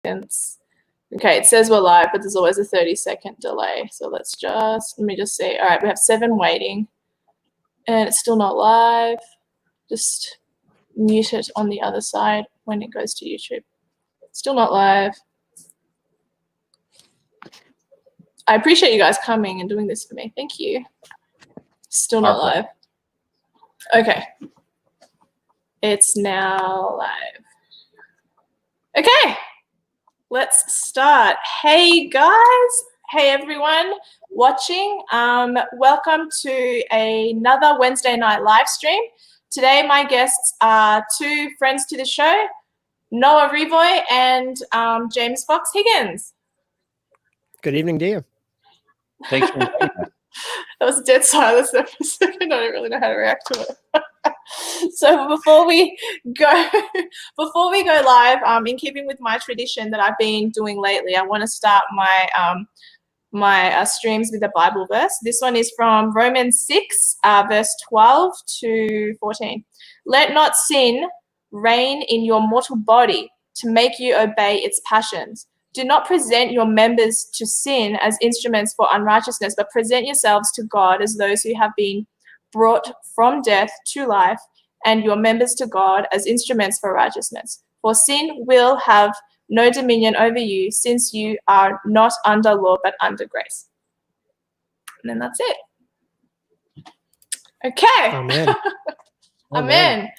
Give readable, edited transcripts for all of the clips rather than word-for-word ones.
seconds. Okay, it says we're live, but there's always a 30-second delay. So let me just see. All right, we have 7 waiting, and it's still not live. Just mute it on the other side when it goes to YouTube. Still not live. I appreciate you guys coming and doing this for me. Thank you. Still not live. Okay. It's now live. Okay. Let's start. Hey guys. Hey everyone watching. Welcome to another Wednesday night live stream. Today my guests are 2 friends to the show, Noah Revoy and James Fox Higgins. Good evening, dear. Thanks for That was dead silence there for a second. I don't really know how to react to it. So before we go live, in keeping with my tradition that I've been doing lately, I want to start my streams with a Bible verse. This one is from Romans 6, verse 12 to 14. Let not sin reign in your mortal body to make you obey its passions. Do not present your members to sin as instruments for unrighteousness, but present yourselves to God as those who have been brought from death to life, and your members to God as instruments for righteousness. For sin will have no dominion over you, since you are not under law, but under grace. And then that's it. Okay. Amen. Amen.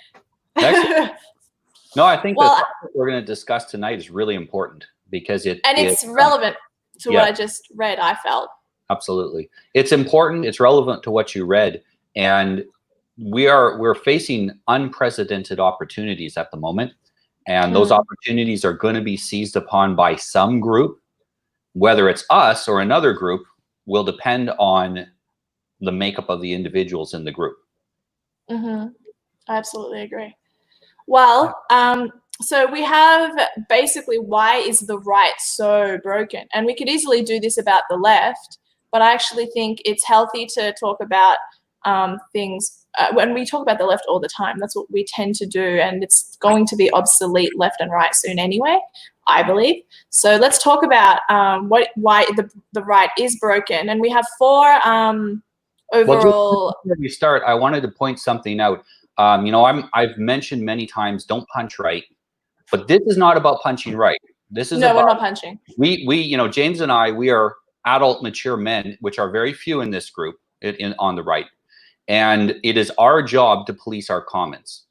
No, I think what we're going to discuss tonight is really important because it's relevant to what I just read, I felt. Absolutely. It's important. It's relevant to what you read. And we're facing unprecedented opportunities at the moment. And those opportunities are going to be seized upon by some group. Whether it's us or another group will depend on the makeup of the individuals in the group. I absolutely agree. Well, so we have basically, why is the right so broken? And we could easily do this about the left, but I actually think it's healthy to talk about things when we talk about the left all the time. That's what we tend to do, and it's going to be obsolete left and right soon anyway, I believe. So let's talk about why the right is broken. And we have 4 overall. Well, before we start, I wanted to point something out. I've mentioned many times, don't punch right, but this is not about punching right. This is we're not punching. We James and I, we are adult, mature men, which are very few in this group on the right. And it is our job to police our comments.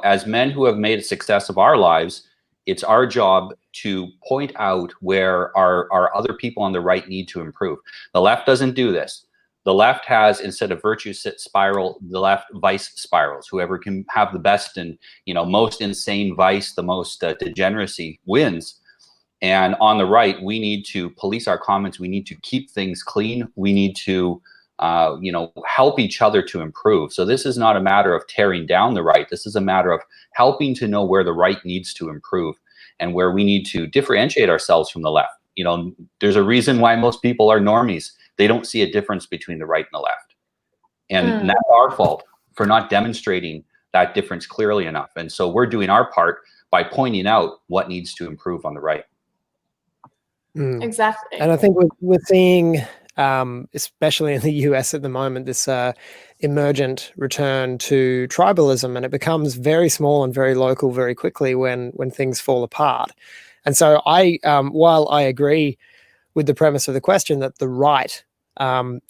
As men who have made a success of our lives, it's our job to point out where our other people on the right need to improve. The left doesn't do this. The left has, instead of virtue spiral, the left vice spirals. Whoever can have the best and most insane vice, the most degeneracy wins. And on the right, we need to police our comments. We need to keep things clean. We need to help each other to improve. So this is not a matter of tearing down the right. This is a matter of helping to know where the right needs to improve and where we need to differentiate ourselves from the left. There's a reason why most people are normies. They don't see a difference between the right and the left. And that's our fault for not demonstrating that difference clearly enough. And so we're doing our part by pointing out what needs to improve on the right. Exactly. And I think we're seeing, especially in the US at the moment, this emergent return to tribalism, and it becomes very small and very local very quickly when things fall apart. And so while I agree with the premise of the question that the right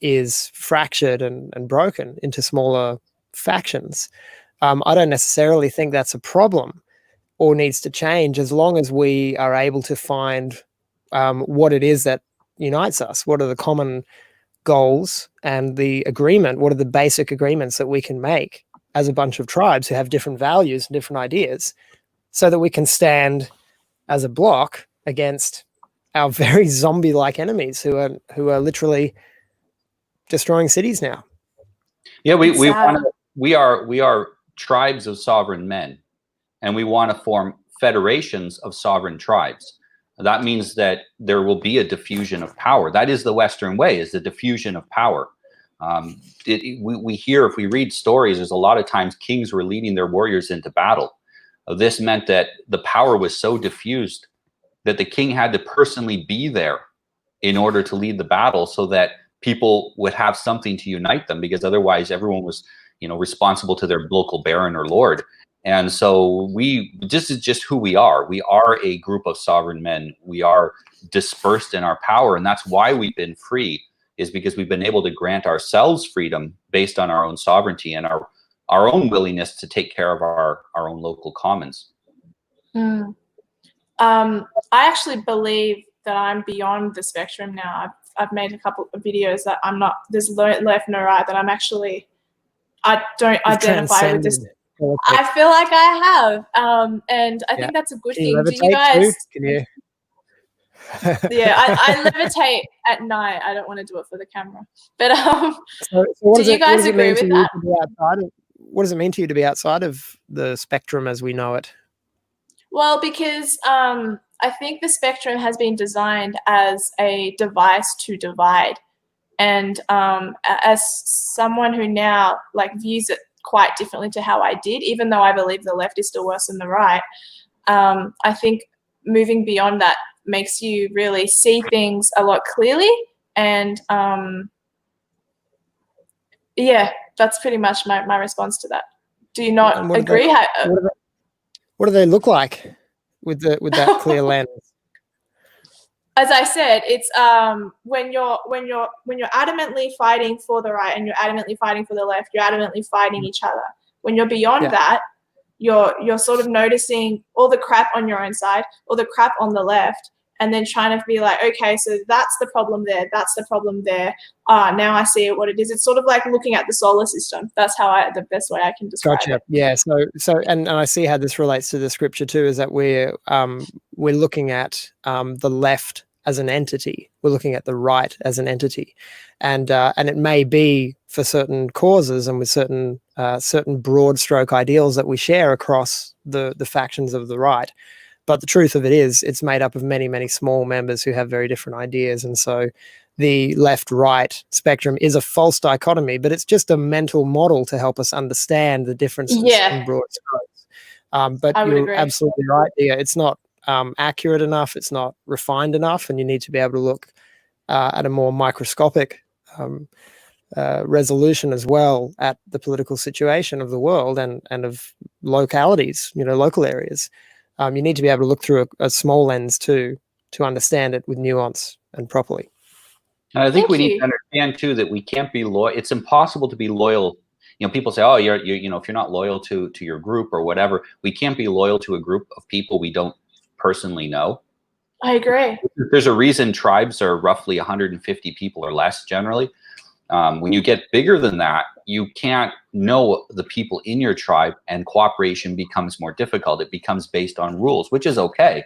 is fractured and broken into smaller factions, I don't necessarily think that's a problem or needs to change, as long as we are able to find what it is that unites us. What are the common goals and the agreement? What are the basic agreements that we can make as a bunch of tribes who have different values and different ideas, so that we can stand as a block against our very zombie-like enemies who are literally destroying cities now. Yeah, we are tribes of sovereign men, and we want to form federations of sovereign tribes. That means that there will be a diffusion of power. That is the Western way, is the diffusion of power. We hear, if we read stories, there's a lot of times kings were leading their warriors into battle. This meant that the power was so diffused that the king had to personally be there in order to lead the battle, so that people would have something to unite them, because otherwise everyone was, responsible to their local baron or lord. And so this is just who we are. We are a group of sovereign men. We are dispersed in our power, and that's why we've been free, is because we've been able to grant ourselves freedom based on our own sovereignty and our own willingness to take care of our own local commons. I actually believe that I'm beyond the spectrum now. I've made a couple of videos that I'm not, there's left, no right, that I don't identify with this. I feel like I have, and I think that's a good thing. Do you guys? Can you? Yeah, I levitate at night. I don't want to do it for the camera, but so do you guys agree with that? What does it mean to you to be outside of the spectrum as we know it? Well, because I think the spectrum has been designed as a device to divide, and as someone who now views it quite differently to how I did, even though I believe the left is still worse than the right, I think moving beyond that makes you really see things a lot clearly. And yeah, that's pretty much my response to that. Do you not agree? What do they look like with that clear lens? As I said, it's when you're adamantly fighting for the right and you're adamantly fighting for the left, you're adamantly fighting each other. When you're beyond that, you're sort of noticing all the crap on your own side, all the crap on the left, and then trying to be like, okay, so that's the problem there, that's the problem there. Now I see what it is. It's sort of like looking at the solar system. That's how the best way I can describe it. Yeah. So and I see how this relates to the scripture too, is that we're looking at the left as an entity. We're looking at the right as an entity, and it may be for certain causes and with certain broad stroke ideals that we share across the factions of the right. But the truth of it is, it's made up of many, many small members who have very different ideas. And so the left-right spectrum is a false dichotomy, but it's just a mental model to help us understand the differences in broad strokes. But you're absolutely right, Dia. It's not accurate enough. It's not refined enough. And you need to be able to look at a more microscopic resolution as well at the political situation of the world and of localities, local areas. You need to be able to look through a small lens to understand it with nuance and properly. And I think we need to understand too that we can't be loyal. It's impossible to be loyal. People say, "Oh, you're if you're not loyal to your group or whatever." We can't be loyal to a group of people we don't personally know. I agree. There's a reason tribes are roughly 150 people or less generally. When you get bigger than that, you can't know the people in your tribe, and cooperation becomes more difficult. It becomes based on rules, which is okay.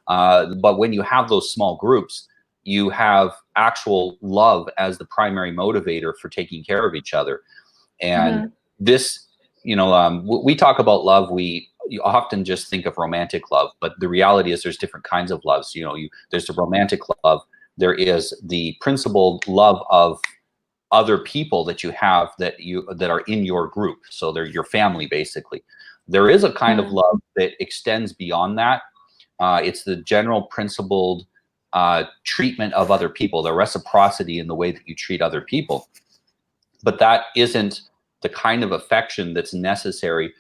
But when you have those small groups, you have actual love as the primary motivator for taking care of each other. And this, we talk about love. You often just think of romantic love, but the reality is there's different kinds of loves. There's the romantic love. There is the principled love of other people that you have that are in your group. So they're your family, basically. There is a kind of love that extends beyond that. It's the general principled treatment of other people, the reciprocity in the way that you treat other people. But that isn't the kind of affection that's necessary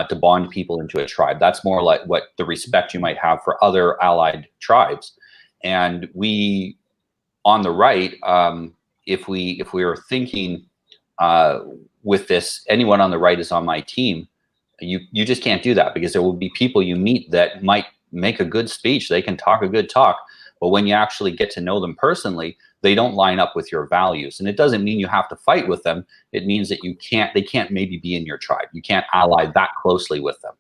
to bond people into a tribe. That's more like what the respect you might have for other allied tribes. And we, on the right, if we are thinking with this, anyone on the right is on my team, you just can't do that, because there will be people you meet that might make a good speech. They can talk a good talk, but when you actually get to know them personally, they don't line up with your values. And it doesn't mean you have to fight with them. It means that they can't maybe be in your tribe. You can't ally that closely with them.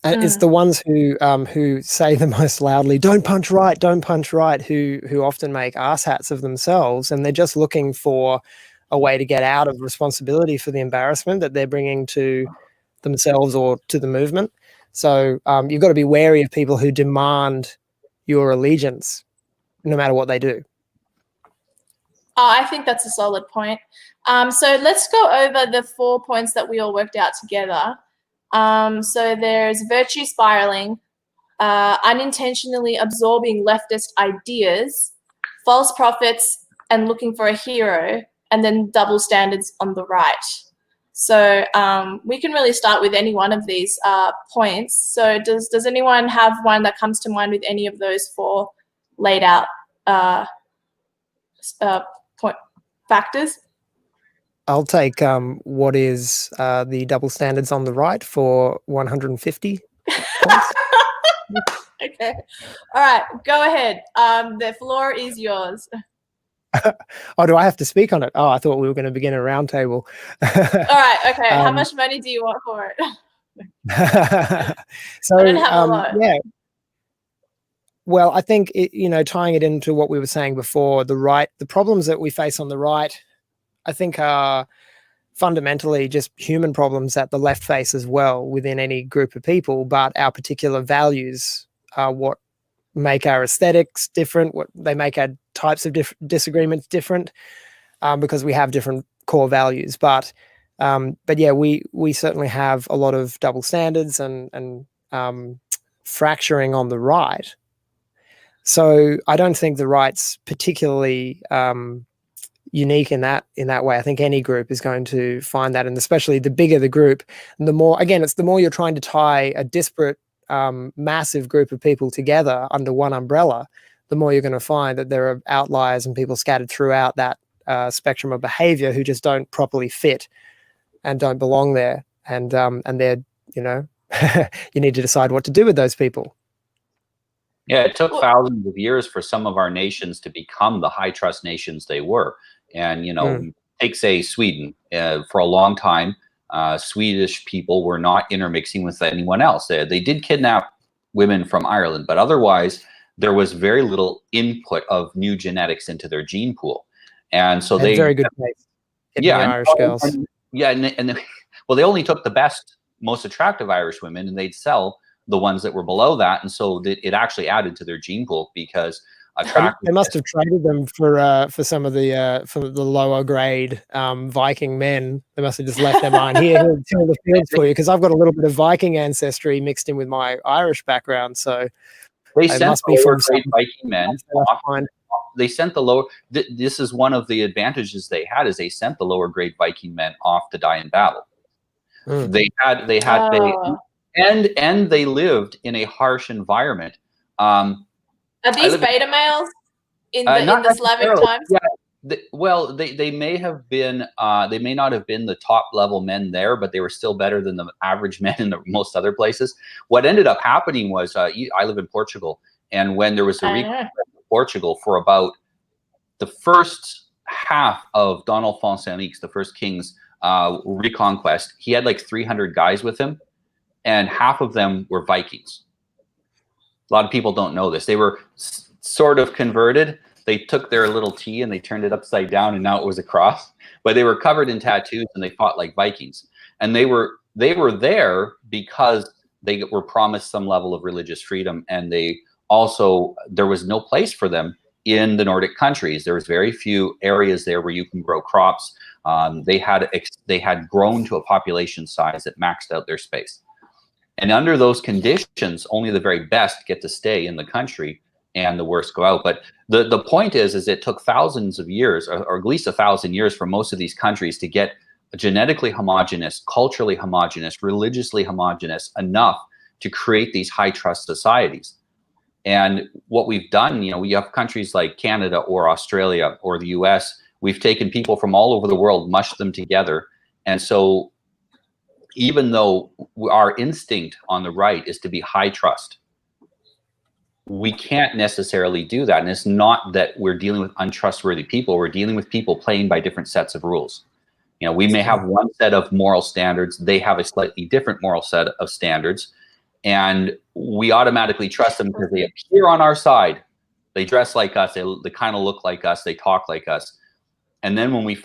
And it's the ones who say the most loudly, "Don't punch right, don't punch right," who often make arse-hats of themselves, and they're just looking for a way to get out of responsibility for the embarrassment that they're bringing to themselves or to the movement. So you've got to be wary of people who demand your allegiance, no matter what they do. I think that's a solid point. So let's go over the 4 points that we all worked out together. So there's virtue spiraling, unintentionally absorbing leftist ideas, false prophets, and looking for a hero, and then double standards on the right. So we can really start with any one of these points. So does anyone have one that comes to mind with any of those four laid out factors? I'll take what is the double standards on the right for 150 points. Okay. All right, go ahead. The floor is yours. Oh, do I have to speak on it? Oh, I thought we were going to begin a round table. All right, okay. How much money do you want for it? So, I don't have a lot. yeah. Well, I think, tying it into what we were saying before, the problems that we face on the right, I think are fundamentally just human problems that the left face as well within any group of people, but our particular values are what make our aesthetics different, what they make our types of disagreements different, because we have different core values. But yeah, we certainly have a lot of double standards and fracturing on the right. So I don't think the right's particularly unique in that way. I think any group is going to find that, and especially the bigger the group, the more, again, it's the more you're trying to tie a disparate massive group of people together under one umbrella, the more you're going to find that there are outliers and people scattered throughout that spectrum of behavior who just don't properly fit and don't belong there. And they're, you need to decide what to do with those people. Yeah, it took thousands of years for some of our nations to become the high trust nations they were. And, take, say, Sweden. For a long time, Swedish people were not intermixing with anyone else. They did kidnap women from Ireland, but otherwise there was very little input of new genetics into their gene pool. And so they very good taste in the Irish girls. Well, they only took the best, most attractive Irish women, and they'd sell the ones that were below that, and so it actually added to their gene pool because they must have traded them for some of the lower grade Viking men. They must have just left them on here till the fields for you, because I've got a little bit of Viking ancestry mixed in with my Irish background. So they sent the lower grade Viking men. They sent the lower. This is one of the advantages they had, is they sent the lower grade Viking men off to die in battle. They lived in a harsh environment. Are these beta males in the Slavic times? Yeah, they may have been. They may not have been the top level men there, but they were still better than the average men in most other places. What ended up happening was, I live in Portugal, and when there was a reconquest of Portugal for about the first half of Don Alfonso Henriques, the first king's reconquest, he had like 300 guys with him, and half of them were Vikings. A lot of people don't know this. They were sort of converted. They took their little T and they turned it upside down, and now it was a cross. But they were covered in tattoos and they fought like Vikings. And they were there because they were promised some level of religious freedom, and there was no place for them in the Nordic countries. There was very few areas there where you can grow crops. They had grown to a population size that maxed out their space. And under those conditions, only the very best get to stay in the country, and the worst go out. But the point is it took thousands of years, or at least 1,000 years, for most of these countries to get genetically homogenous, culturally homogenous, religiously homogenous enough to create these high trust societies. And what we've done, we have countries like Canada or Australia or the US, we've taken people from all over the world, mushed them together. And so even though our instinct on the right is to be high trust, we can't necessarily do that. And it's not that we're dealing with untrustworthy people. We're dealing with people playing by different sets of rules. We may have one set of moral standards. They have a slightly different moral set of standards. And we automatically trust them because they appear on our side. They dress like us. They kind of look like us. They talk like us. And then when we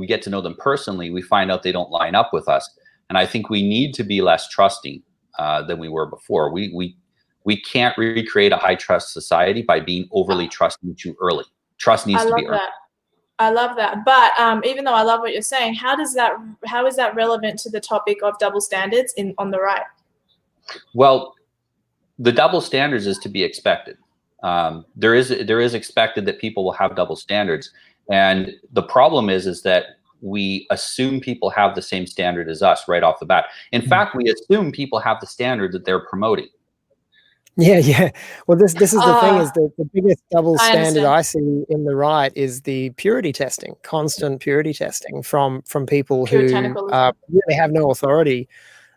get to know them personally, we find out they don't line up with us. And I think we need to be less trusting than we were before. We can't recreate a high trust society by being overly trusting too early. Trust needs to be earned. I love that. But even though I love what you're saying, how is that relevant to the topic of double standards on the right? Well, the double standards is to be expected. There is expected that people will have double standards, and the problem is that we assume people have the same standard as us right off the bat. In fact, we assume people have the standard that they're promoting. Yeah. Well, this is the thing, is that the biggest double standard I see in the right is the purity testing, constant purity testing from people who really have no authority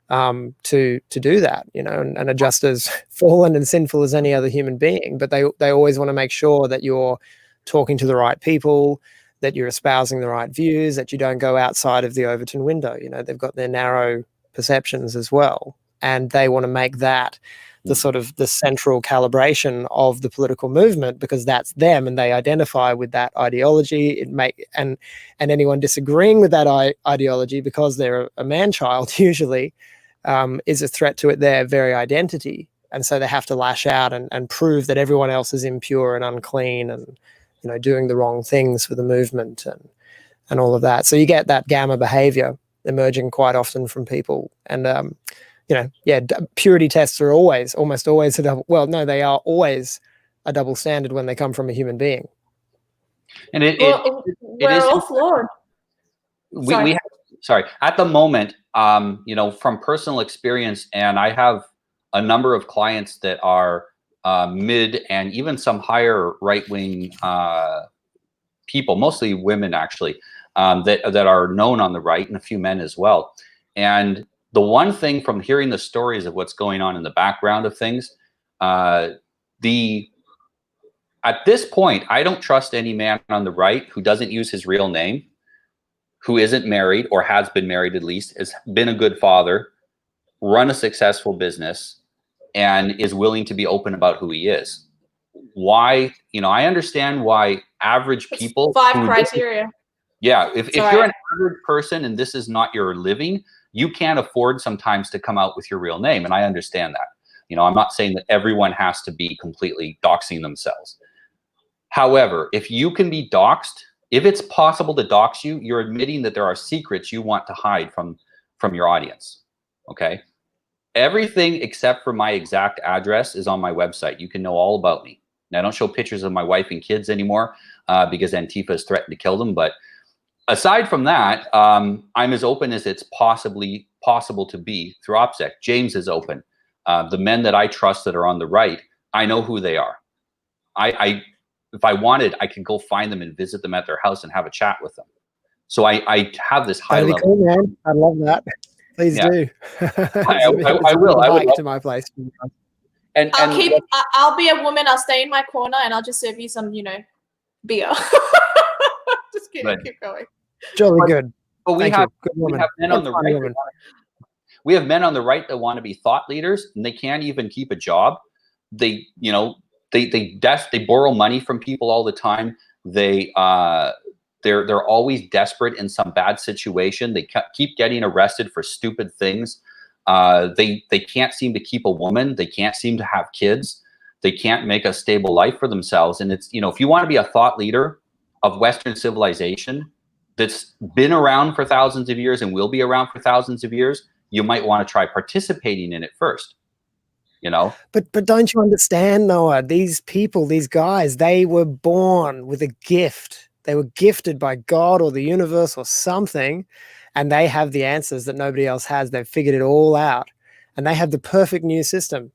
to do that, you know, and are just as fallen and sinful as any other human being. But they always want to make sure that you're talking to the right people, that you're espousing the right views, that you don't go outside of the Overton window. You know, they've got their narrow perceptions as well, and they want to make that the sort of the central calibration of the political movement, because that's them and they identify with that ideology. And anyone disagreeing with that ideology, because they're a man-child usually, is a threat to their very identity. And so they have to lash out and prove that everyone else is impure and unclean and, you know, doing the wrong things for the movement and all of that. So you get that gamma behavior emerging quite often from people. And, you know, yeah, purity tests are almost always they are always a double standard when they come from a human being. And we're all flawed. Sorry, at the moment, you know, from personal experience, and I have a number of clients that are mid and even some higher right-wing people, mostly women actually, that are known on the right, and a few men as well. And the one thing from hearing the stories of what's going on in the background of things, at this point, I don't trust any man on the right who doesn't use his real name, who isn't married or has been married at least, has been a good father, run a successful business, and is willing to be open about who he is. Why? You know, I understand why average people— 5 criteria. Yeah, if you're an average person and this is not your living, you can't afford sometimes to come out with your real name, and I understand that. You know, I'm not saying that everyone has to be completely doxing themselves. However, if you can be doxed, if it's possible to dox you, you're admitting that there are secrets you want to hide from your audience, okay? Everything except for my exact address is on my website. You can know all about me. Now, I don't show pictures of my wife and kids anymore because Antifa has threatened to kill them, but aside from that, I'm as open as it's possibly possible to be through OPSEC. James is open. The men that I trust that are on the right, I know who they are. If I wanted, I could go find them and visit them at their house and have a chat with them. So I have this high level. Cool, man. I love that. Please do. I will. I would to my place. And I'll be a woman. I'll stay in my corner and I'll just serve you some, you know, beer. Just kidding. Right. Keep going. Jolly good. But we have men on the right. We have men on the right that want to be thought leaders, and they can't even keep a job. They, you know, they borrow money from people all the time. They're always desperate in some bad situation. They keep getting arrested for stupid things. They can't seem to keep a woman. They can't seem to have kids. They can't make a stable life for themselves. And it's, you know, if you want to be a thought leader of Western civilization that's been around for thousands of years and will be around for thousands of years, you might want to try participating in it first. You know, but don't you understand, Noah? These people, these guys, they were born with a gift. They were gifted by God or the universe or something, and they have the answers that nobody else has. They've figured it all out, and they have the perfect new system.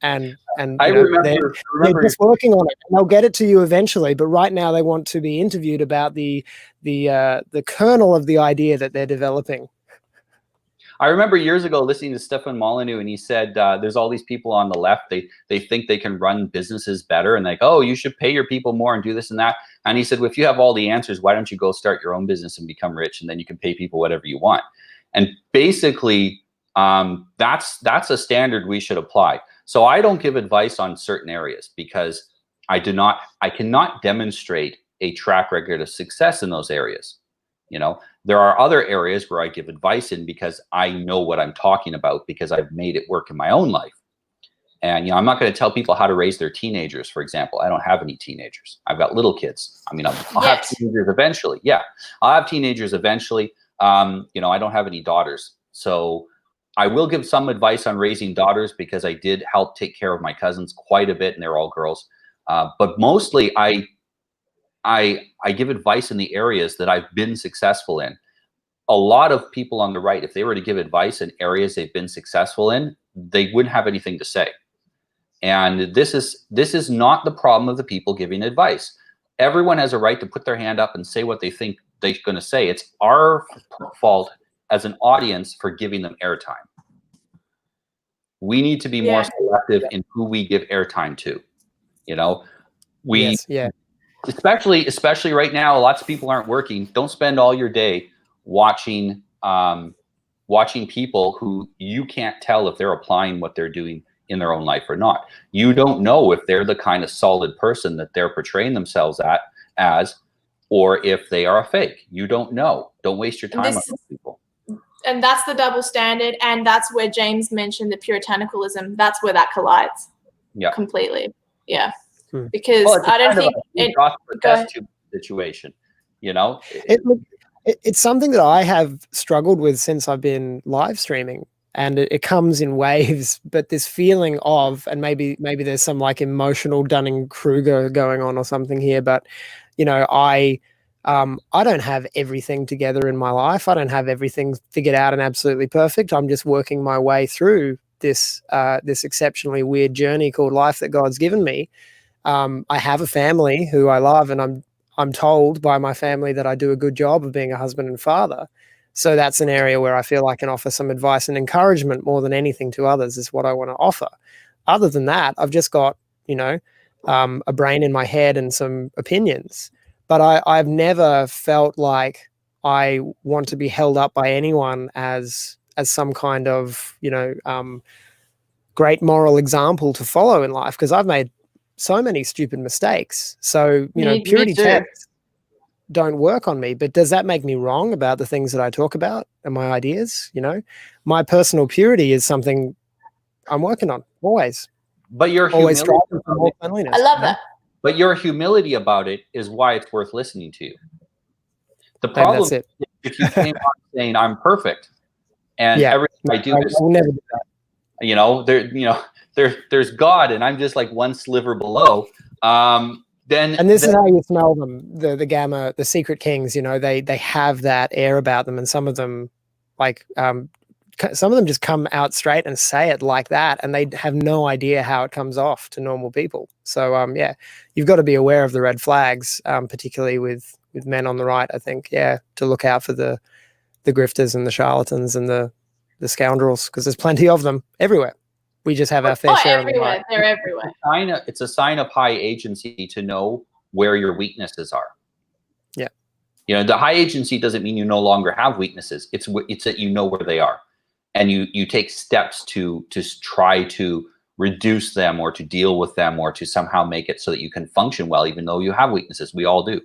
And I remember they're just working on it. And they'll get it to you eventually, but right now they want to be interviewed about the kernel of the idea that they're developing. I remember years ago listening to Stefan Molyneux, and he said there's all these people on the left, they think they can run businesses better, and like, oh, you should pay your people more and do this and that. And he said, well, if you have all the answers, why don't you go start your own business and become rich, and then you can pay people whatever you want. And basically, that's a standard we should apply. So I don't give advice on certain areas because I cannot demonstrate a track record of success in those areas. You know, there are other areas where I give advice in because I know what I'm talking about because I've made it work in my own life. And, you know, I'm not going to tell people how to raise their teenagers, for example. I don't have any teenagers. I've got little kids. I mean, I'll have teenagers eventually. Yeah, I'll have teenagers eventually. You know, I don't have any daughters. So I will give some advice on raising daughters because I did help take care of my cousins quite a bit, and they're all girls. But mostly, I give advice in the areas that I've been successful in. A lot of people on the right, if they were to give advice in areas they've been successful in, they wouldn't have anything to say. And this is not the problem of the people giving advice. Everyone has a right to put their hand up and say what they think they're going to say. It's our fault as an audience for giving them airtime. We need to be more selective in who we give airtime to. You know, especially right now, lots of people aren't working. Don't spend all your day watching people who you can't tell if they're applying what they're doing in their own life or not. You don't know if they're the kind of solid person that they're portraying themselves as, or if they are a fake. You don't know. Don't waste your time on those people. And that's the double standard, and that's where James mentioned the puritanicanism. That's where that collides. Yeah, completely. Yeah, because I don't think test tube situation. You know, it's something that I have struggled with since I've been live streaming. And it comes in waves, but this feeling of, and maybe there's some like emotional Dunning-Kruger going on or something here, but you know, I don't have everything together in my life. I don't have everything figured out and absolutely perfect. I'm just working my way through this exceptionally weird journey called life that God's given me. I have a family who I love, and I'm told by my family that I do a good job of being a husband and father. So that's an area where I feel I can offer some advice and encouragement more than anything to others is what I want to offer. Other than that, I've just got, you know, a brain in my head and some opinions. But I've never felt like I want to be held up by anyone as some kind of, you know, great moral example to follow in life, because I've made so many stupid mistakes. So, you know, purity tests don't work on me, but does that make me wrong about the things that I talk about and my ideas? You know, my personal purity is something I'm working on always. But your always striving for more cleanliness. I love that. But your humility about it is why it's worth listening to you. The problem is if you came on saying I'm perfect and everything I do is, will never do that. You know, there's God and I'm just like one sliver below. And this is how you smell them, the Gamma, the Secret Kings, you know, they have that air about them, and some of them just come out straight and say it like that, and they have no idea how it comes off to normal people. So you've got to be aware of the red flags, particularly with men on the right, I think, to look out for the grifters and the charlatans and the scoundrels, because there's plenty of them everywhere. We just have our fair share. Everywhere. They're everywhere. It's a sign of high agency to know where your weaknesses are. Yeah. You know, the high agency doesn't mean you no longer have weaknesses. It's that you know where they are, and you take steps to try to reduce them or to deal with them or to somehow make it so that you can function well, even though you have weaknesses. We all do.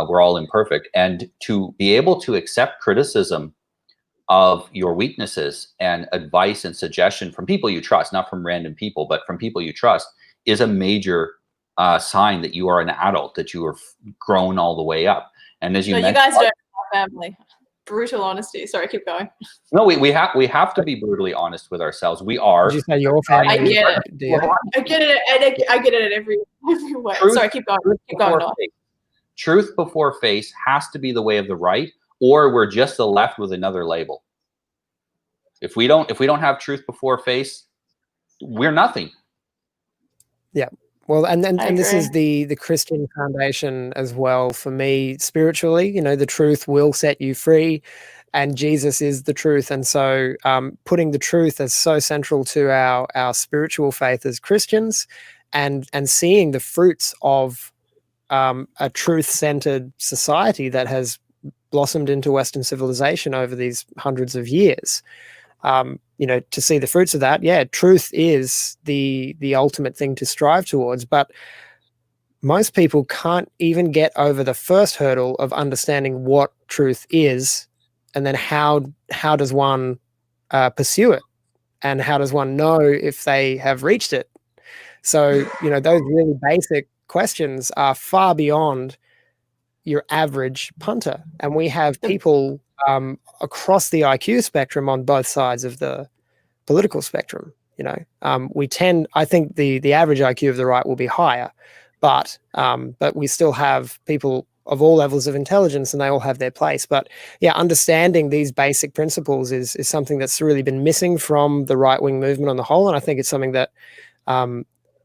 We're all imperfect, and to be able to accept criticism of your weaknesses and advice and suggestion from people you trust, not from random people, but from people you trust, is a major sign that you are an adult, that you have grown all the way up. And as you mentioned, you guys don't have family. Brutal honesty. Sorry, keep going. No, we have to be brutally honest with ourselves. We are. Did you say your family? I get it. I get it. I get it every way. Sorry, keep going. Keep going. Truth before face has to be the way of the right, or we're just the left with another label. If we don't have truth before face, we're nothing. Yeah. Well, and this is the Christian foundation as well for me spiritually. You know, the truth will set you free, and Jesus is the truth. And so putting the truth as so central to our spiritual faith as Christians, and seeing the fruits of a truth-centered society that has blossomed into Western civilization over these hundreds of years. You know, to see the fruits of that, truth is the ultimate thing to strive towards. But most people can't even get over the first hurdle of understanding what truth is, and then how does one pursue it, and how does one know if they have reached it. So, you know, those really basic questions are far beyond your average punter, and we have people across the IQ spectrum on both sides of the political spectrum. You know, I think the average IQ of the right will be higher, but we still have people of all levels of intelligence, and they all have their place. But yeah, understanding these basic principles is something that's really been missing from the right-wing movement on the whole. And I think it's something that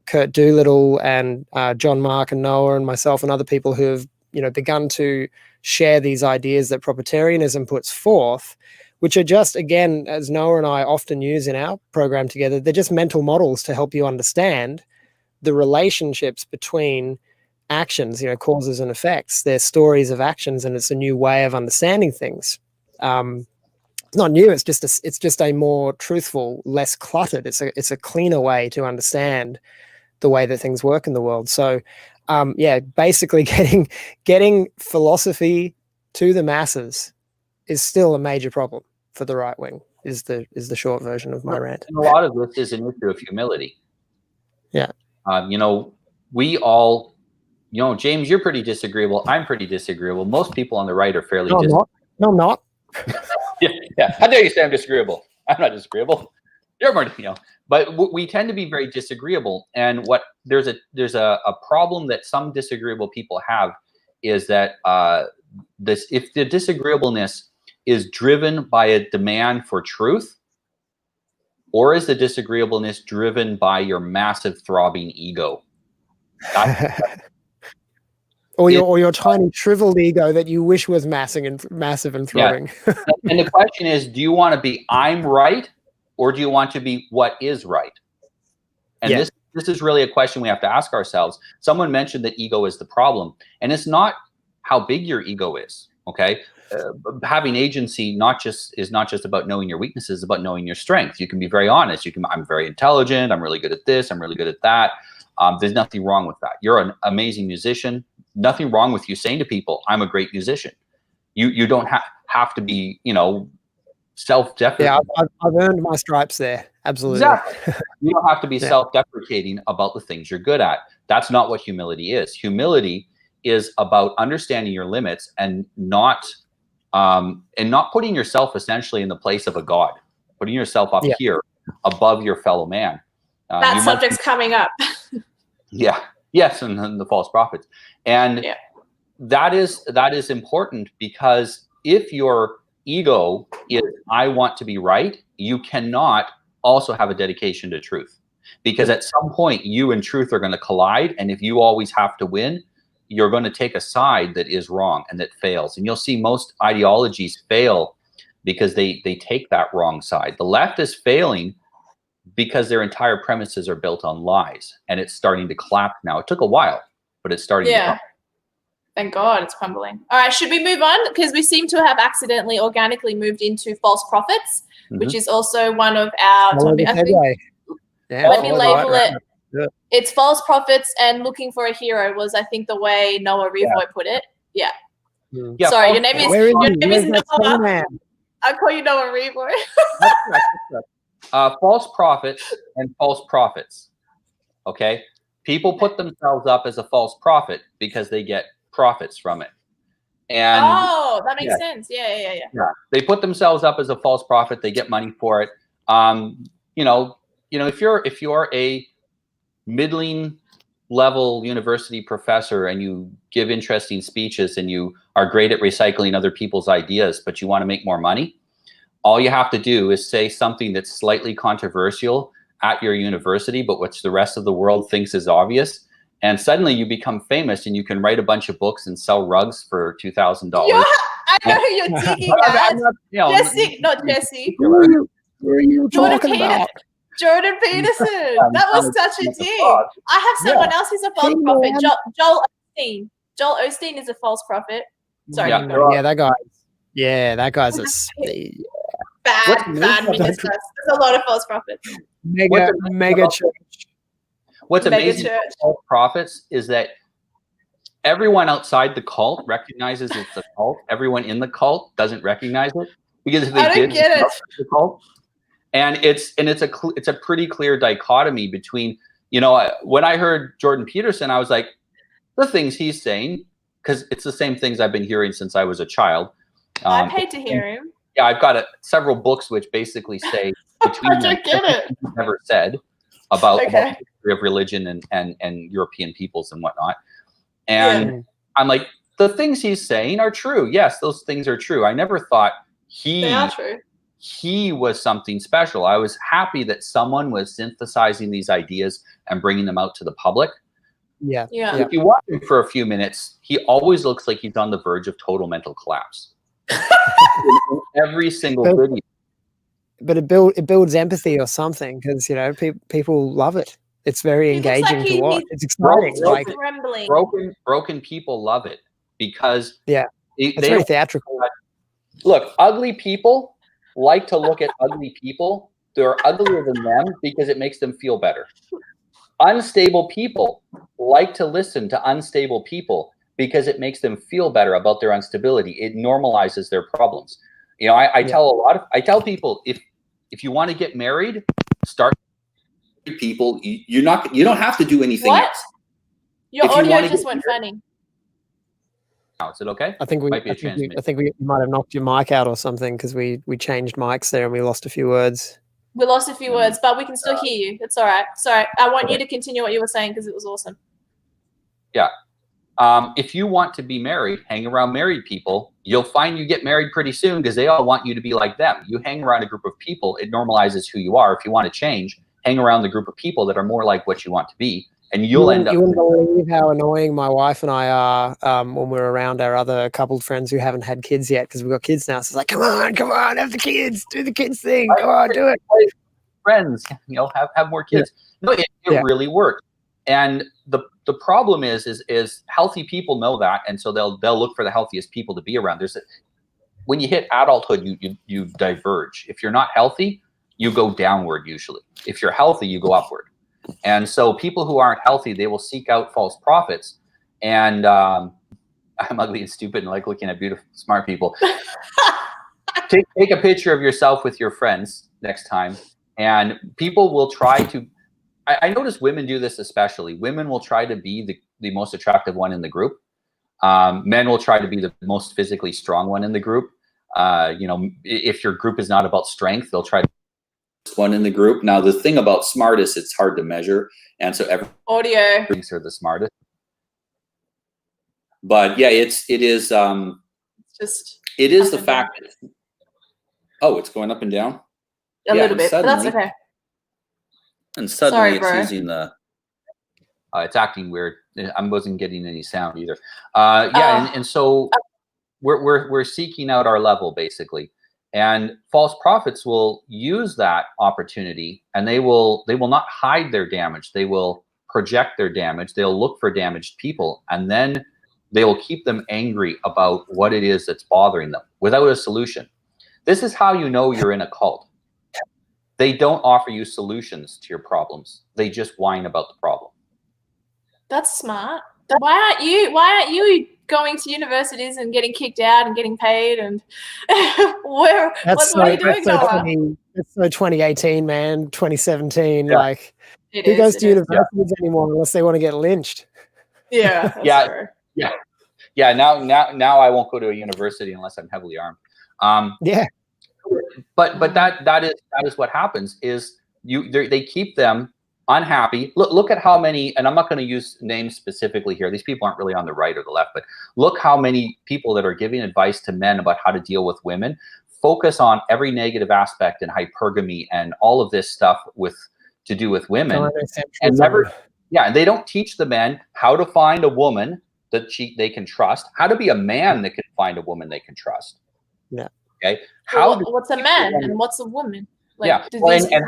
Kurt Doolittle and John Mark and Noah and myself and other people who have, you know, begun to share these ideas that proprietarianism puts forth, which are just, again, as Noah and I often use in our program together, they're just mental models to help you understand the relationships between actions, you know, causes and effects. They're stories of actions, and it's a new way of understanding things. It's not new. It's just a more truthful, less cluttered. It's a cleaner way to understand the way that things work in the world. So, yeah, basically getting philosophy to the masses is still a major problem for the right wing. Is the short version of my rant. And a lot of this is an issue of humility. Yeah. You know, we all, you know, James, you're pretty disagreeable. I'm pretty disagreeable. Most people on the right are fairly disagreeable. No, I'm not. Yeah. How dare you say I'm disagreeable? I'm not disagreeable. You're more, you know. But we tend to be very disagreeable. And there's a problem that some disagreeable people have is that if the disagreeableness is driven by a demand for truth, or is the disagreeableness driven by your massive throbbing ego? Or your tiny shriveled ego that you wish was massive and throbbing. Yeah. And the question is, do you want to be I'm right, or do you want to be what is right? And this is really a question we have to ask ourselves. Someone mentioned that ego is the problem, and it's not how big your ego is. Okay, having agency is not just about knowing your weaknesses, it's about knowing your strengths. You can be very honest. I'm very intelligent. I'm really good at this. I'm really good at that. There's nothing wrong with that. You're an amazing musician. Nothing wrong with you saying to people, I'm a great musician. You don't have to be, you know, self-deprecating. Yeah, I've earned my stripes there. Absolutely. Exactly. You don't have to be self-deprecating about the things you're good at. That's not what humility is. Humility is about understanding your limits and not putting yourself essentially in the place of a god, putting yourself up here above your fellow man. That subject's coming up. Yeah. Yes, and the false prophets. And that is important, because if your ego is I want to be right, you cannot also have a dedication to truth, because at some point you and truth are going to collide, and if you always have to win, you're going to take a side that is wrong and that fails. And you'll see most ideologies fail because they take that wrong side. The left is failing because their entire premises are built on lies, and it's starting to collapse now. It took a while, but it's starting to collapse. Thank God it's crumbling. All right, should we move on? Because we seem to have accidentally, organically moved into false prophets, which is also one of our topics. Let me label it. Yeah. It's false prophets and looking for a hero was, I think, the way Noah Revoy put it. Yeah. Sorry, your name is Noah. I'll call you Noah Revoy. False prophets and false prophets. Okay, people put themselves up as a false prophet because they get profits from it. And that makes sense. Yeah. They put themselves up as a false prophet. They get money for it. You know, if you're a middling level university professor and you give interesting speeches and you are great at recycling other people's ideas, but you want to make more money, all you have to do is say something that's slightly controversial at your university, but which the rest of the world thinks is obvious. And suddenly you become famous and you can write a bunch of books and sell rugs for $2,000. Yeah, I know who you're digging at. Jesse, not Jesse. Who are you talking about? Jordan Peterson. That was such a dig. I have someone else who's a false prophet. Joel Osteen. Joel Osteen is a false prophet. Sorry. That guy. Yeah, that guy's a bad minister. There's a lot of false prophets. Mega church. What's amazing about false prophets is that everyone outside the cult recognizes it's a cult. Everyone in the cult doesn't recognize it because if they did, get it. The cult. And it's a pretty clear dichotomy between, you know, when I heard Jordan Peterson, I was like, the things he's saying, because it's the same things I've been hearing since I was a child. I paid to hear him. Yeah, I've got several books which basically say between I don't get it. Never said about Okay. the history of religion and European peoples and whatnot. And I'm like, the things he's saying are true. Yes, those things are true. I never thought They are true. he was something special. I was happy that someone was synthesizing these ideas and bringing them out to the public. Yeah. If you watch him for a few minutes, he always looks like he's on the verge of total mental collapse. In every single video. But it builds empathy or something, because you know people love it. It's very engaging to watch. It's exciting. Broken people love it because it's very theatrical. Look, ugly people like to look at ugly people. They're uglier than them because it makes them feel better. Unstable people like to listen to unstable people because it makes them feel better about their instability. It normalizes their problems. You know, I tell people, if you want to get married, start with people. You don't have to do anything else. Your audio just went funny. Now, is it okay? I think we might have knocked your mic out or something, because we changed mics there and we lost a few words. We lost a few words, but we can still hear you. It's all right. Sorry, I want you to continue what you were saying because it was awesome. Yeah. If you want to be married, hang around married people. You'll find you get married pretty soon because they all want you to be like them. You hang around a group of people, it normalizes who you are. If you want to change, hang around the group of people that are more like what you want to be, and you'll end up. You wouldn't believe how annoying my wife and I are when we're around our other coupled friends who haven't had kids yet, because we've got kids now. So it's like, come on, have the kids, do the kids thing, go on, do it. Friends, you know, have more kids. No, it really works. And the problem is healthy people know that, and so they'll look for the healthiest people to be around. When you hit adulthood, you diverge. If you're not healthy, you go downward usually. If you're healthy, you go upward. And so people who aren't healthy, they will seek out false prophets. And I'm ugly and stupid and like looking at beautiful, smart people. Take a picture of yourself with your friends next time, and people will try to. I notice women do this especially. Women will try to be the most attractive one in the group. Men will try to be the most physically strong one in the group. You know, if your group is not about strength, they'll try to be one in the group. Now, the thing about smartest, it's hard to measure, and so audio thinks they're the smartest. But yeah, it is the fact that, it's going up and down a little bit, but that's okay. And suddenly it's using the. It's acting weird. I wasn't getting any sound either. And so we're seeking out our level basically, and false prophets will use that opportunity, and they will not hide their damage. They will project their damage. They'll look for damaged people, and then they will keep them angry about what it is that's bothering them without a solution. This is how you know you're in a cult. They don't offer you solutions to your problems. They just whine about the problem. That's smart. Why aren't you going to universities and getting kicked out and getting paid? And what are you doing, Noah? That's so 2018, man. 2017. Yeah. Like, who goes to universities anymore unless they want to get lynched? Yeah. That's true. Yeah. Now I won't go to a university unless I'm heavily armed. But that is what happens is they keep them unhappy. Look at how many, and I'm not going to use names specifically here. These people aren't really on the right or the left, but look how many people that are giving advice to men about how to deal with women focus on every negative aspect and hypergamy and all of this stuff to do with women, and they don't teach the men how to find a woman that they can trust, how to be a man that can find a woman they can trust. Yeah. Okay. What's a man and what's a woman? Like, and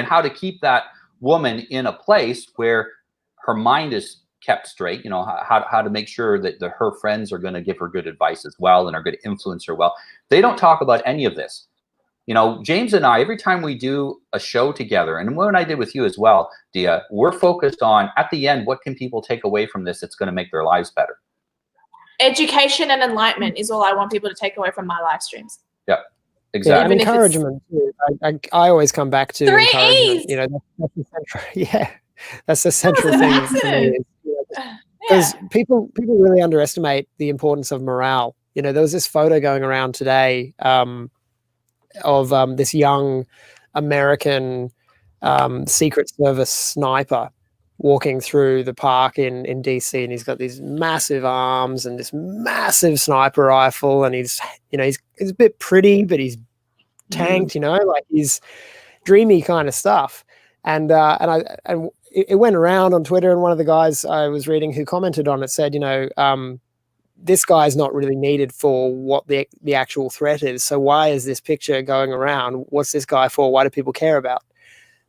how to keep that woman in a place where her mind is kept straight. You know, how to make sure that her friends are going to give her good advice as well and are going to influence her well. They don't talk about any of this. You know, James and I, every time we do a show together, and when I did with you as well, Dia, we're focused on, at the end, what can people take away from this that's going to make their lives better? Education and enlightenment is all I want people to take away from my live streams. Yeah, exactly. And encouragement too. I always come back to 3 encouragement. E's. You know, that's the central, that's the central thing for me. Because people really underestimate the importance of morale You know, there was this photo going around today of this young American Secret Service sniper walking through the park in DC, and he's got these massive arms and this massive sniper rifle, and he's a bit pretty, but he's tanked, you know, like he's dreamy kind of stuff. And it went around on Twitter, and one of the guys I was reading who commented on it said, you know, this guy's not really needed for what the actual threat is. So why is this picture going around? What's this guy for? Why do people care about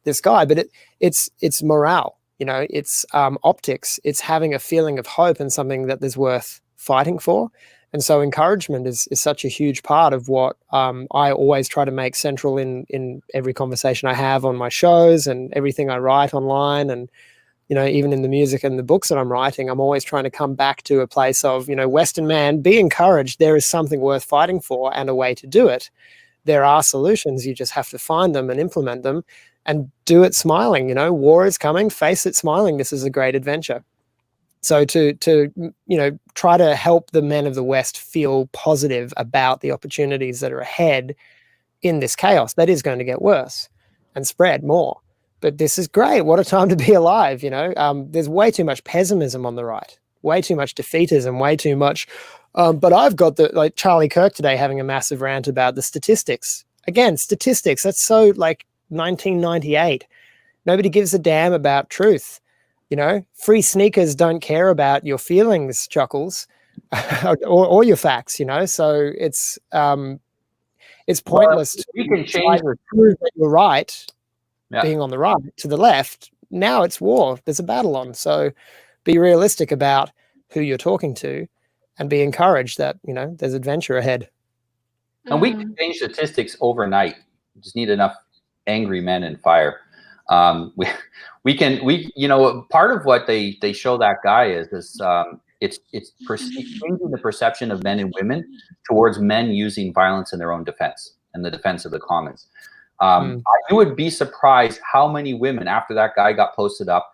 this guy? But it's morale. You know, it's optics. It's having a feeling of hope and something that is worth fighting for. And so encouragement is such a huge part of what I always try to make central in every conversation I have on my shows and everything I write online. And, you know, even in the music and the books that I'm writing, I'm always trying to come back to a place of, you know, Western man, be encouraged. There is something worth fighting for and a way to do it. There are solutions. You just have to find them and implement them. And do it smiling. You know, war is coming. Face it smiling. This is a great adventure. So to you know, try to help the men of the West feel positive about the opportunities that are ahead in this chaos that is going to get worse and spread more. But this is great. What a time to be alive. You know, there's way too much pessimism on the right. Way too much defeatism. Way too much. But I've got like Charlie Kirk today having a massive rant about the statistics. Again, statistics. That's so like 1998. Nobody gives a damn about truth. You know, free sneakers don't care about your feelings, Chuckles, or your facts. You know, so it's pointless. We can change to prove that you're right, yeah. Being on the right to the left. Now it's war. There's a battle on. So be realistic about who you're talking to, and be encouraged that, you know, there's adventure ahead. And we can change statistics overnight. We just need enough angry men and fire. We you know, part of what they show that guy is this it's changing the perception of men and women towards men using violence in their own defense and the defense of the commons. I would be surprised how many women, after that guy got posted up,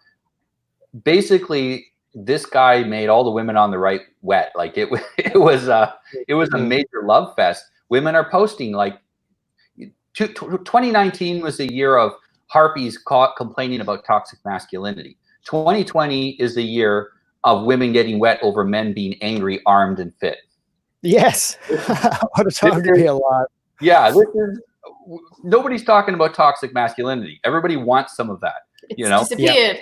basically this guy made all the women on the right wet. Like it was a major love fest. Women are posting like 2019 was the year of harpies complaining about toxic masculinity. 2020 is the year of women getting wet over men being angry, armed, and fit. Yes. What a time to be alive. Yeah, this is, nobody's talking about toxic masculinity. Everybody wants some of that. You know, disappeared.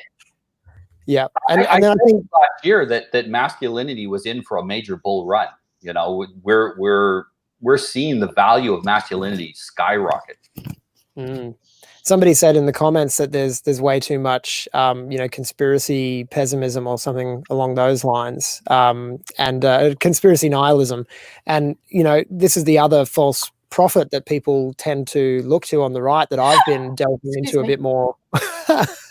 Yeah, and I think last year that masculinity was in for a major bull run. You know, we're seeing the value of masculinity skyrocket. Somebody said in the comments that there's way too much, you know, conspiracy pessimism or something along those lines, and conspiracy nihilism. And, you know, this is the other false prophet that people tend to look to on the right that I've been delving into a bit more.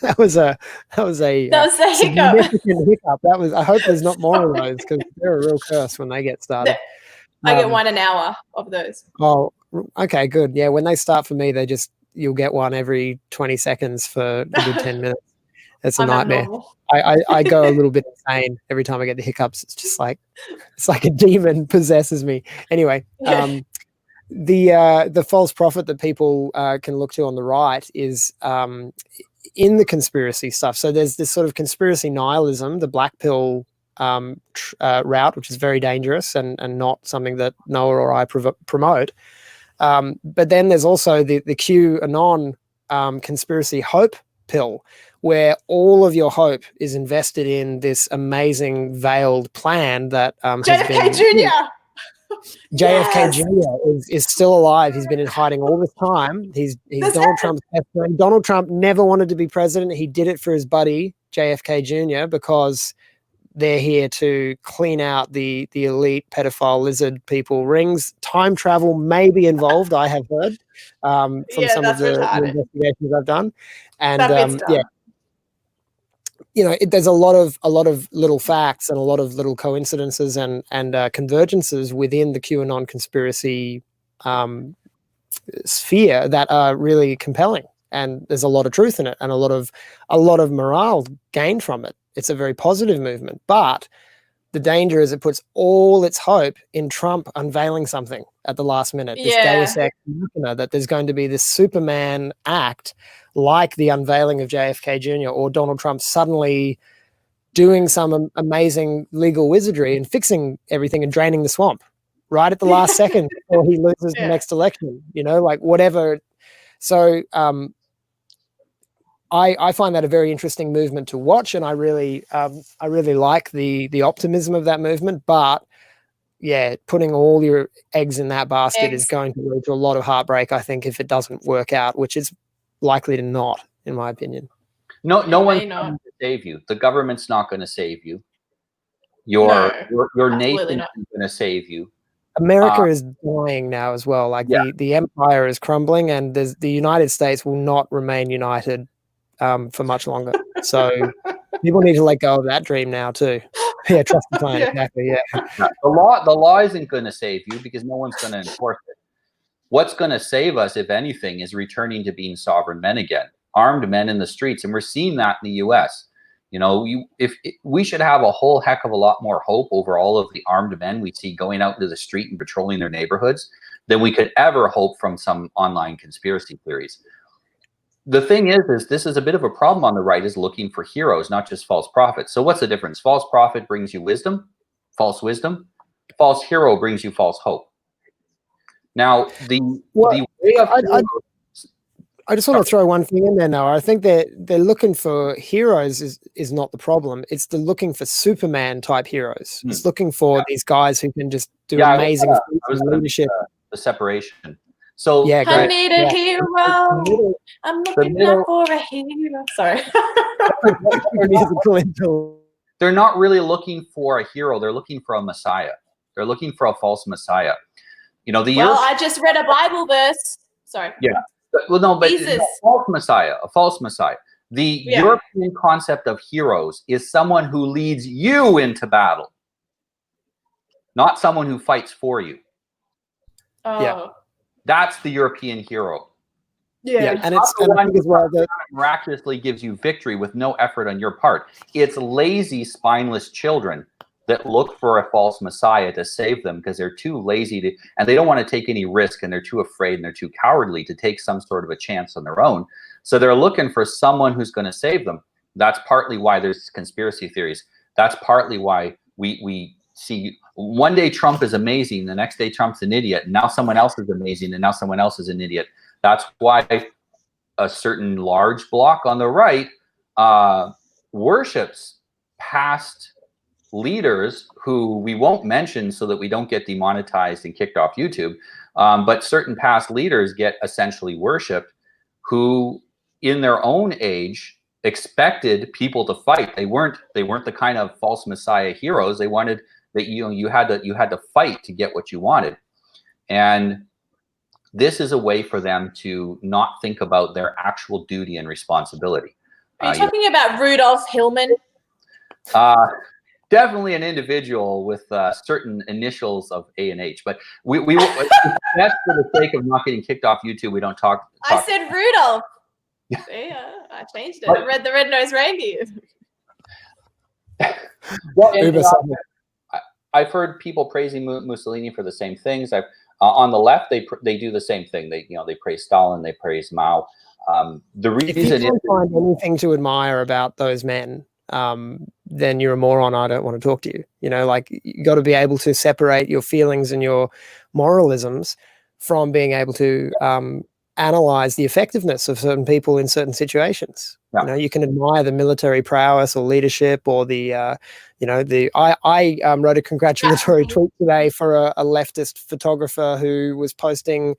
that was a significant hiccup. That was. I hope there's not more of those, because they're a real curse when they get started. I get one an hour of those. Oh, okay, good. Yeah, when they start for me, you'll get one every 20 seconds for a good 10 minutes. It's a nightmare. I go a little bit insane every time I get the hiccups. It's just like, it's like a demon possesses me. Anyway, the false prophet that people can look to on the right is in the conspiracy stuff. So there's this sort of conspiracy nihilism, the black pill route, which is very dangerous and not something that Noah or I promote. But then there's also the QAnon conspiracy hope pill, where all of your hope is invested in this amazing veiled plan that JFK Jr. JFK Jr. is still alive. He's been in hiding all this time. He's Donald Trump's best friend. Donald Trump never wanted to be president. He did it for his buddy JFK Jr. because they're here to clean out the elite pedophile lizard people rings. Time travel may be involved, I have heard, from some of the investigations I've done. And yeah, you know, there's a lot of little facts and a lot of little coincidences and convergences within the QAnon conspiracy sphere that are really compelling. And there's a lot of truth in it, and a lot of morale gained from it. It's a very positive movement, but the danger is it puts all its hope in Trump unveiling something at the last minute. This Deus Ex Machina, that there's going to be this Superman act like the unveiling of JFK Jr. or Donald Trump suddenly doing some amazing legal wizardry and fixing everything and draining the swamp right at the last second before he loses the next election, like whatever. So I find that a very interesting movement to watch, and I really like the optimism of that movement. But yeah, putting all your eggs in that basket is going to lead to a lot of heartbreak, I think, if it doesn't work out, which is likely to not, in my opinion. No one's going to save you. The government's not going to save you. Your nation isn't going to save you. America is dying now as well. Like the empire is crumbling, and the United States will not remain united for much longer. So people need to let go of that dream now too. Yeah, trust the plan. Exactly. Yeah. The law isn't going to save you because no one's going to enforce it. What's going to save us, if anything, is returning to being sovereign men again, armed men in the streets, and we're seeing that in the U.S. If we should have a whole heck of a lot more hope over all of the armed men we see going out into the street and patrolling their neighborhoods than we could ever hope from some online conspiracy theories. The thing is this is a bit of a problem on the right, is looking for heroes, not just false prophets. So what's the difference? False prophet brings you wisdom, false wisdom. False hero brings you false hope. Now, the way of I just want to throw one thing in there now. I think they're looking for heroes is not the problem. It's the looking for Superman type heroes. It's looking for these guys who can just do amazing leadership. The separation. So I need a hero. I'm looking out for a hero. Sorry. They're not really looking for a hero. They're looking for a messiah. They're looking for a false messiah. I just read a Bible verse. Sorry. Yeah. Well, no, but a false messiah. The European concept of heroes is someone who leads you into battle, not someone who fights for you. Oh. Yeah. That's the European hero. Yeah. And it's the one as well that miraculously gives you victory with no effort on your part. It's lazy, spineless children that look for a false messiah to save them because they're too lazy and they don't want to take any risk, and they're too afraid and they're too cowardly to take some sort of a chance on their own. So they're looking for someone who's going to save them. That's partly why there's conspiracy theories. That's partly why we see one day Trump is amazing, the next day Trump's an idiot, and now someone else is amazing, and now someone else is an idiot. That's why a certain large bloc on the right worships past leaders who we won't mention so that we don't get demonetized and kicked off YouTube. But certain past leaders get essentially worshipped who in their own age expected people to fight. They weren't the kind of false messiah heroes. They wanted that you had to fight to get what you wanted. And this is a way for them to not think about their actual duty and responsibility. Are you talking about Rudolph Hillman? Definitely an individual with certain initials of A and H, but we that's for the sake of not getting kicked off YouTube. We don't talk. I said Rudolph. Yeah, I changed it. I read the red-nosed reindeer. I've heard people praising Mussolini for the same things. On the left, they do the same thing. They praise Stalin, they praise Mao. The reason if you can't find anything to admire about those men, then you're a moron. I don't want to talk to you. You got to be able to separate your feelings and your moralisms from being able to analyze the effectiveness of certain people in certain situations. Yeah. You can admire the military prowess or leadership or I wrote a congratulatory tweet today for a leftist photographer who was posting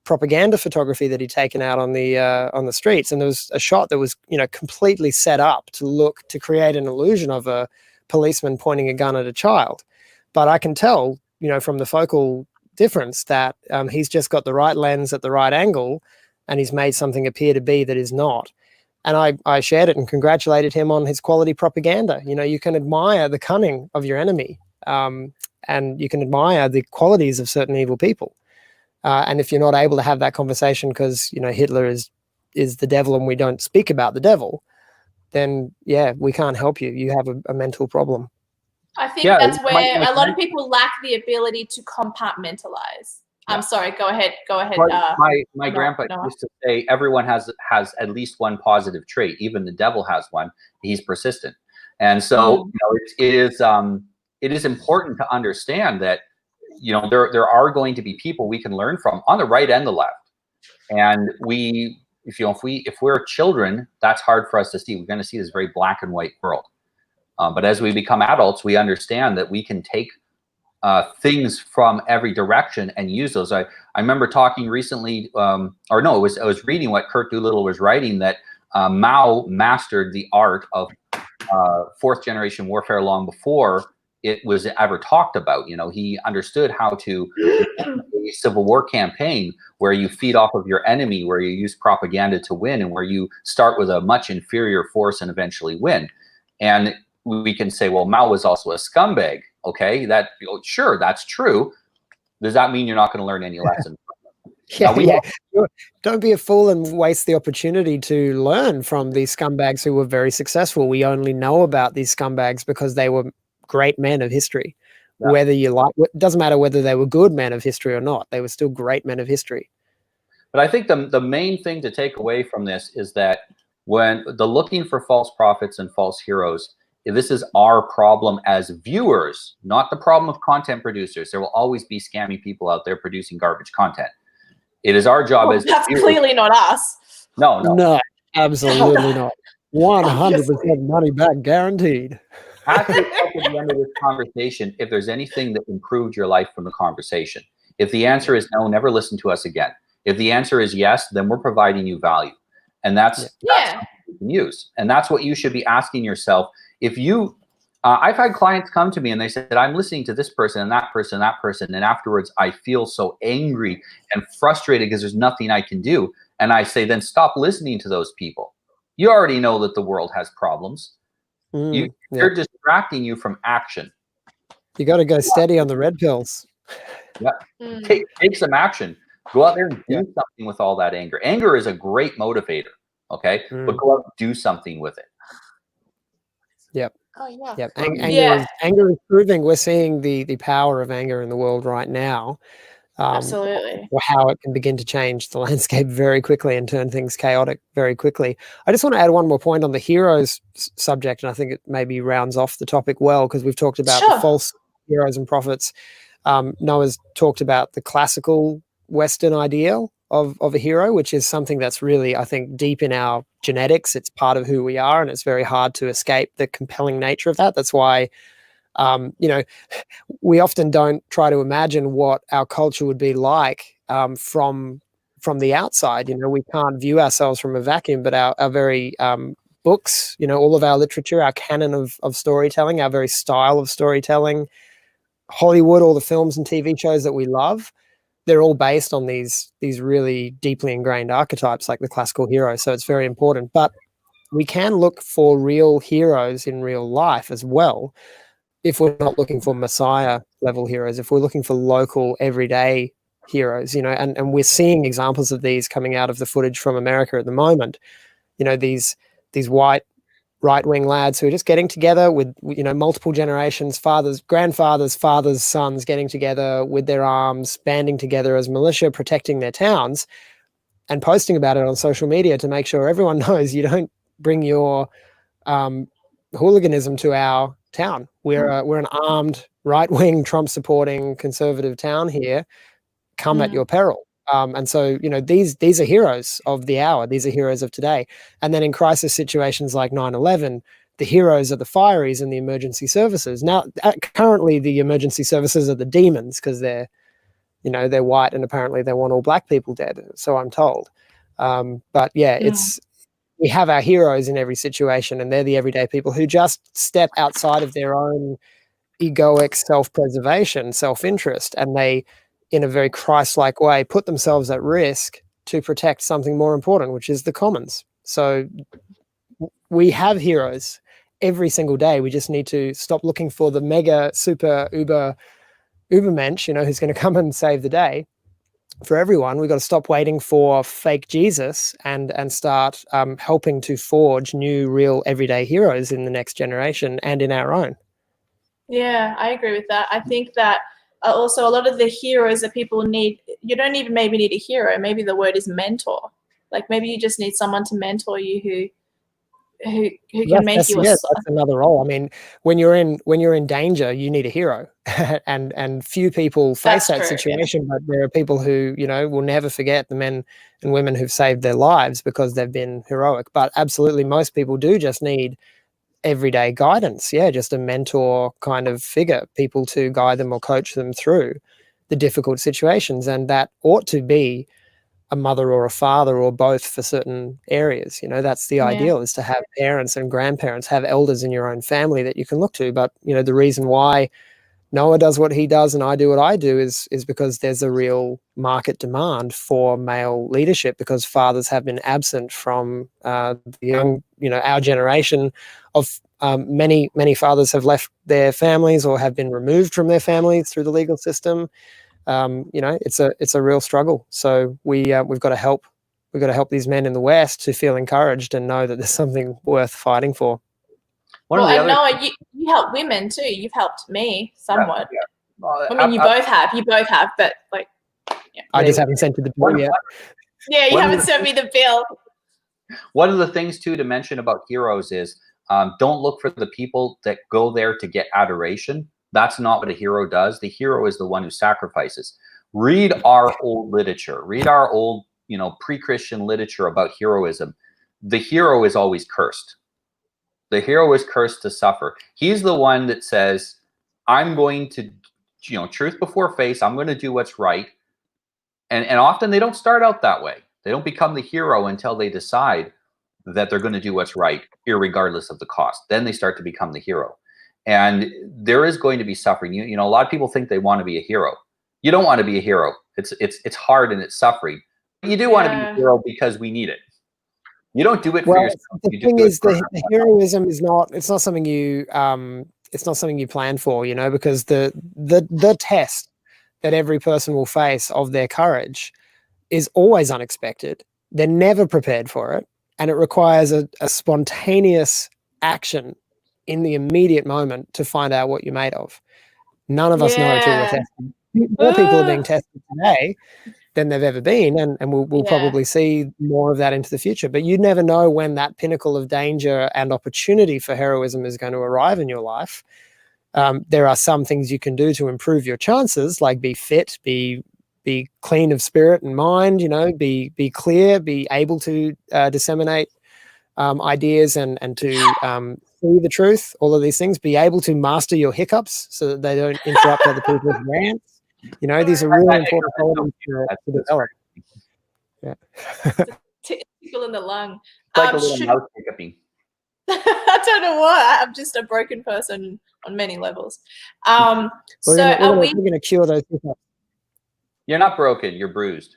propaganda photography that he'd taken out on the streets, and there was a shot that was completely set up to create an illusion of a policeman pointing a gun at a child. But I can tell from the focal difference that he's just got the right lens at the right angle, and he's made something appear to be that is not. And I shared it and congratulated him on his quality propaganda. You can admire the cunning of your enemy, and you can admire the qualities of certain evil people. And if you're not able to have that conversation because Hitler is the devil and we don't speak about the devil, then we can't help you. You have a mental problem. I think Yeah, that's my- where my- a lot of people lack the ability to compartmentalize. Yeah. I'm sorry. Go ahead. Go ahead. My grandpa used to say everyone has at least one positive trait. Even the devil has one. He's persistent, and so you know, it is important to understand that there are going to be people we can learn from on the right and the left, and if we're children, that's hard for us to see. We're going to see this very black and white world, but as we become adults, we understand that we can take things from every direction and use those. I remember talking recently, I was reading what Kurt Doolittle was writing, that Mao mastered the art of fourth generation warfare long before it was ever talked about. He understood how to a civil war campaign where you feed off of your enemy, where you use propaganda to win, and where you start with a much inferior force and eventually win. And we can say, well, Mao was also a scumbag. Okay, sure, that's true. Does that mean you're not going to learn any lessons? Don't be a fool and waste the opportunity to learn from these scumbags who were very successful. We only know about these scumbags because they were great men of history. Yeah. Whether you like, it doesn't matter whether they were good men of history or not. They were still great men of history. But I think the main thing to take away from this is that when the looking for false prophets and false heroes, this is our problem as viewers, not the problem of content producers. There will always be scammy people out there producing garbage content. It is our job as that's viewers. Clearly not us. No, absolutely not. 100% money back guaranteed. Ask yourself at the end of this conversation if there's anything that improved your life from the conversation. If the answer is no, never listen to us again. If the answer is yes, then we're providing you value, and that's something you can use. And that's what you should be asking yourself. If you, I've had clients come to me and they said, I'm listening to this person and that person and that person, and afterwards I feel so angry and frustrated because there's nothing I can do. And I say, then stop listening to those people. You already know that the world has problems. They're distracting you from action. You got to go steady on the red pills. Yeah, take some action. Go out there and do something with all that anger. Anger is a great motivator, okay? But go out and do something with it. Yep. Oh yeah. Yep. Anger is proving. We're seeing the power of anger in the world right now. Absolutely. How it can begin to change the landscape very quickly and turn things chaotic very quickly. I just want to add one more point on the heroes subject, and I think it maybe rounds off the topic well, because we've talked about the false heroes and prophets. Noah's talked about the classical Western ideal of a hero, which is something that's really, I think, deep in our genetics. It's part of who we are, and it's very hard to escape the compelling nature of that. That's why we often don't try to imagine what our culture would be like from the outside. We can't view ourselves from a vacuum, but our very books, all of our literature, our canon of storytelling, our very style of storytelling, Hollywood, all the films and TV shows that we love, they're all based on these really deeply ingrained archetypes like the classical hero. So it's very important. But we can look for real heroes in real life as well, if we're not looking for Messiah level heroes, if we're looking for local everyday heroes, and we're seeing examples of these coming out of the footage from America at the moment, these white right-wing lads who are just getting together with, multiple generations, fathers, grandfathers, fathers, sons getting together with their arms, banding together as militia, protecting their towns, and posting about it on social media to make sure everyone knows you don't bring your hooliganism to our town. We're an armed, right-wing, Trump-supporting conservative town here. Come at your peril. And so, these are heroes of the hour. These are heroes of today. And then in crisis situations like 9/11, the heroes are the fireys and the emergency services. Now, currently, the emergency services are the demons because they're white and apparently they want all black people dead. So I'm told. But we have our heroes in every situation, and they're the everyday people who just step outside of their own egoic self-preservation, self-interest, and they, in a very Christ-like way, put themselves at risk to protect something more important, which is the commons. So we have heroes every single day. We just need to stop looking for the mega, super, ubermensch, who's going to come and save the day. For everyone, we've got to stop waiting for fake Jesus and start helping to forge new, real, everyday heroes in the next generation and in our own. Yeah, I agree with that. I think that also a lot of the heroes that people need, you don't even maybe need a hero. Maybe the word is mentor. Like maybe you just need someone to mentor you who can make you a that's another role. I mean, when you're in danger, you need a hero, and few people face that situation. But there are people who, you know, will never forget the men and women who've saved their lives because they've been heroic. But absolutely, most people do just need everyday guidance. Yeah, just a mentor kind of figure, people to guide them or coach them through the difficult situations, and that ought to be a mother or a father or both for certain areas. You know, that's the ideal, is to have parents and grandparents, have elders in your own family that you can look to. But, you know, the reason why Noah does what he does and I do what I do is because there's a real market demand for male leadership, because fathers have been absent from the young, you know, our generation of many fathers have left their families or have been removed from their families through the legal system. You know, it's a real struggle. So we've got to help these men in the West to feel encouraged and know that there's something worth fighting for. Well, I know you help women too. You've helped me somewhat. Yeah. Well, I mean, you both have, but like, yeah. I just haven't sent you the bill yet. Yeah, you haven't sent me the bill. One of the things too to mention about heroes is don't look for the people that go there to get adoration. That's not what a hero does. The hero is the one who sacrifices. Read our old literature. Read our old, you know, pre-Christian literature about heroism. The hero is always cursed. The hero is cursed to suffer. He's the one that says, I'm going to, you know, truth before face, I'm going to do what's right. And often they don't start out that way. They don't become the hero until they decide that they're going to do what's right, irregardless of the cost. Then they start to become the hero. And there is going to be suffering. You know, a lot of people think they want to be a hero. You don't want to be a hero. It's hard and it's suffering. But you do want to be a hero because we need it. You don't do it for yourself. The thing is, the heroism is not. It's not something you. It's not something you plan for. You know, because the test that every person will face of their courage is always unexpected. They're never prepared for it, and it requires a spontaneous action in the immediate moment to find out what you're made of. None of us know until we're tested. More people are being tested today than they've ever been, and we'll probably see more of that into the future. But you never know when that pinnacle of danger and opportunity for heroism is going to arrive in your life. There are some things you can do to improve your chances, like be fit, be clean of spirit and mind, you know, be clear, be able to disseminate ideas and to see the truth, all of these things, be able to master your hiccups so that they don't interrupt other people's rants. You know, these are really important qualities to develop. Yeah. Tickle in the lung. It's like a little mouth hiccuping. I don't know why. I'm just a broken person on many levels. We're going to cure those hiccups. You're not broken. You're bruised.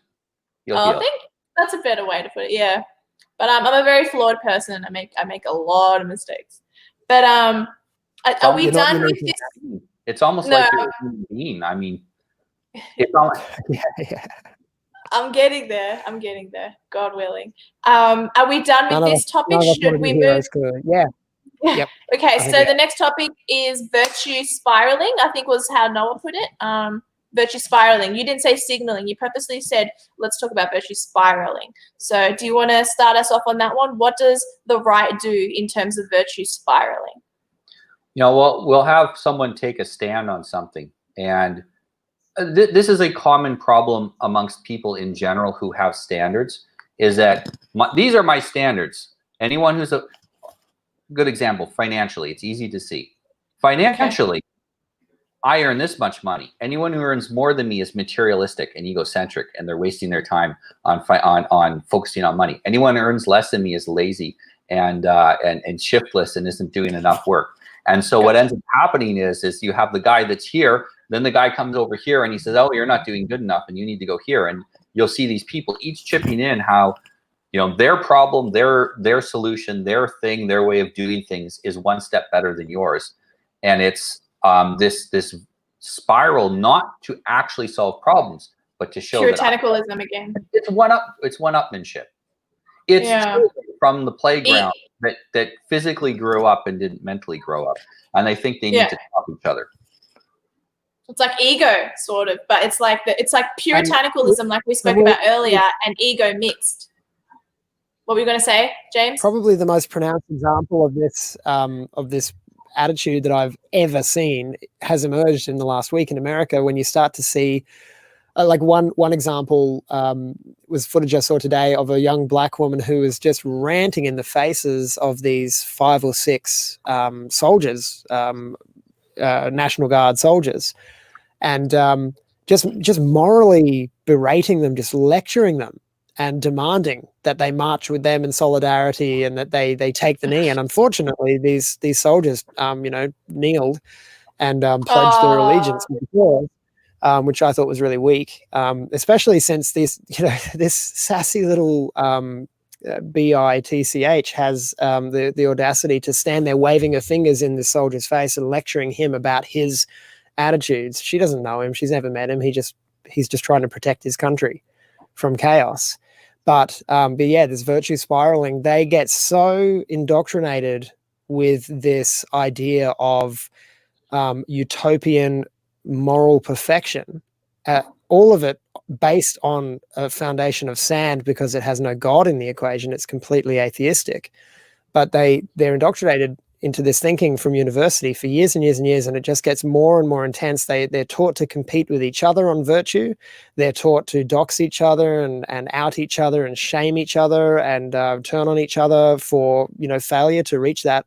I think that's a better way to put it. Yeah, but I'm a very flawed person. I make a lot of mistakes. But are we done with this? It's almost like you're mean. I mean, it's all. Yeah. I'm getting there. God willing. Are we done with this topic? Should we move? Yeah. Yep. Okay, so the next topic is virtue spiraling, I think was how Noah put it. Virtue spiraling. You didn't say signaling. You purposely said, let's talk about virtue spiraling. So do you want to start us off on that one? What does the right do in terms of virtue spiraling? You know, we'll have someone take a stand on something. And this is a common problem amongst people in general who have standards, is that these are my standards. Anyone who's a good example, financially, it's easy to see. Financially, I earn this much money. Anyone who earns more than me is materialistic and egocentric, and they're wasting their time on focusing on money. Anyone who earns less than me is lazy and shiftless and isn't doing enough work. And so what ends up happening is you have the guy that's here, then the guy comes over here and he says, oh, you're not doing good enough and you need to go here. And you'll see these people each chipping in how, you know, their problem, their solution, their thing, their way of doing things is one step better than yours. And it's this spiral not to actually solve problems, but to show puritanicalism again. It's one-upmanship. It's from the playground that physically grew up and didn't mentally grow up, and they think they need to top each other. It's like ego, sort of, but it's like puritanicalism, like we spoke about earlier, and ego mixed. What were you going to say, James? Probably the most pronounced example of this attitude that I've ever seen has emerged in the last week in America, when you start to see, like one example was footage I saw today of a young black woman who was just ranting in the faces of these 5 or 6 soldiers, National Guard soldiers, and just morally berating them, just lecturing them, and demanding that they march with them in solidarity and that they take the knee. And unfortunately, these soldiers, kneeled and pledged their allegiance before, which I thought was really weak, especially since this sassy little BITCH has the audacity to stand there waving her fingers in the soldier's face and lecturing him about his attitudes. She doesn't know him. She's never met him. He's just trying to protect his country from chaos. But yeah, this virtue spiraling, they get so indoctrinated with this idea of utopian moral perfection, all of it based on a foundation of sand, because it has no God in the equation. It's completely atheistic. But they're indoctrinated into this thinking from university for years and years and years, and it just gets more and more intense. They're taught to compete with each other on virtue. They're taught to dox each other and out each other and shame each other and turn on each other for failure to reach that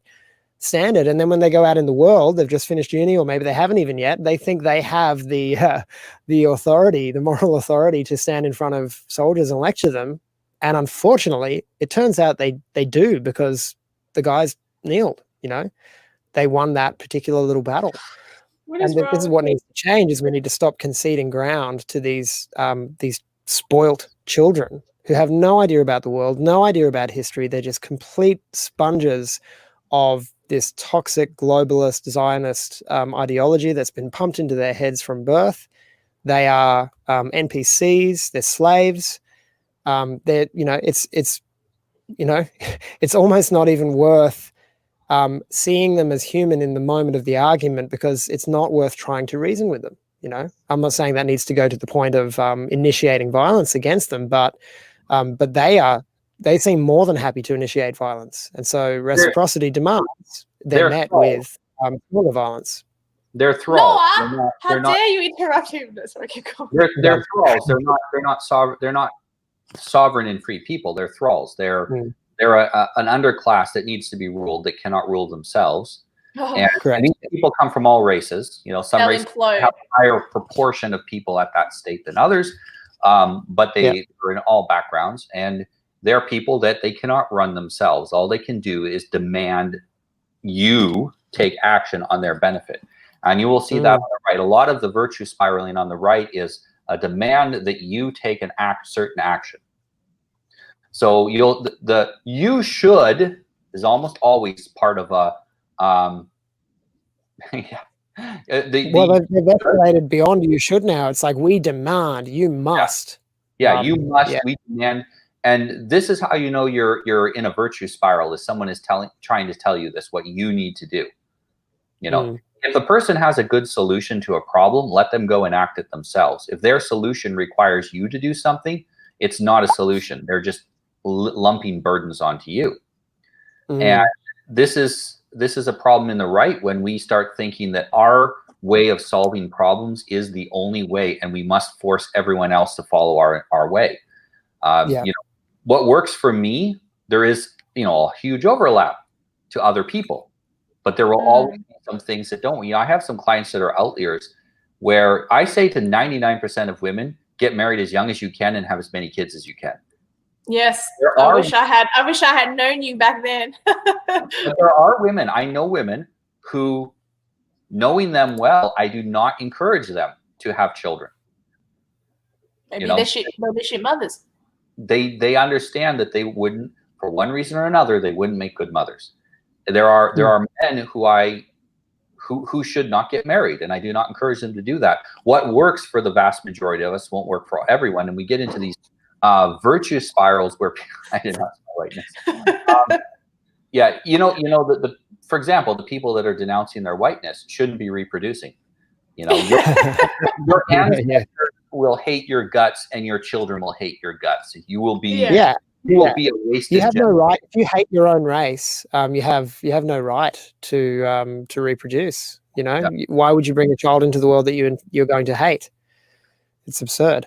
standard. And then when they go out in the world, they've just finished uni, or maybe they haven't even yet, they think they have the authority, the moral authority, to stand in front of soldiers and lecture them. And unfortunately, it turns out they do, because the guys kneeled. They won that particular little battle. This is what needs to change: is we need to stop conceding ground to these spoilt children who have no idea about the world, no idea about history. They're just complete sponges of this toxic globalist Zionist ideology that's been pumped into their heads from birth. They are NPCs. They're slaves. It's almost not even worth seeing them as human in the moment of the argument, because it's not worth trying to reason with them. I'm not saying that needs to go to the point of initiating violence against them, but they seem more than happy to initiate violence. And so reciprocity demands they're met with smaller violence. They're thralls. Noah, how dare you interrupt him? Sorry, keep going. They're thralls. They're not sovereign and free people. They're thralls. They're an underclass that needs to be ruled, that cannot rule themselves. And these people come from all races. Some races have a higher proportion of people at that state than others, but they are in all backgrounds, and they're people that they cannot run themselves. All they can do is demand you take action on their benefit. And you will see that on the right. A lot of the virtue spiraling on the right is a demand that you take an certain action. So you should is almost always part of a they've escalated beyond you should now. It's like, we demand, you must. You must. We demand. And this is how you know you're in a virtue spiral, is someone is trying to tell you this, what you need to do. If the person has a good solution to a problem, let them go and act it themselves. If their solution requires you to do something, it's not a solution. They're just lumping burdens onto you. And this is a problem in the right, when we start thinking that our way of solving problems is the only way, and we must force everyone else to follow our way. What works for me, there is a huge overlap to other people, but there will always be some things that don't. I have some clients that are outliers, where I say to 99% of women, get married as young as you can and have as many kids as you can. Yes, I wish I had known you back then. But there are women, I know women who, knowing them well, I do not encourage them to have children. Maybe they're shit mothers. They understand that they wouldn't, for one reason or another, they wouldn't make good mothers. There are men who should not get married, and I do not encourage them to do that. What works for the vast majority of us won't work for everyone, and we get into these virtue spirals where I did not right now. Yeah, the for example, the people that are denouncing their whiteness shouldn't be reproducing. Your ancestors will hate your guts, and your children will hate your guts. You will be you will be a wasted. You have no right if you hate your own race. You have no right to reproduce. Why would you bring a child into the world that you're going to hate? It's absurd.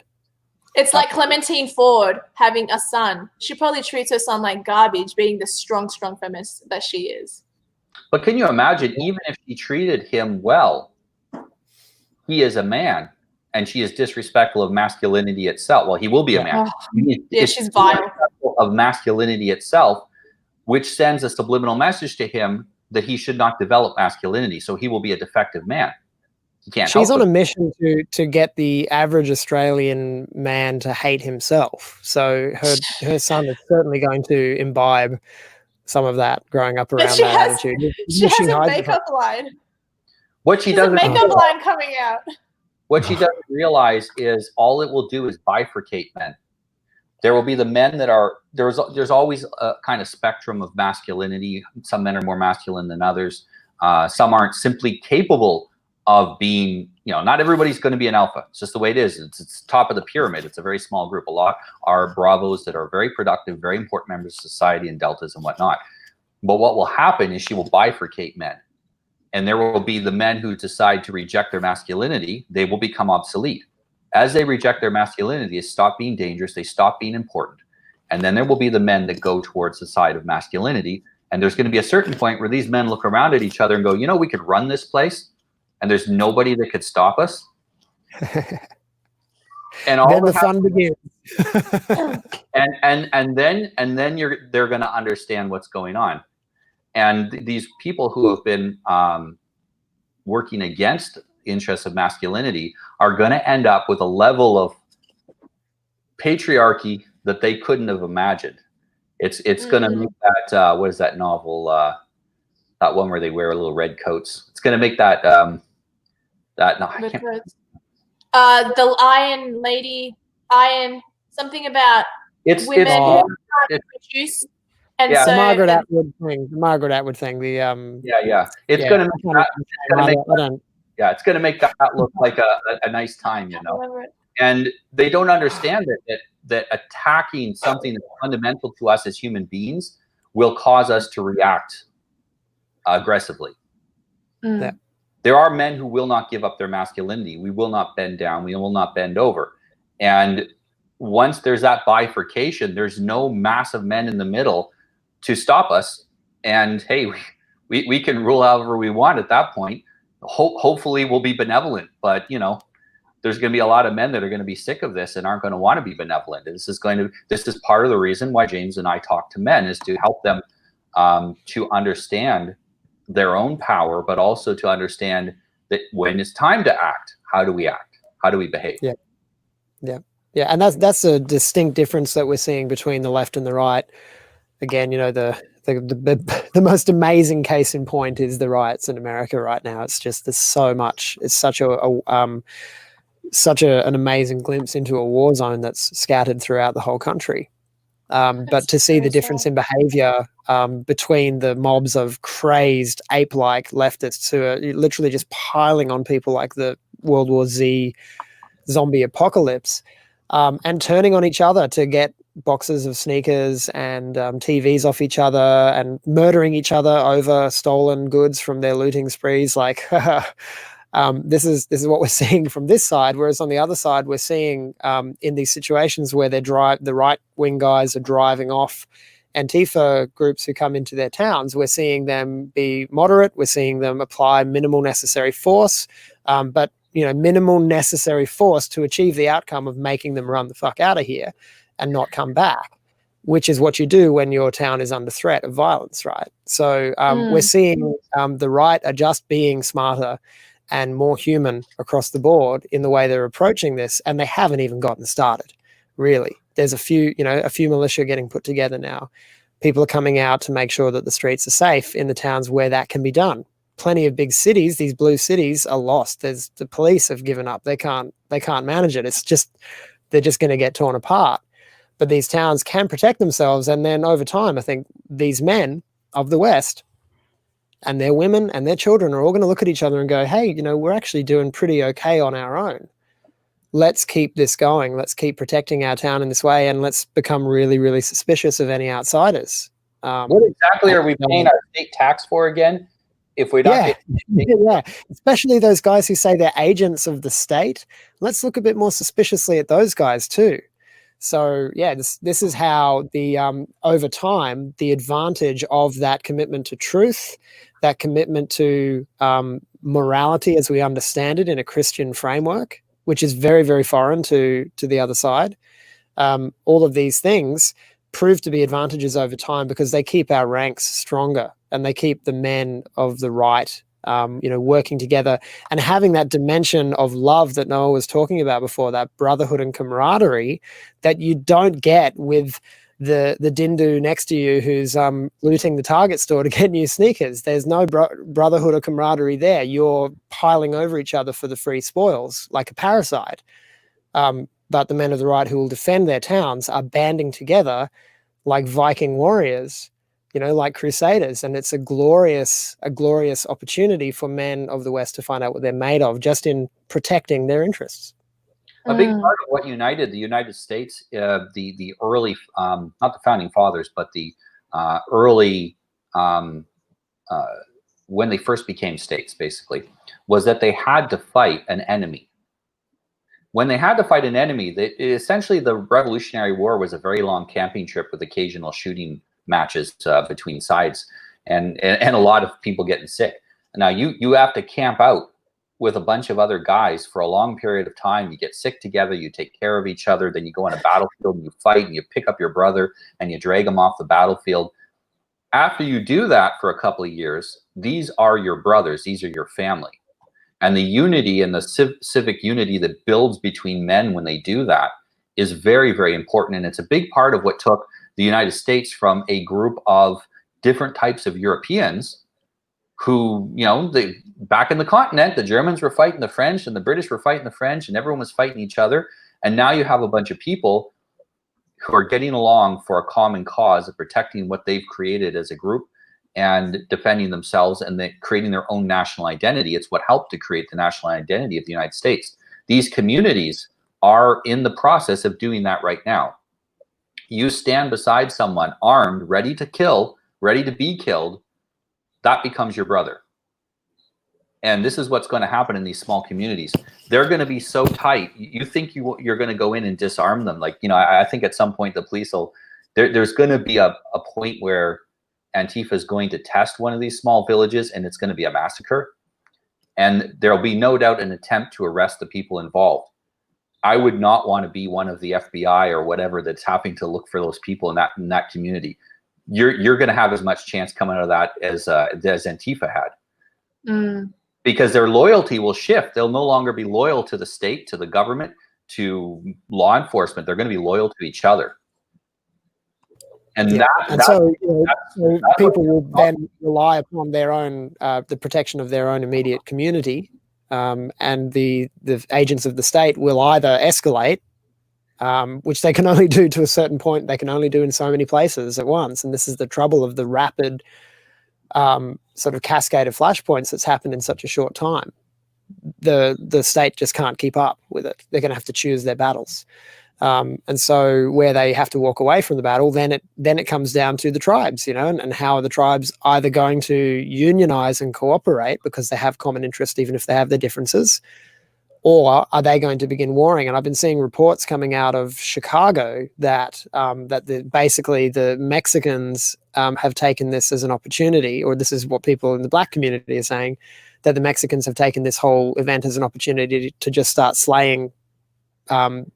It's like Clementine Ford having a son. She probably treats her son like garbage, being the strong feminist that she is. But can you imagine, even if she treated him well, he is a man, and she is disrespectful of masculinity itself. Well, he will be a man. She's vile. Of masculinity itself, which sends a subliminal message to him that he should not develop masculinity. So he will be a defective man. He can't. She's on a mission to get the average Australian man to hate himself. So her son is certainly going to imbibe some of that growing up around that attitude. She has a makeup line. What she doesn't makeup line coming out. What she doesn't realize is all it will do is bifurcate men. There will be the men that are there's always a kind of spectrum of masculinity. Some men are more masculine than others. Some aren't simply capable of being, not everybody's going to be an alpha. It's just the way it is. It's top of the pyramid. It's a very small group. A lot are bravos that are very productive, very important members of society, and deltas and whatnot. But what will happen is she will bifurcate men. And there will be the men who decide to reject their masculinity. They will become obsolete. As they reject their masculinity, they stop being dangerous. They stop being important. And then there will be the men that go towards the side of masculinity. And there's going to be a certain point where these men look around at each other and go, we could run this place, and there's nobody that could stop us. And all then the fun begins. and then they're going to understand what's going on. And these people who have been working against the interests of masculinity are going to end up with a level of patriarchy that they couldn't have imagined. It's going to make that what is that novel? That one where they wear little red coats. It's going to make that the Iron Lady, something about women who can't produce. And yeah, so, the Margaret Atwood thing. The It's going to make that look like a nice time, And they don't understand that attacking something that's fundamental to us as human beings will cause us to react aggressively. Yeah. There are men who will not give up their masculinity. We will not bend down. We will not bend over. And once there's that bifurcation, there's no massive men in the middle to stop us. And hey, we can rule however we want at that point. Hopefully we'll be benevolent, but there's going to be a lot of men that are going to be sick of this and aren't going to want to be benevolent. This is part of the reason why James and I talk to men, is to help them to understand their own power, but also to understand that when it's time to act, how do we act? How do we behave? Yeah. And that's a distinct difference that we're seeing between the left and the right. Again, the most amazing case in point is the riots in America right now. It's just there's so much. It's such an amazing glimpse into a war zone that's scattered throughout the whole country. But to see the difference in behavior between the mobs of crazed ape-like leftists who are literally just piling on people like the World War Z zombie apocalypse, and turning on each other to get boxes of sneakers and TVs off each other, and murdering each other over stolen goods from their looting sprees. Like this is what we're seeing from this side. Whereas on the other side, we're seeing in these situations where the right-wing guys are driving off Antifa groups who come into their towns, we're seeing them be moderate. We're seeing them apply minimal necessary force, but minimal necessary force to achieve the outcome of making them run the fuck out of here and not come back, which is what you do when your town is under threat of violence, right? So we're seeing the right are just being smarter and more human across the board in the way they're approaching this, and they haven't even gotten started, really. There's a few militia getting put together now. People are coming out to make sure that the streets are safe in the towns where that can be done. Plenty of big cities, these blue cities, are lost. The police have given up. They can't manage it. They're just going to get torn apart. But these towns can protect themselves, and then over time, I think these men of the West and their women and their children are all going to look at each other and go, hey, we're actually doing pretty okay on our own. Let's keep this going. Let's keep protecting our town in this way, and let's become really, really suspicious of any outsiders. What exactly are we paying our state tax for again? If we're not yeah, especially those guys who say they're agents of the state. Let's look a bit more suspiciously at those guys too. So yeah, this is how the over time the advantage of that commitment to truth, that commitment to morality as we understand it in a Christian framework, which is very, very foreign to the other side. All of these things prove to be advantages over time because they keep our ranks stronger and they keep the men of the right, working together and having that dimension of love that Noah was talking about before, that brotherhood and camaraderie that you don't get with the dindu next to you who's looting the Target store to get new sneakers. There's no brotherhood or camaraderie there. You're piling over each other for the free spoils like a parasite. But the men of the right who will defend their towns are banding together like Viking warriors, like crusaders. And it's a glorious opportunity for men of the West to find out what they're made of just in protecting their interests. A big part of what united the United States, the early, not the founding fathers, but the early, when they first became states, basically, was that they had to fight an enemy. When they had to fight an enemy, essentially the Revolutionary War was a very long camping trip with occasional shooting matches between sides and a lot of people getting sick. Now you have to camp out with a bunch of other guys for a long period of time. You get sick together, you take care of each other, then you go on a battlefield and you fight and you pick up your brother and you drag him off the battlefield. After you do that for a couple of years, these are your brothers, these are your family. And the unity and the civic unity that builds between men when they do that is very, very important. And it's a big part of what took the United States from a group of different types of Europeans who, back in the continent, the Germans were fighting the French and the British were fighting the French and everyone was fighting each other. And now you have a bunch of people who are getting along for a common cause of protecting what they've created as a group and defending themselves and creating their own national identity. It's what helped to create the national identity of the United States. These communities are in the process of doing that right now. You stand beside someone armed, ready to kill, ready to be killed, that becomes your brother. And this is what's going to happen in these small communities. They're going to be so tight. You think you're going to go in and disarm them. I think at some point the police will, there's going to be a point where Antifa is going to test one of these small villages and it's going to be a massacre. And there'll be no doubt an attempt to arrest the people involved. I would not want to be one of the FBI or whatever that's having to look for those people in that community. You're going to have as much chance coming out of that as Antifa had. Because their loyalty will shift. They'll no longer be loyal to the state, to the government, to law enforcement. They're going to be loyal to each other. And so people will then rely upon their own, the protection of their own immediate community, and the agents of the state will either escalate, which they can only do to a certain point. They can only do in so many places at once, and this is the trouble of the rapid sort of cascade of flashpoints that's happened in such a short time. The state just can't keep up with it. They're going to have to choose their battles. And so where they have to walk away from the battle, then it comes down to the tribes, and how are the tribes either going to unionize and cooperate because they have common interest, even if they have their differences, or are they going to begin warring? And I've been seeing reports coming out of Chicago that basically the Mexicans have taken this as an opportunity, or this is what people in the black community are saying, that the Mexicans have taken this whole event as an opportunity to just start slaying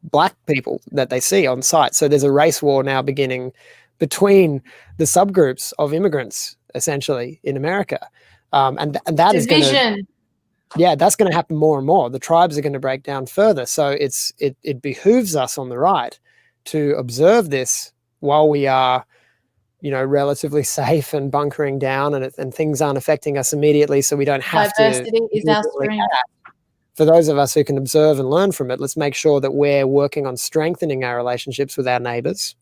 black people that they see on site. So there's a race war now beginning between the subgroups of immigrants, essentially, in America. And that is going to, that's going to happen more and more. The tribes are going to break down further. So it behooves us on the right to observe this while we are, relatively safe and bunkering down, and things aren't affecting us immediately, so we don't have Diversity is our strength. For those of us who can observe and learn from it, let's make sure that we're working on strengthening our relationships with our neighbors,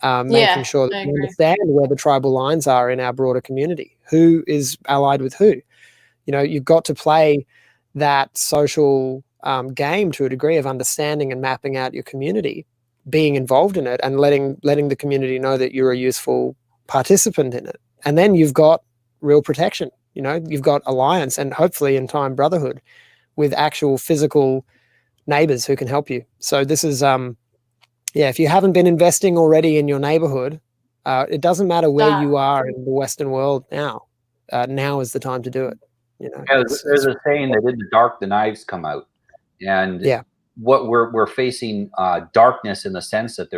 making sure that we understand where the tribal lines are in our broader community. Who is allied with who? You know, you've got to play that social game to a degree of understanding and mapping out your community, being involved in it, and letting the community know that you're a useful participant in it. And then you've got real protection. You know, you've got alliance and hopefully in time brotherhood with actual physical neighbors who can help you. So this is, if you haven't been investing already in your neighborhood, it doesn't matter where you are in the Western world now. Now is the time to do it. You know, there's a saying that in the dark the knives come out, and what we're facing darkness in the sense that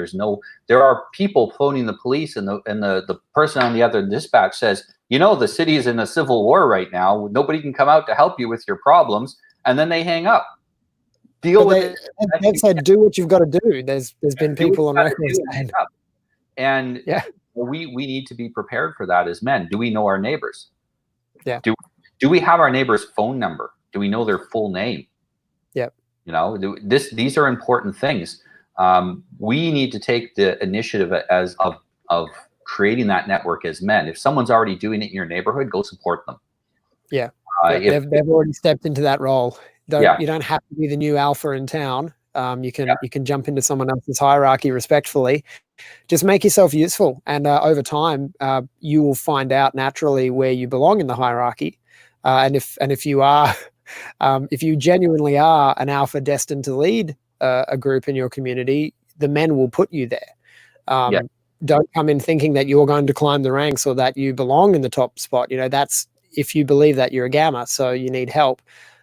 there are people phoning the police, and the person on the other dispatch says, you know, the city is in a civil war right now. Nobody can come out to help you with your problems, and then they hang up. Deal with it. They've said, do what you've got to do. There's been people on record saying, and we need to be prepared for that as men. Do we know our neighbors? Yeah. Do we have our neighbor's phone number? Do we know their full name? Yep. You know, these are important things. We need to take the initiative of creating that network as men. If someone's already doing it in your neighborhood, go support them. Yeah. They've already stepped into that role. You don't have to be the new alpha in town. You can jump into someone else's hierarchy respectfully. Just make yourself useful, and over time, you will find out naturally where you belong in the hierarchy. And if you are, if you genuinely are an alpha destined to lead a group in your community, the men will put you there. Don't come in thinking that you're going to climb the ranks or that you belong in the top spot. You know, that's if you believe that you're a gamma, so you need help.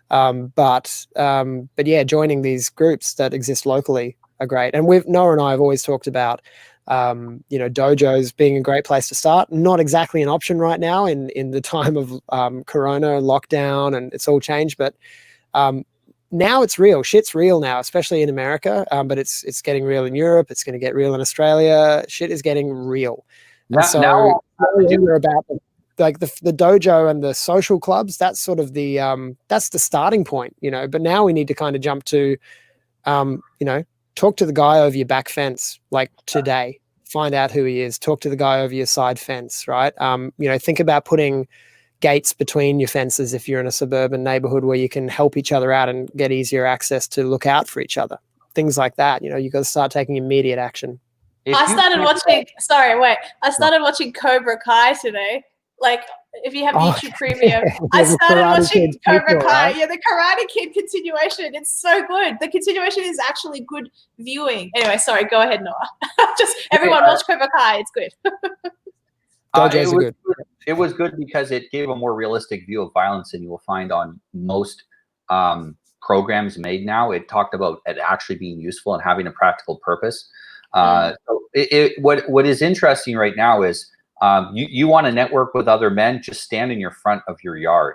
But yeah, joining these groups that exist locally are great. And Noah and I have always talked about, dojos being a great place to start. Not exactly an option right now in the time of Corona lockdown, and it's all changed. But now it's real. Shit's real now, especially in America. But it's getting real in Europe. It's going to get real in Australia. Shit is getting real. Now you're about like the dojo and the social clubs. That's sort of that's the starting point, you know. But now we need to kind of jump to, talk to the guy over your back fence, like today. Find out who he is. Talk to the guy over your side fence, right? Think about putting gates between your fences if you're in a suburban neighborhood where you can help each other out and get easier access to look out for each other. Things like that. You know, you've got to start taking immediate action. I started watching Cobra Kai today. Like, if you have YouTube Premium, I started watching Cobra Kai. Right? Yeah, the Karate Kid continuation. It's so good. The continuation is actually good viewing. Anyway, sorry. Go ahead, Noah. Just everyone watch Cobra Kai. It's good. It was good because it gave a more realistic view of violence than you will find on most programs made now. It talked about it actually being useful and having a practical purpose. What is interesting right now is you want to network with other men, just stand in your front of your yard.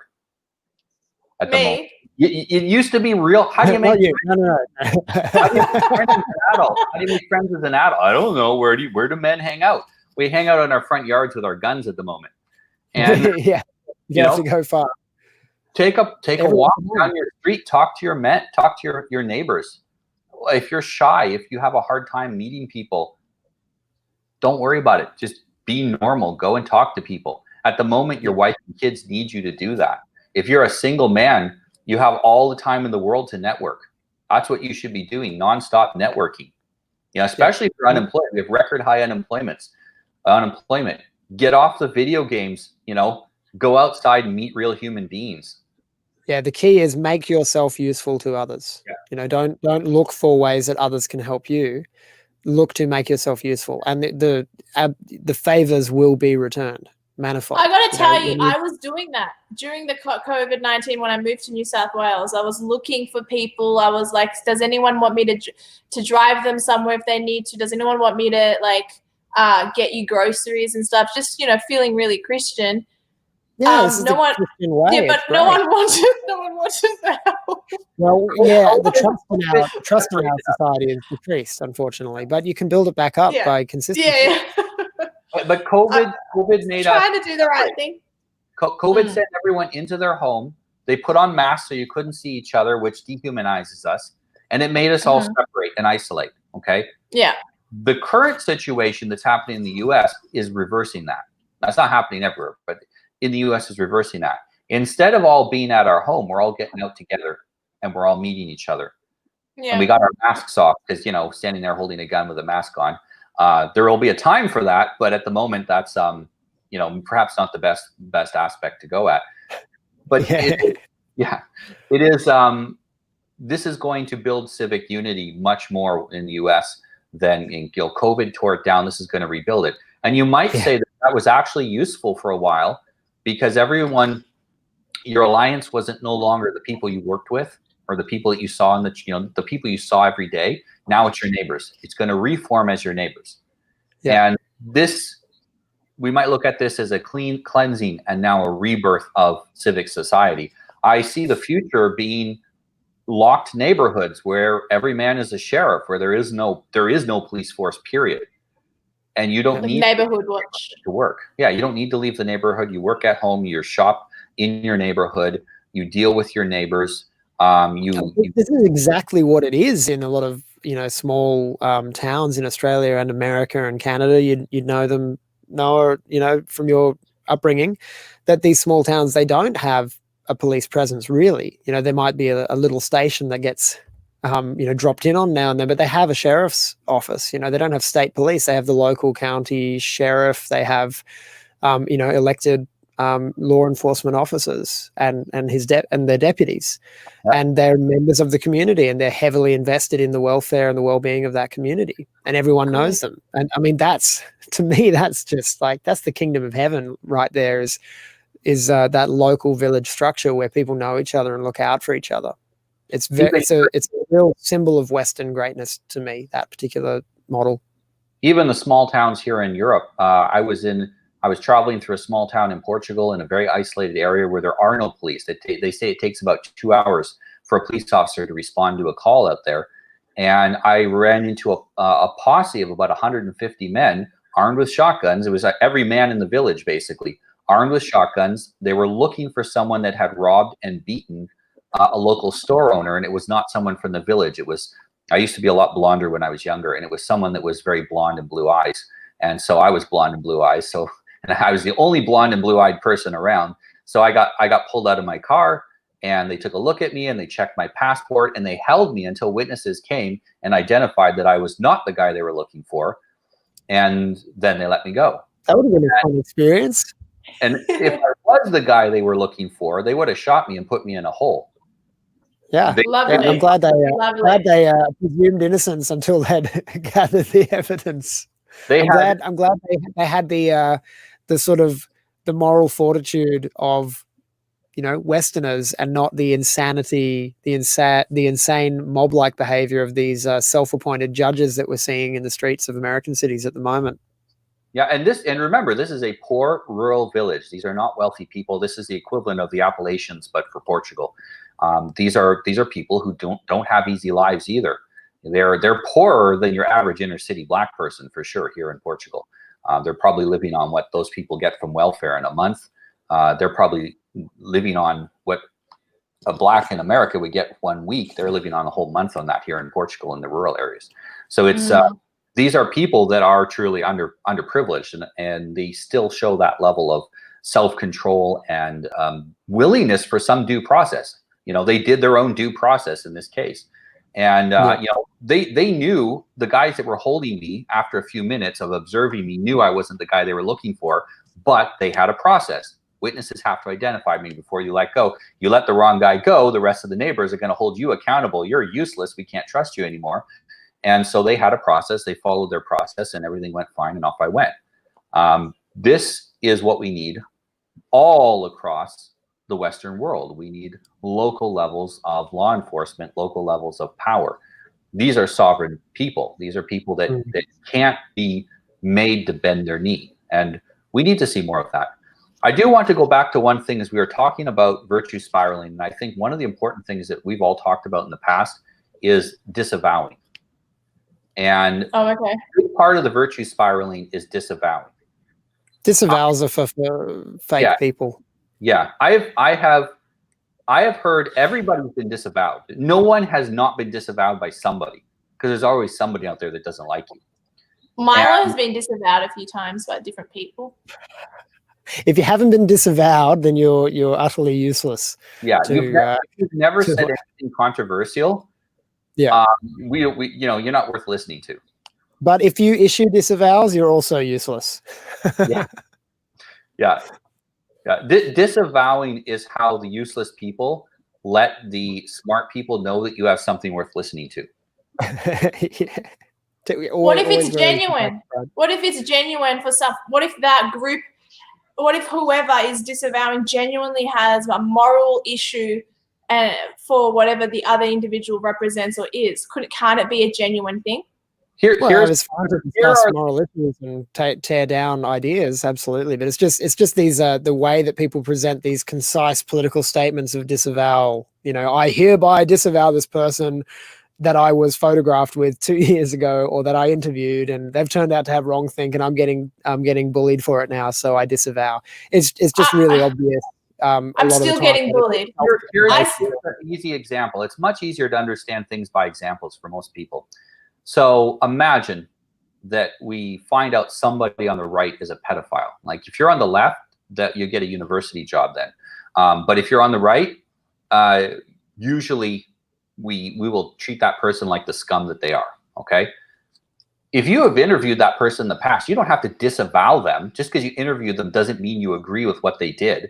At the moment. It used to be real. How do you make How do you make friends as an adult? How do you make friends as an adult? I don't know. Where do men hang out? We hang out in our front yards with our guns at the moment. And you have to go far. Take a walk down your street, talk to your men, talk to your neighbors. If you're shy, if you have a hard time meeting people, don't worry about it. Just be normal. Go and talk to people. At the moment, your wife and kids need you to do that. If you're a single man, you have all the time in the world to network. That's what you should be doing, nonstop networking. Especially if you're unemployed. We have record high unemployment. Get off the video games, go outside and meet real human beings. Yeah, the key is make yourself useful to others. Yeah. Don't look for ways that others can help you. Look to make yourself useful, and the favors will be returned manifold. I got to tell you, I was doing that during the COVID-19 when I moved to New South Wales. I was looking for people. I was like, does anyone want me to drive them somewhere if they need to? Does anyone want me to get you groceries and stuff? Just feeling really Christian. Yeah, no one wanted the help. Well, yeah, the trust in our society is decreased, unfortunately, but you can build it back up by consistency. Yeah. But COVID made us trying to do the right thing. COVID sent everyone into their home. They put on masks so you couldn't see each other, which dehumanizes us, and it made us all separate and isolate. Okay. Yeah. The current situation that's happening in the US is reversing that. That's not happening everywhere, but in the US is reversing that. Instead of all being at our home, we're all getting out together and we're all meeting each other. Yeah. And we got our masks off because, you know, standing there holding a gun with a mask on. There will be a time for that, but at the moment, that's you know, perhaps not the best aspect to go at. But it is. This is going to build civic unity much more in the U.S. than in, you know, COVID tore it down. This is going to rebuild it. And you might say that that was actually useful for a while because everyone, your alliance wasn't no longer the people you worked with or the people that you saw in the, you know, the people you saw every day. Now it's your neighbors. It's going to reform as your neighbors. Yeah. And this, we might look at this as a cleansing and now a rebirth of civic society. I see the future being locked neighborhoods where every man is a sheriff, where there is no police force, period. And you don't need neighborhood watch to work. Yeah, you don't need to leave the neighborhood. You work at home, you shop in your neighborhood, you deal with your neighbors. This is exactly what it is in a lot of, you know, small towns in Australia and America and Canada. You'd know them, you know, from your upbringing, that these small towns, they don't have a police presence really. You know, there might be a little station that gets you know, dropped in on now and then, but they have a sheriff's office. You know, they don't have state police. They have the local county sheriff. They have you know, elected law enforcement officers and their deputies, and they're members of the community, and they're heavily invested in the welfare and the well-being of that community, and everyone knows them. And I mean, that's, to me, that's just like, that's the kingdom of heaven right there, is that local village structure where people know each other and look out for each other. It's a real symbol of Western greatness to me, that particular model. Even the small towns here in Europe, I was traveling through a small town in Portugal in a very isolated area where there are no police. They say it takes about 2 hours for a police officer to respond to a call out there. And I ran into a posse of about 150 men armed with shotguns. It was every man in the village, basically, armed with shotguns. They were looking for someone that had robbed and beaten a local store owner, and it was not someone from the village. It was, I used to be a lot blonder when I was younger, and it was someone that was very blonde and blue eyes. And so I was blonde and blue eyes. So, and I was the only blonde and blue-eyed person around. So I got pulled out of my car, and they took a look at me, and they checked my passport, and they held me until witnesses came and identified that I was not the guy they were looking for. And then they let me go. That would have been a fun experience. And if I was the guy they were looking for, they would have shot me and put me in a hole. Yeah, I'm glad they presumed innocence until they'd gathered the evidence. I'm glad they had the sort of the moral fortitude of, you know, Westerners, and not the insanity, the insane mob-like behavior of these self-appointed judges that we're seeing in the streets of American cities at the moment. Yeah, and remember, this is a poor rural village. These are not wealthy people. This is the equivalent of the Appalachians, but for Portugal. These are people who don't have easy lives either. They're poorer than your average inner city black person, for sure, here in Portugal. They're probably living on what those people get from welfare in a month. They're probably living on what a black in America would get 1 week. They're living on a whole month on that here in Portugal in the rural areas. So it's these are people that are truly underprivileged, and they still show that level of self-control and willingness for some due process. You know, they did their own due process in this case. And, you know, they knew, the guys that were holding me after a few minutes of observing me knew I wasn't the guy they were looking for, but they had a process. Witnesses have to identify me before you let go. You let the wrong guy go, the rest of the neighbors are going to hold you accountable. You're useless. We can't trust you anymore. And so they had a process. They followed their process, and everything went fine, and off I went. This is what we need all across the Western world. We need local levels of law enforcement, local levels of power. These are sovereign people. These are people that can't be made to bend their knee. And we need to see more of that. I do want to go back to one thing as we were talking about virtue spiraling. And I think one of the important things that we've all talked about in the past is disavowing. And a big part of the virtue spiraling is disavowing. Disavowals are for fake people. Yeah, I have heard everybody's been disavowed. No one has not been disavowed by somebody, because there's always somebody out there that doesn't like you. Milo has been disavowed a few times by different people. If you haven't been disavowed, then you're utterly useless. Yeah, to, you've never said anything controversial. Yeah, we you know, you're not worth listening to. but if you issue disavowals, you're also useless. Yeah, yeah. Disavowing is how the useless people let the smart people know that you have something worth listening to. What if it's genuine? What if it's genuine for some? What if that group? What if whoever is disavowing genuinely has a moral issue for whatever the other individual represents or is? Can't it be a genuine thing? It's fine to discuss moral issues and tear down ideas, absolutely. But it's just these the way that people present these concise political statements of disavowal. You know, I hereby disavow this person that I was photographed with 2 years ago, or that I interviewed, and they've turned out to have wrong think, and I'm getting bullied for it now, so I disavow. It's just really obvious. I'm still getting bullied. Here's an easy example. It's much easier to understand things by examples for most people. So imagine that we find out somebody on the right is a pedophile. Like if you're on the left, that you get a university job then. But if you're on the right, usually we will treat that person like the scum that they are. Okay. If you have interviewed that person in the past, you don't have to disavow them. Just because you interviewed them doesn't mean you agree with what they did.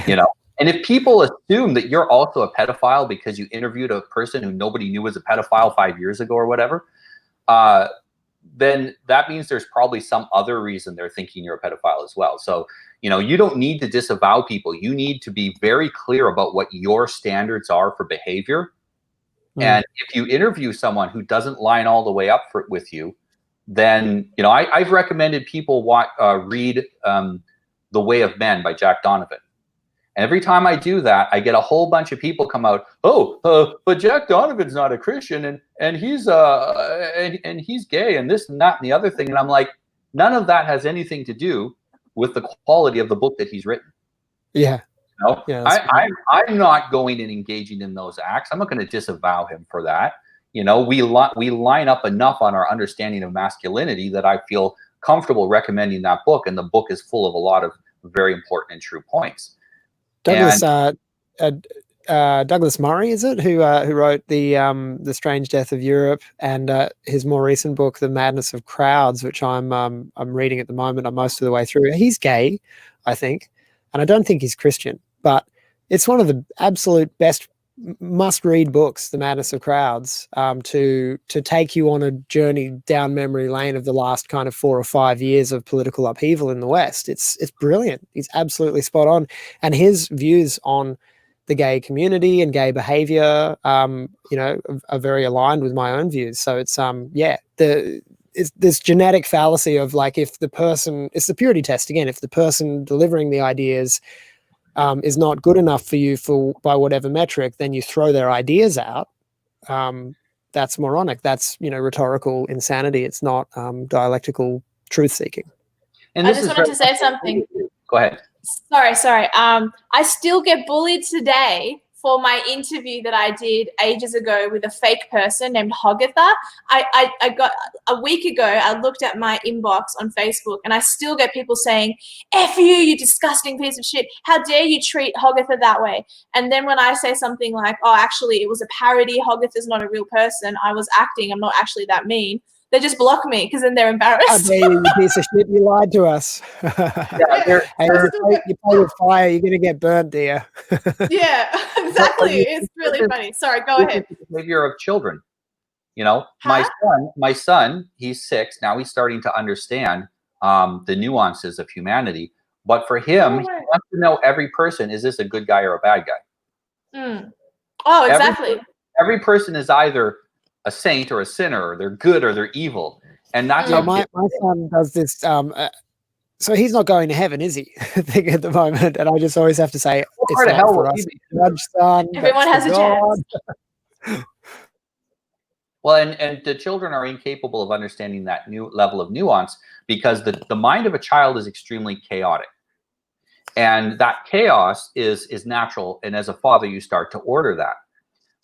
You know. And if people assume that you're also a pedophile because you interviewed a person who nobody knew was a pedophile 5 years ago or whatever, then that means there's probably some other reason they're thinking you're a pedophile as well. So, you know, you don't need to disavow people. You need to be very clear about what your standards are for behavior. And if you interview someone who doesn't line all the way up with you, then, you know, I've recommended people read The Way of Men by Jack Donovan. And every time I do that, I get a whole bunch of people come out, but Jack Donovan's not a Christian, and he's and he's gay, and this and that and the other thing. And I'm like, none of that has anything to do with the quality of the book that he's written. Yeah. You know? Yeah, I'm not going and engaging in those acts. I'm not going to disavow him for that. You know, we line up enough on our understanding of masculinity that I feel comfortable recommending that book, and the book is full of a lot of very important and true points. Douglas Murray, is it, who wrote the Strange Death of Europe, and his more recent book, The Madness of Crowds, which I'm reading at the moment. I'm most of the way through. He's gay, I think, and I don't think he's Christian, but it's one of the absolute best must-read books, The Madness of Crowds, to take you on a journey down memory lane of the last kind of 4 or 5 years of political upheaval in the West. It's brilliant. He's absolutely spot on, and his views on the gay community and gay behavior, you know, are very aligned with my own views. So it's it's this genetic fallacy of like, if the person, it's the purity test again. If the person delivering the ideas is not good enough for you by whatever metric, then you throw their ideas out. That's moronic. That's, you know, rhetorical insanity. It's not dialectical truth seeking. And I just wanted to say something. Go ahead. Sorry. I still get bullied today for my interview that I did ages ago with a fake person named Hogatha. I got a week ago, I looked at my inbox on Facebook, and I still get people saying, F you, you disgusting piece of shit. How dare you treat Hogatha that way? And then when I say something like, oh, actually, it was a parody, Hogatha's not a real person, I was acting, I'm not actually that mean, they just block me because then they're embarrassed. How dare you, you piece of shit, you lied to us. Hey, you play with fire, you're going to get burnt, dear. Yeah, exactly. It's really funny. Sorry, go ahead. Behavior of children. You know, my son, he's 6. Now he's starting to understand the nuances of humanity. But for him, he wants to know every person, is this a good guy or a bad guy? Oh, exactly. Every person is either a saint or a sinner, or they're good or they're evil. And that's how my son does this. So he's not going to heaven, is he? I think at the moment. And I just always have to say, it's not for us. Judge, son, everyone has a chance. Well, and the children are incapable of understanding that new level of nuance, because the mind of a child is extremely chaotic. And that chaos is natural. And as a father, you start to order that.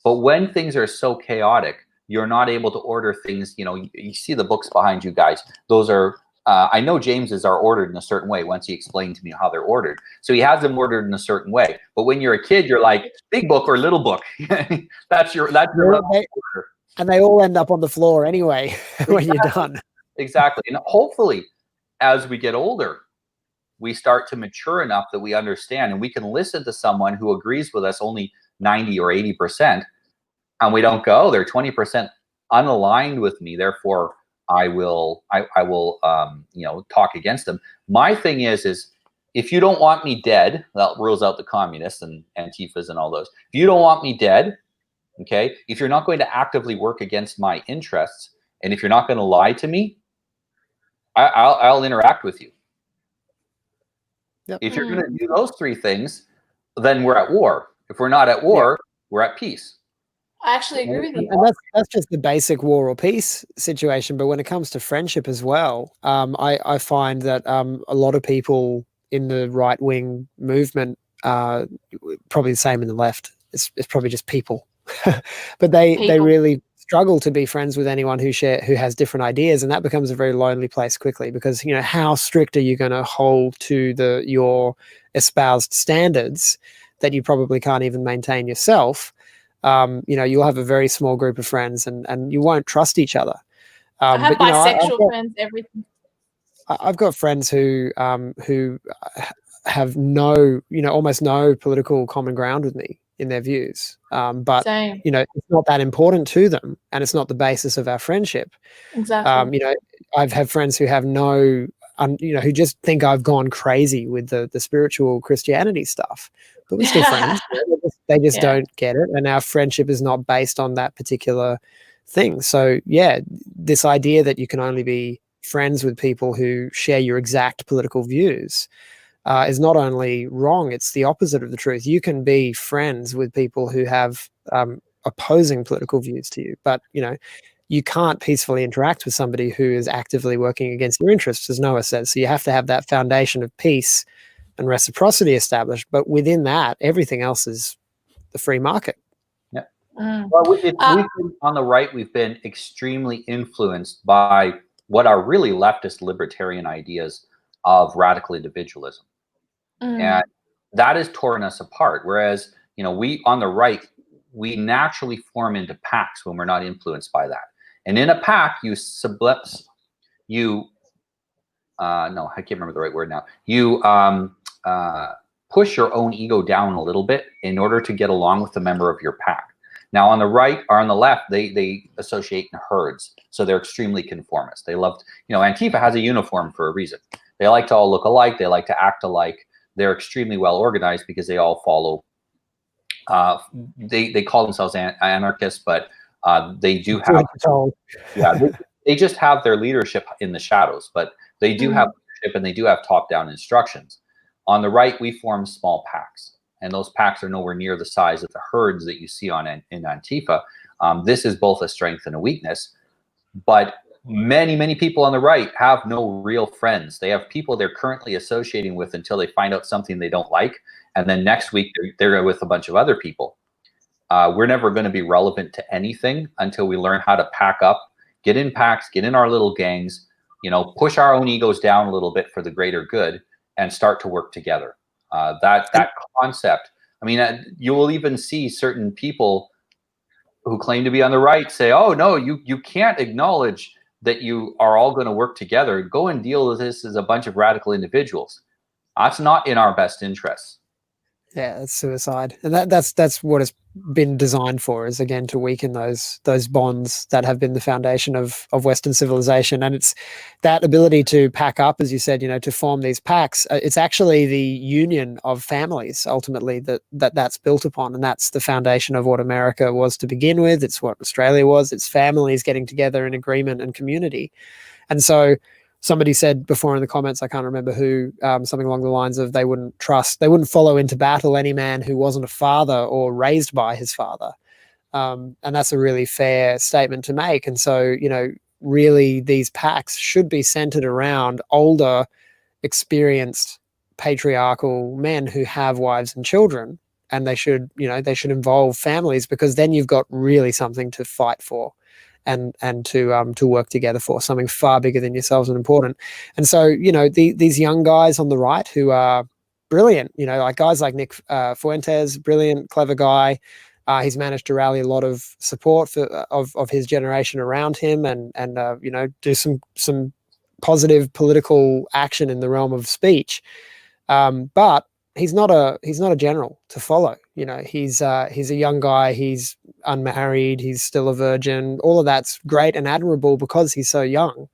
But when things are so chaotic, you're not able to order things. You see the books behind you guys. Those are, I know James's are ordered in a certain way once he explained to me how they're ordered. So he has them ordered in a certain way. But when you're a kid, you're like, big book or little book. that's your level order. And they all end up on the floor anyway when you're done. Exactly. And hopefully, as we get older, we start to mature enough that we understand and we can listen to someone who agrees with us only 90 or 80%. And we don't go, they're 20% unaligned with me. Therefore, I will talk against them. My thing is if you don't want me dead, that rules out the communists and Antifas and all those. If you don't want me dead, okay, if you're not going to actively work against my interests, and if you're not going to lie to me, I'll interact with you. Yep. If you're going to do those three things, then we're at war. If we're not at war, we're at peace. I actually agree with you. And that's just the basic war or peace situation. But when it comes to friendship as well, I find that a lot of people in the right-wing movement, probably the same in the left, it's probably just people. But they really struggle to be friends with anyone who has different ideas, and that becomes a very lonely place quickly, because how strict are you going to hold to your espoused standards that you probably can't even maintain yourself? You'll have a very small group of friends, and you won't trust each other. I have bisexual friends, everything. I've got friends who have almost no political common ground with me in their views. But Same. It's not that important to them, and it's not the basis of our friendship. Exactly. I've had friends who have who just think I've gone crazy with the spiritual Christianity stuff, but we're still friends. They just don't get it, and our friendship is not based on that particular thing. So this idea that you can only be friends with people who share your exact political views is not only wrong, it's the opposite of the truth. You can be friends with people who have opposing political views to you, but you can't peacefully interact with somebody who is actively working against your interests, as Noah says. So you have to have that foundation of peace and reciprocity established, but within that, everything else is the free market. Yeah. Well, we've been, on the right, we've been extremely influenced by what are really leftist libertarian ideas of radical individualism. And that has torn us apart. Whereas, we on the right, we naturally form into packs when we're not influenced by that. And in a pack, I can't remember the right word now. You push your own ego down a little bit in order to get along with the member of your pack. Now, on the right or on the left, they associate in herds. So they're extremely conformist. They love, Antifa has a uniform for a reason. They like to all look alike. They like to act alike. They're extremely well organized because they all follow. They call themselves anarchists, but they do have. They just have their leadership in the shadows, but they do have leadership, and they do have top-down instructions. On the right, we form small packs, and those packs are nowhere near the size of the herds that you see in Antifa. This is both a strength and a weakness, but many people on the right have no real friends. They have people they're currently associating with until they find out something they don't like, and then next week they're with a bunch of other people. We're never going to be relevant to anything until we learn how to pack up, get in packs, get in our little gangs, push our own egos down a little bit for the greater good, and start to work together. That concept. I mean, you will even see certain people who claim to be on the right say, "Oh no, you can't acknowledge that you are all going to work together. Go and deal with this as a bunch of radical individuals." That's not in our best interests. Yeah, that's suicide, and that's what it's been designed for, is again to weaken those bonds that have been the foundation of Western civilization. And it's that ability to pack up, as you said, to form these packs. It's actually the union of families ultimately that's built upon, and that's the foundation of what America was to begin with. It's what Australia was. It's families getting together in agreement and community. And so somebody said before in the comments, I can't remember who, something along the lines of they wouldn't follow into battle any man who wasn't a father or raised by his father. And that's a really fair statement to make. And so, really these packs should be centered around older, experienced, patriarchal men who have wives and children, and they should involve families, because then you've got really something to fight for, and to work together for, something far bigger than yourselves and important. And so, these young guys on the right who are brilliant, like guys like Nick Fuentes, brilliant, clever guy. He's managed to rally a lot of support of his generation around him, and do some positive political action in the realm of speech. But he's not a general to follow. He's a young guy. He's unmarried. He's still a virgin. All of that's great and admirable because he's so young.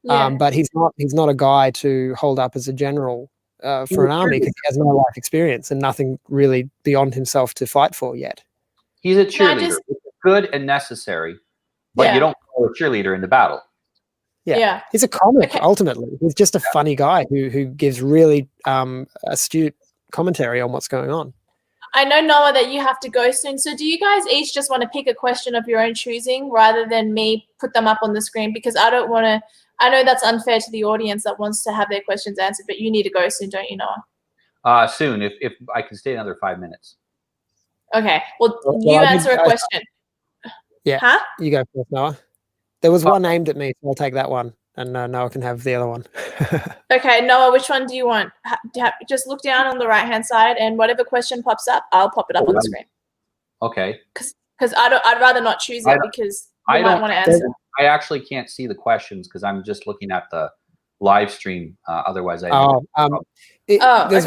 Yeah. But he's not a guy to hold up as a general for an army, because he has no life experience and nothing really beyond himself to fight for yet. He's a cheerleader. It's good and necessessary, but you don't call a cheerleader in the battle. Yeah. He's a comic, ultimately. He's just a funny guy who gives really astute commentary on what's going on. I know, Noah, that you have to go soon. So do you guys each just want to pick a question of your own choosing rather than me put them up on the screen? Because I don't want to – I know that's unfair to the audience that wants to have their questions answered, but you need to go soon, don't you, Noah? Soon, if I can stay another 5 minutes. Okay. Well, you answer a question. Yeah. Huh? You go first, Noah. There was one aimed at me, so I'll take that one, and Noah can have the other one. Okay, Noah, which one do you want? Just look down on the right-hand side, and whatever question pops up, I'll pop it up on the screen. Okay. Because I'd rather not choose it, because you might want to answer. I actually can't see the questions because I'm just looking at the live stream. Otherwise, there's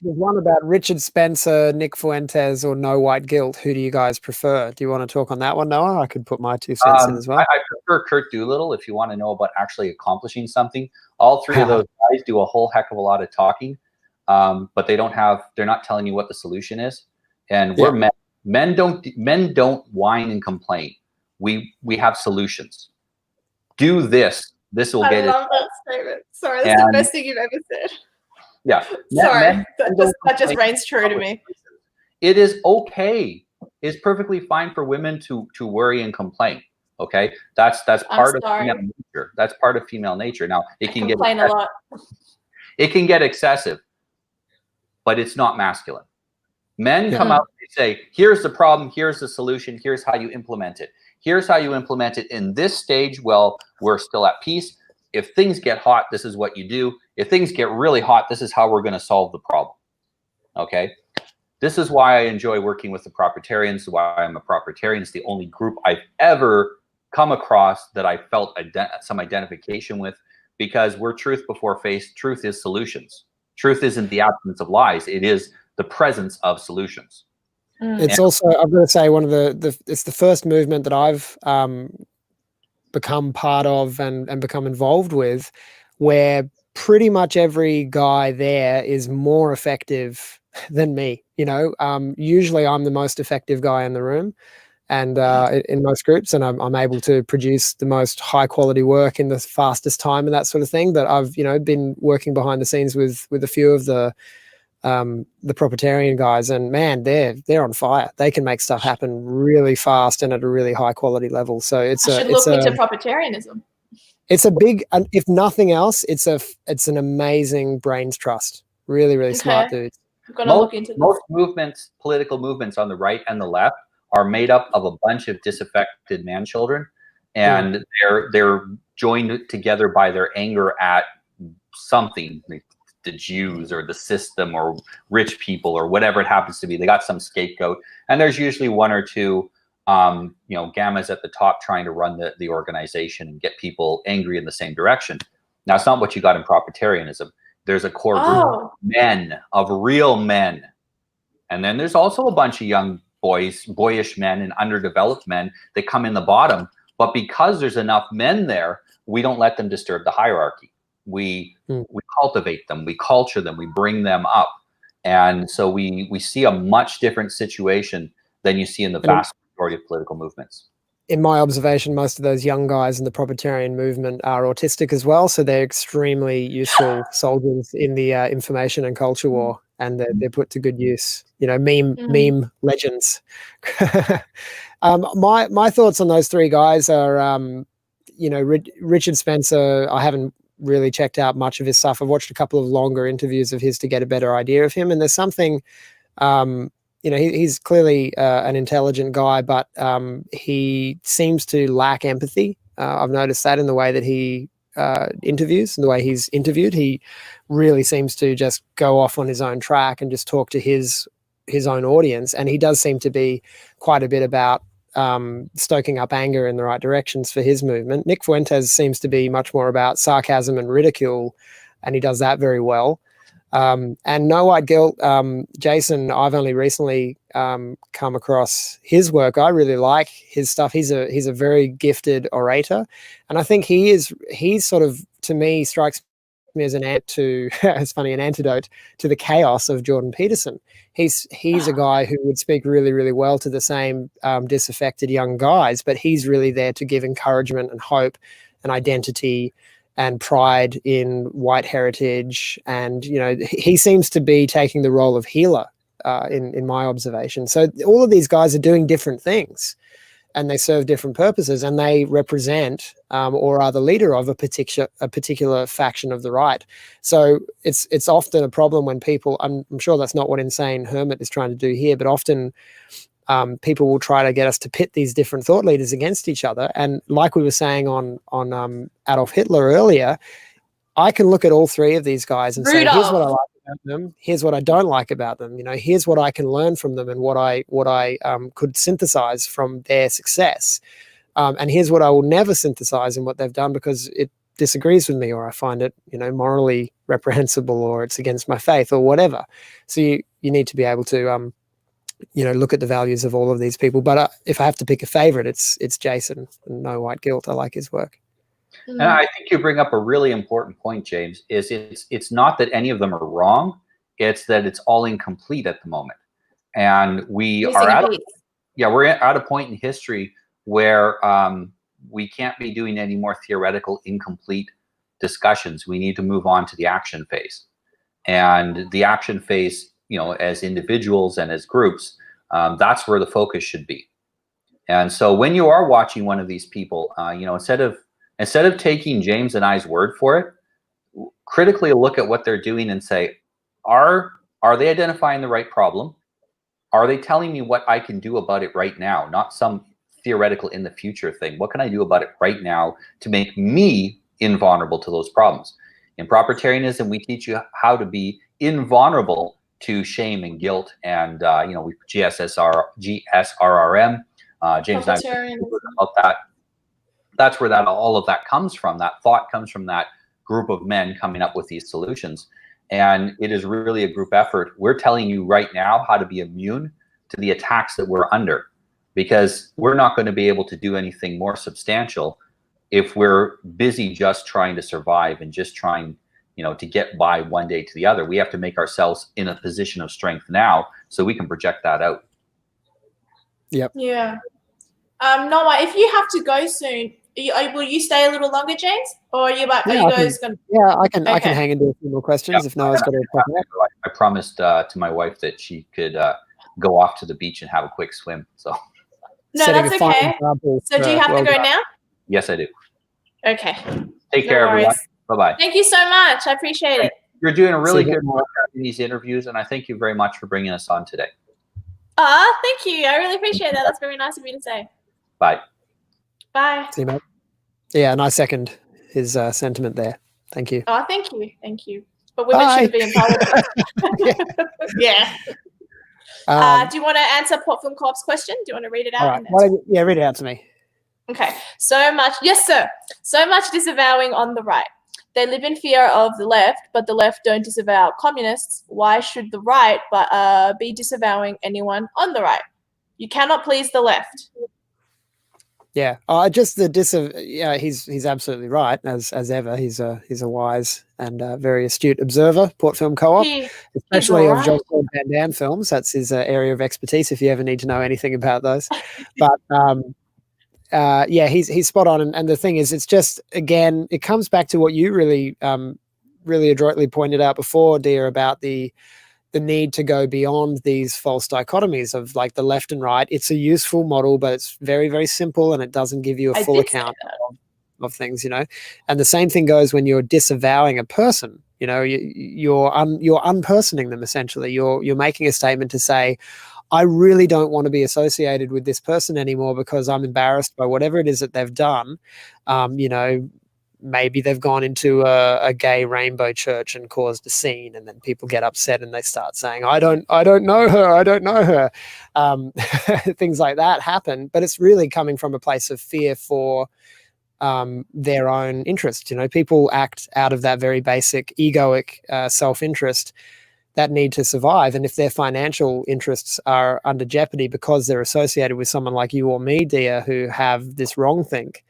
one about Richard Spencer, Nick Fuentes, or No White Guilt. Who do you guys prefer? Do you want to talk on that one, Noah? I could put my 2 cents in as well. I prefer Kurt Doolittle if you want to know about actually accomplishing something. All three of those guys do a whole heck of a lot of talking, but they're not telling you what the solution is. And we're men. Men don't whine and complain. We have solutions. Do this. This will get it. I love that statement. Sorry, that's the best thing you've ever said. Yeah. Sorry, that just reigns true to me. It is okay. It's perfectly fine for women to worry and complain. Okay, that's part of female nature. That's part of female nature. Now it can complain a lot. It can get excessive, but it's not masculine. Men come out and say, "Here's the problem. Here's the solution. Here's how you implement it. Here's how you implement it in this stage. Well, we're still at peace. If things get hot, this is what you do. If things get really hot, this is how we're going to solve the problem." Okay? This is why I enjoy working with the proprietarians, why I'm a proprietarian. It's the only group I've ever come across that I felt some identification with, because we're truth before face. Truth is solutions. Truth isn't the absence of lies. It is the presence of solutions. It's also, I've got to say, one of it's the first movement that I've become part of and become involved with, where pretty much every guy there is more effective than me. Usually I'm the most effective guy in the room, and in most groups, and I'm able to produce the most high quality work in the fastest time and that sort of thing. But I've been working behind the scenes with a few of the proprietarian guys, and man, they're on fire. They can make stuff happen really fast and at a really high quality level. So I should look into proprietarianism. It's a big, if nothing else, it's an amazing brains trust. Really, really smart dudes. I'm gonna look into this. Most movements, political movements on the right and the left, are made up of a bunch of disaffected man children, and they're joined together by their anger at something. The Jews or the system or rich people or whatever it happens to be. They got some scapegoat, and there's usually one or two gammas at the top trying to run the organization and get people angry in the same direction. Now, it's not what you got in proprietarianism. There's a core group of men, of real men, and then there's also a bunch of young boyish men and underdeveloped men that come in the bottom. But because there's enough men there, we don't let them disturb the hierarchy. We cultivate them, we culture them, we bring them up. And so we see a much different situation than you see in the vast majority of political movements. In my observation, most of those young guys in the proprietarian movement are autistic as well. So they're extremely useful soldiers in the information and culture war, and they're put to good use. Meme legends. My thoughts on those three guys are, Richard Spencer, I haven't really checked out much of his stuff. I've watched a couple of longer interviews of his to get a better idea of him. And there's something, he's clearly an intelligent guy, but he seems to lack empathy. I've noticed that in the way that he interviews and the way he's interviewed. He really seems to just go off on his own track and just talk to his own audience. And he does seem to be quite a bit about stoking up anger in the right directions for his movement. Nick Fuentes seems to be much more about sarcasm and ridicule, and he does that very well. And No White Guilt, Jason, I've only recently come across his work. I really like his stuff. He's a very gifted orator, and I think he's sort of, to me, strikes me as an antidote to the chaos of Jordan Peterson. He's a guy who would speak really, really well to the same disaffected young guys, but he's really there to give encouragement and hope and identity and pride in white heritage. And, he seems to be taking the role of healer in my observation. So all of these guys are doing different things, and they serve different purposes, and they represent or are the leader of a particular faction of the right. So it's often a problem when people, I'm sure that's not what Insane Hermit is trying to do here, but often people will try to get us to pit these different thought leaders against each other. And like we were saying on Adolf Hitler earlier, I can look at all three of these guys and say, here's what I like about them, here's what I don't like about them. Here's what I can learn from them and what I could synthesize from their success. And here's what I will never synthesize in what they've done because it disagrees with me, or I find it, morally reprehensible, or it's against my faith, or whatever. So you need to be able to look at the values of all of these people. But if I have to pick a favorite, it's Jason and No White Guilt. I like his work. And I think you bring up a really important point, James, is it's not that any of them are wrong. It's that it's all incomplete at the moment. And we're at a point in history where we can't be doing any more theoretical, incomplete discussions. We need to move on to the action phase. And the action phase, as individuals and as groups, that's where the focus should be. And so when you are watching one of these people, instead of taking James and I's word for it, critically look at what they're doing and say, are they identifying the right problem? Are they telling me what I can do about it right now? Not some theoretical in the future thing. What can I do about it right now to make me invulnerable to those problems? In propertarianism, we teach you how to be invulnerable to shame and guilt, and we GSRRM. James and I about that. That's where all of that comes from. That thought comes from that group of men coming up with these solutions, and it is really a group effort. We're telling you right now how to be immune to the attacks that we're under, because we're not going to be able to do anything more substantial if we're busy just trying to survive and just trying to get by one day to the other. We have to make ourselves in a position of strength now so we can project that out. Yep. Yeah. Noah, if you have to go soon, will you stay a little longer, James? Or are you guys going to... Yeah, I can hang into a few more questions if Noah's got to pop out. I promised to my wife that she could go off to the beach and have a quick swim. So. No, that's okay. So do you have to go now? Yes, I do. Okay. Take care, everyone. Bye-bye. Thank you so much. I appreciate it. You're doing a really good work in these interviews, and I thank you very much for bringing us on today. Thank you. I really appreciate that. That's very nice of you to say. Bye. Bye. See you, mate. Yeah, and I second his sentiment there. Thank you. Oh, thank you. Thank you. But women shouldn't be in parliament. Yeah. Do you want to answer Port Film Co-op's question? Do you want to read it out? Right. Read it out to me. Okay. Yes, sir. So much disavowing on the right. They live in fear of the left, but the left don't disavow communists. Why should the right be disavowing anyone on the right? You cannot please the left. Yeah, just the yeah, he's absolutely right as ever. He's a wise and very astute observer. Port Film Co-op, especially of Jean-Claude Van Damme films. That's his area of expertise. If you ever need to know anything about those, but yeah, he's spot on. And the thing is, it's just, again, it comes back to what you really adroitly pointed out before, Dia, about the need to go beyond these false dichotomies of like the left and right. It's a useful model, but it's very, very simple, and it doesn't give you a full account of things, And the same thing goes when you're disavowing a person. You're unpersoning them essentially. You're making a statement to say, I really don't want to be associated with this person anymore because I'm embarrassed by whatever it is that they've done. You know, maybe they've gone into a gay rainbow church and caused a scene, and then people get upset and they start saying, I don't know her. Things like that happen, but it's really coming from a place of fear for their own interests. You know, people act out of that very basic egoic self-interest that need to survive. And if their financial interests are under jeopardy because they're associated with someone like you or me, Dia, who have this wrong think,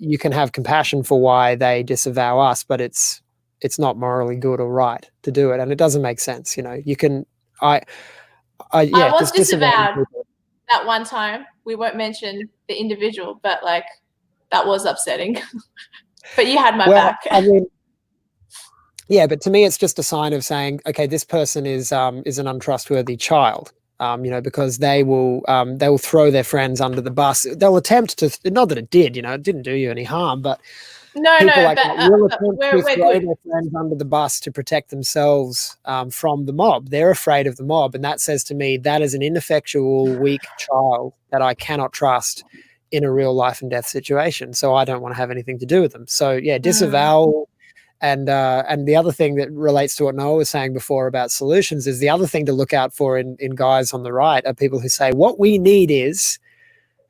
you can have compassion for why they disavow us, but it's not morally good or right to do it. And it doesn't make sense. You know, you can, I was disavowed that one time. We won't mention the individual, but like, that was upsetting. But you had my back. I mean, yeah, but to me, it's just a sign of saying, okay, this person is an untrustworthy child. You know, because they will throw their friends under the bus. They'll attempt to, not that it did, you know, it didn't do you any harm, but people like that will attempt to throw their friends under the bus to protect themselves from the mob. They're afraid of the mob, and that says to me that is an ineffectual, weak child that I cannot trust in a real life and death situation. So I don't want to have anything to do with them. So yeah, disavowal. And the other thing that relates to what Noah was saying before about solutions is the other thing to look out for in guys on the right are people who say, what we need is,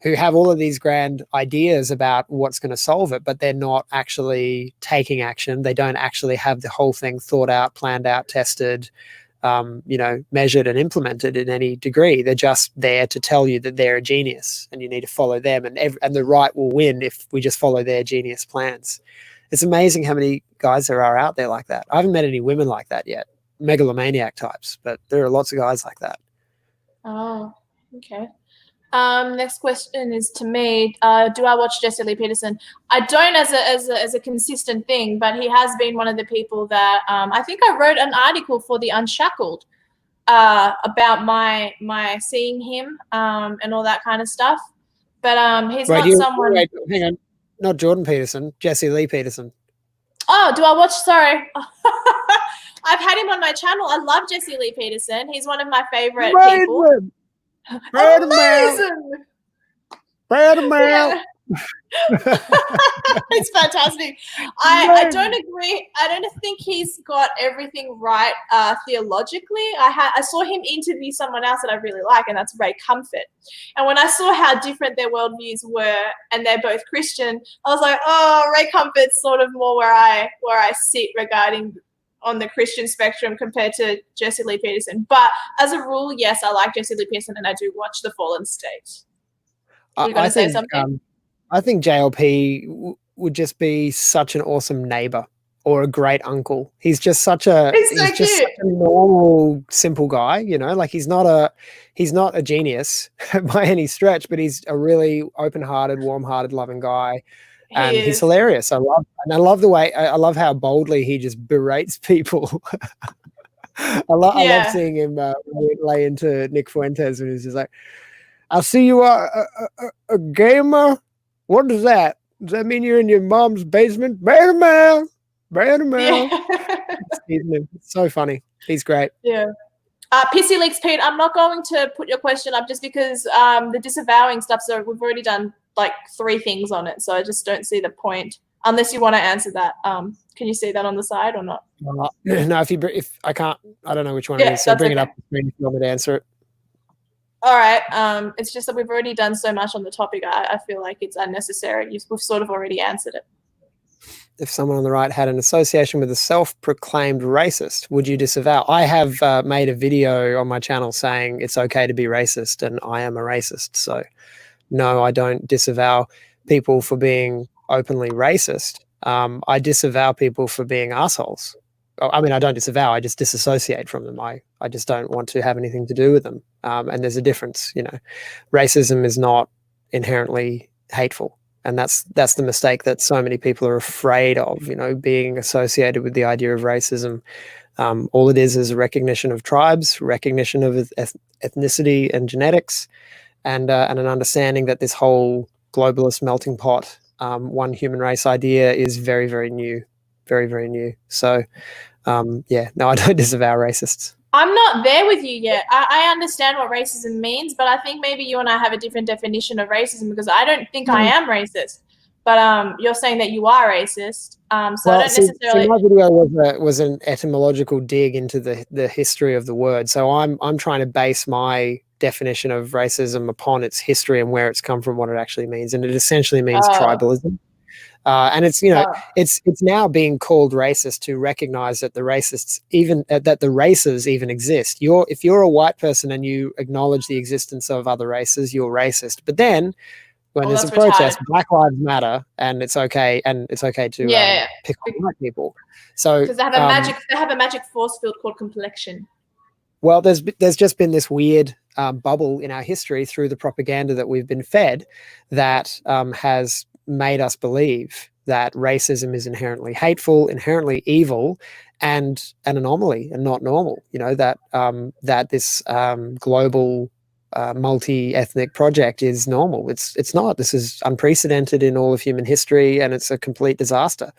who have all of these grand ideas about what's going to solve it, but they're not actually taking action. They don't actually have the whole thing thought out, planned out, tested, you know, measured and implemented in any degree. They're just there to tell you that they're a genius and you need to follow them, and the right will win if we just follow their genius plans. It's amazing how many guys there are out there like that. I haven't met any women like that yet, megalomaniac types, but there are lots of guys like that. Oh, okay. Next question is to me. Do I watch Jesse Lee Peterson? I don't as a consistent thing, but he has been one of the people that I think I wrote an article for the Unshackled about my seeing him and all that kind of stuff. But he's not someone. Wait, hang on. Not Jordan Peterson, Jesse Lee Peterson. Oh, do I watch? Sorry. I've had him on my channel. I love Jesse Lee Peterson. He's one of my favorite people. Amazing. Yeah. It's fantastic. I don't agree. I don't think he's got everything right theologically. I saw him interview someone else that I really like, and that's Ray Comfort. And when I saw how different their worldviews were, and they're both Christian, I was like, oh, Ray Comfort's sort of more where I sit regarding on the Christian spectrum compared to Jesse Lee Peterson. But as a rule, yes, I like Jesse Lee Peterson, and I do watch The Fallen State. Are you going to say something? I think JLP would just be such an awesome neighbor or a great uncle. He's just such a such a normal, simple guy, you know, like he's not a genius by any stretch, but he's a really open-hearted, warm-hearted, loving guy. And he's hilarious. I love the way, I love how boldly he just berates people. I love seeing him lay into Nick Fuentes when he's just like, I see you are a gamer. What is that? Does that mean you're in your mom's basement? Bear man. It's so funny. He's great. Yeah. Pissy Leaks Pete, I'm not going to put your question up just because the disavowing stuff, so we've already done like 3 things on it, so I just don't see the point unless you want to answer that. Can you see that on the side or not? No, if I can't, I don't know which one it is, so bring it up if you want me to answer it. All right. It's just that we've already done so much on the topic. I feel like it's unnecessary. We've sort of already answered it. If someone on the right had an association with a self-proclaimed racist, would you disavow? I have made a video on my channel saying it's okay to be racist, and I am a racist. So no, I don't disavow people for being openly racist. I disavow people for being assholes. I mean, I don't disavow, I just disassociate from them. I just don't want to have anything to do with them. And there's a difference, you know. Racism is not inherently hateful. And that's the mistake that so many people are afraid of, you know, being associated with the idea of racism. All it is a recognition of tribes, recognition of ethnicity and genetics, and an understanding that this whole globalist melting pot, one human race idea is very, very new, very, very new. So, no, I don't disavow racists. I'm not there with you yet. I understand what racism means, but I think maybe you and I have a different definition of racism because I don't think I am racist. But you're saying that you are racist. So I don't necessarily. my video was an etymological dig into the history of the word. So I'm trying to base my definition of racism upon its history and where it's come from, what it actually means, and it essentially means tribalism. And it's it's now being called racist to recognize that the racists that the races even exist. If you're a white person and you acknowledge the existence of other races, you're racist. But then when there's a protest, Black Lives Matter, and it's okay to pick on white people. So because they have a magic force field called complexion. Well, there's just been this weird bubble in our history through the propaganda that we've been fed that has made us believe that racism is inherently hateful, inherently evil, and an anomaly and not normal. That this global multi-ethnic project is normal. It's not. This is unprecedented in all of human history, and it's a complete disaster.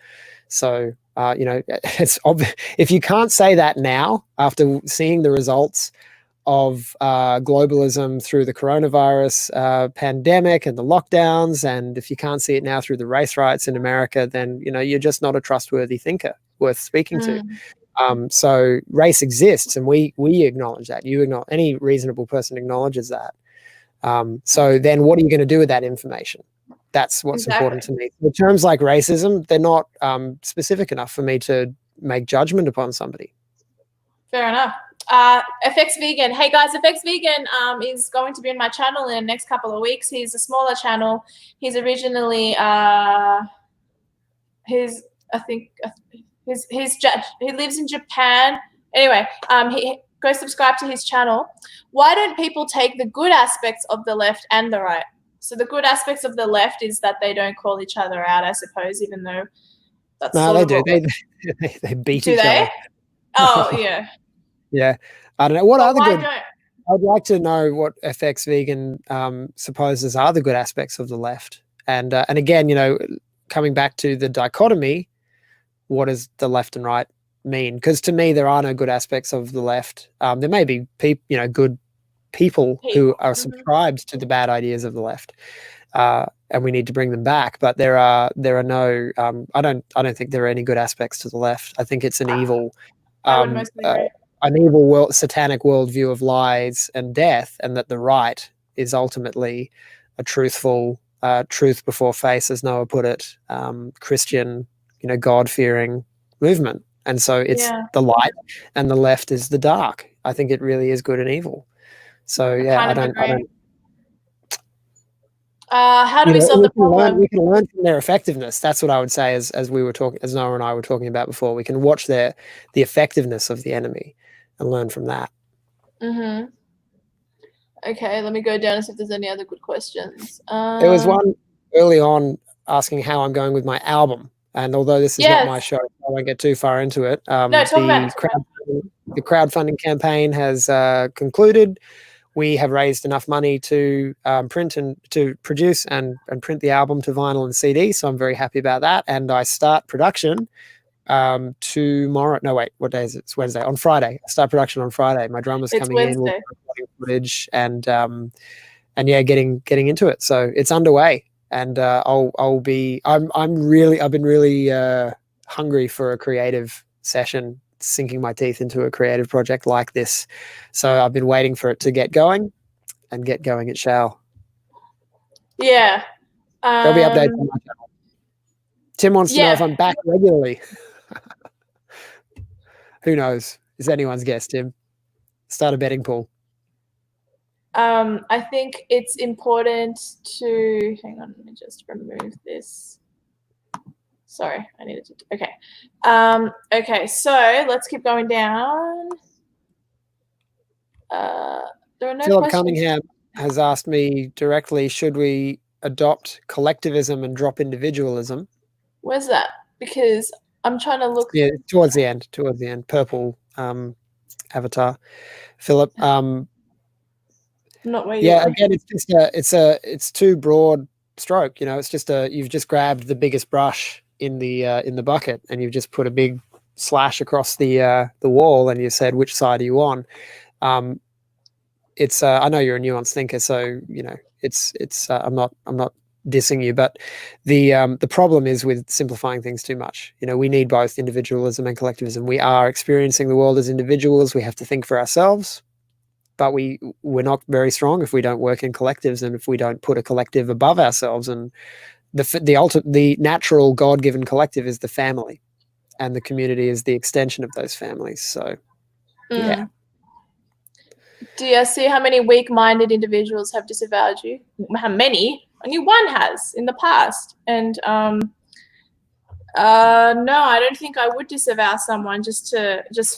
So it's obvious. If you can't say that now after seeing the results of globalism through the coronavirus pandemic and the lockdowns, and if you can't see it now through the race riots in America, then you're just not a trustworthy thinker worth speaking to. So race exists, and we acknowledge that. Any reasonable person acknowledges that. So then what are you going to do with that information? That's what's important to me. The terms like racism, they're not specific enough for me to make judgment upon somebody. Fair enough. FX Vegan. Hey guys, FX Vegan is going to be on my channel in the next couple of weeks. He's a smaller channel. He's originally he lives in Japan. Anyway, go subscribe to his channel. Why don't people take the good aspects of the left and the right? So the good aspects of the left is that they don't call each other out, I suppose, even though that's they do. They beat each other. Oh, yeah. Yeah. I don't know. What are the good? I'd like to know what FX Vegan supposes are the good aspects of the left. And again, coming back to the dichotomy, what does the left and right mean? Because to me, there are no good aspects of the left. There may be good people who are subscribed to the bad ideas of the left, and we need to bring them back. But there are no. I don't think there are any good aspects to the left. I think it's an evil, satanic worldview of lies and death, and that the right is ultimately a truthful, truth before face, as Noah put it, Christian, God-fearing movement. And so it's the light, and the left is the dark. I think it really is good and evil. So I don't. How do we solve the problem? We can learn from their effectiveness. That's what I would say, as we were talking, as Noah and I were talking about before. We can watch the effectiveness of the enemy and learn from that. Okay, let me go down and see if there's any other good questions. There was one early on asking how I'm going with my album, and although this is not my show, I won't get too far into it. The crowdfunding campaign has concluded. We have raised enough money to produce and print the album to vinyl and CD. So I'm very happy about that. And I start production tomorrow. No, wait, what day is it? It's Wednesday. On Friday. I start production on Friday. My drummer's coming in. We'll recording footage and getting into it. So it's underway. And I've been really hungry for a creative session, sinking my teeth into a creative project like this. So I've been waiting for it to get going, and get going it shall. Yeah. There'll be updates on my channel. Tim wants to know if I'm back regularly. Who knows? It's anyone's guess, Tim. Start a betting pool. I think it's important to, hang on, let me just remove this. Sorry, I needed to, okay. Okay, so let's keep going down. There are no Philip questions. Cunningham has asked me directly, should we adopt collectivism and drop individualism? Where's that? Because I'm trying to look. Yeah, towards the end, purple avatar. Philip, not where again, it's too broad stroke. It's just you've just grabbed the biggest brush in the bucket, and you've just put a big slash across the wall and you said, which side are you on? It's I know you're a nuanced thinker, so it's I'm not dissing you, but the problem is with simplifying things too much. We need both individualism and collectivism. We are experiencing the world as individuals. We have to think for ourselves, but we're not very strong if we don't work in collectives and if we don't put a collective above ourselves. And the natural God-given collective is the family, and the community is the extension of those families. So, yeah. Do you see how many weak-minded individuals have disavowed you? How many? Only one has in the past. And no, I don't think I would disavow someone just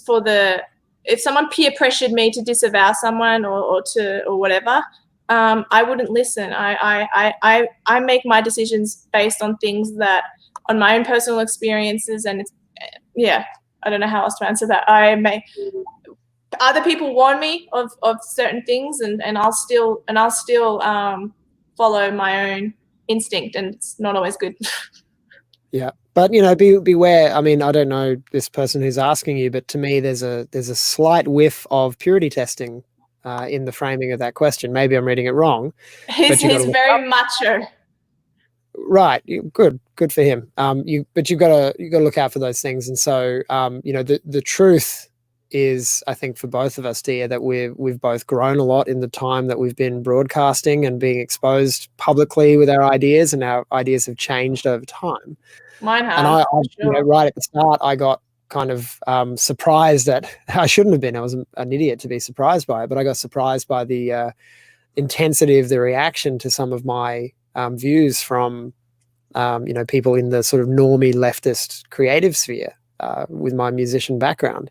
for the. If someone peer pressured me to disavow someone or whatever, I wouldn't listen. I make my decisions based on things on my own personal experiences, and I don't know how else to answer that. Other people warn me of certain things, and I'll still follow my own instinct, and it's not always good. Yeah, but beware. I mean, I don't know this person who's asking you, but to me, there's a slight whiff of purity testing in the framing of that question. Maybe I'm reading it wrong. He's very macho. Right, good for him. But you've got to look out for those things, and so the truth is, I think, for both of us, Dia, that we've both grown a lot in the time that we've been broadcasting and being exposed publicly with our ideas, and our ideas have changed over time. Mine have. And I sure. right at the start, I got kind of surprised that I shouldn't have been. I was an idiot to be surprised by it, but I got surprised by the intensity of the reaction to some of my views from people in the sort of normie leftist creative sphere with my musician background.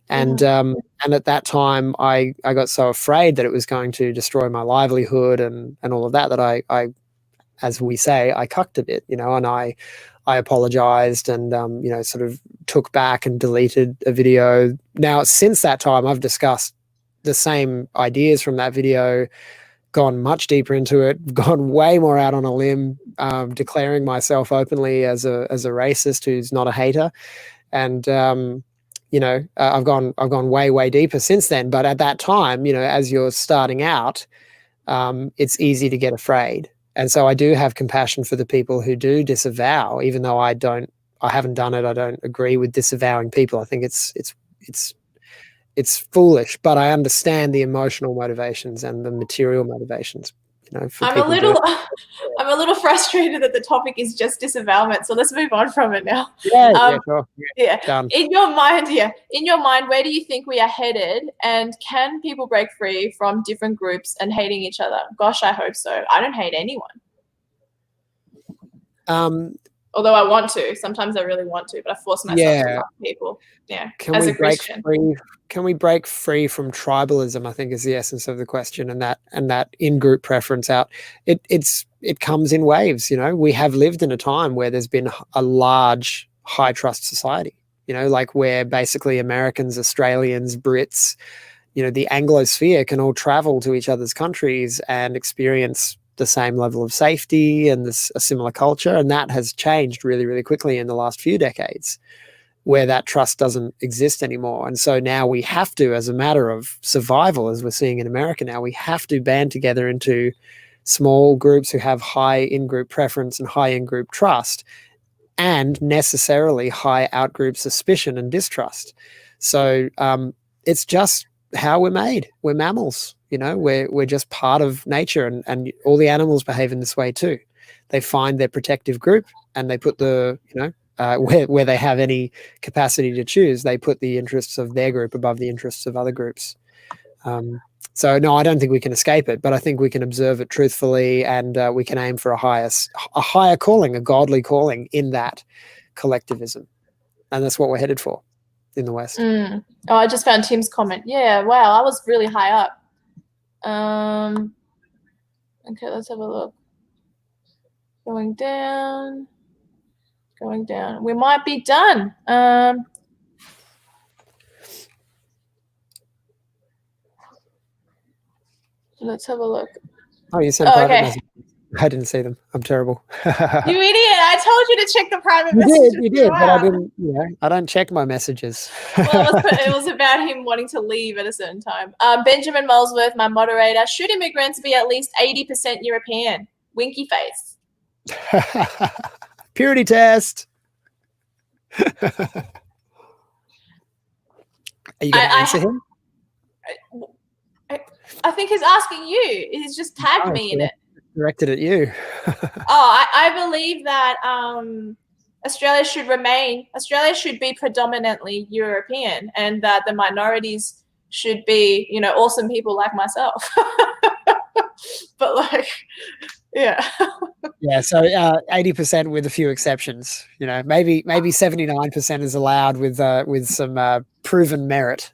And at that time, I got so afraid that it was going to destroy my livelihood and all of that I, as we say, I cucked a bit, and I apologized and sort of took back and deleted a video. Now, since that time, I've discussed the same ideas from that video, gone much deeper into it, gone way more out on a limb, declaring myself openly as a racist who's not a hater, and I've gone way deeper since then. But at that time, as you're starting out, it's easy to get afraid, and so I do have compassion for the people who do disavow, even though I haven't done it. I don't agree with disavowing people. I think it's foolish, but I understand the emotional motivations and the material motivations. I'm a little frustrated that the topic is just disavowalment. So let's move on from it now. Yeah, sure. Yeah. Done. In your mind, where do you think we are headed? And can people break free from different groups and hating each other? Gosh, I hope so. I don't hate anyone. Although I want to. Sometimes I really want to, but I force myself to love people. Yeah. As a Christian. Can we break free from tribalism? I think is the essence of the question, and that in-group preference out. It comes in waves. We have lived in a time where there's been a large high trust society. Like where basically Americans, Australians, Brits, the Anglosphere can all travel to each other's countries and experience the same level of safety and a similar culture, and that has changed really, really quickly in the last few decades, where that trust doesn't exist anymore. And so now we have to, as a matter of survival, as we're seeing in America now, we have to band together into small groups who have high in-group preference and high in-group trust, and necessarily high out-group suspicion and distrust. So it's just how we're made. We're mammals, we're just part of nature, and all the animals behave in this way too. They find their protective group and they put where they have any capacity to choose, they put the interests of their group above the interests of other groups. So no, I don't think we can escape it, but I think we can observe it truthfully, and we can aim for a higher calling, a godly calling in that collectivism. And that's what we're headed for in the West. Oh, I just found Tim's comment. Yeah, wow, I was really high up. Okay, let's have a look. Going down. We might be done. Let's have a look. Oh, you sent private messages. I didn't see them. I'm terrible. You idiot! I told you to check the private You messages. did, but I throughout. didn't. I don't check my messages. Well, it was about him wanting to leave at a certain time. Benjamin Molesworth, my moderator, should immigrants be at least 80% European? Winky face. Purity test. Are you going to answer him? I think he's asking you. He's just tagged me in it. Directed at you. I believe that Australia should be predominantly European, and that the minorities should be, awesome people like myself. But like, yeah. Yeah, so 80% with a few exceptions. Maybe 79% is allowed with some proven merit.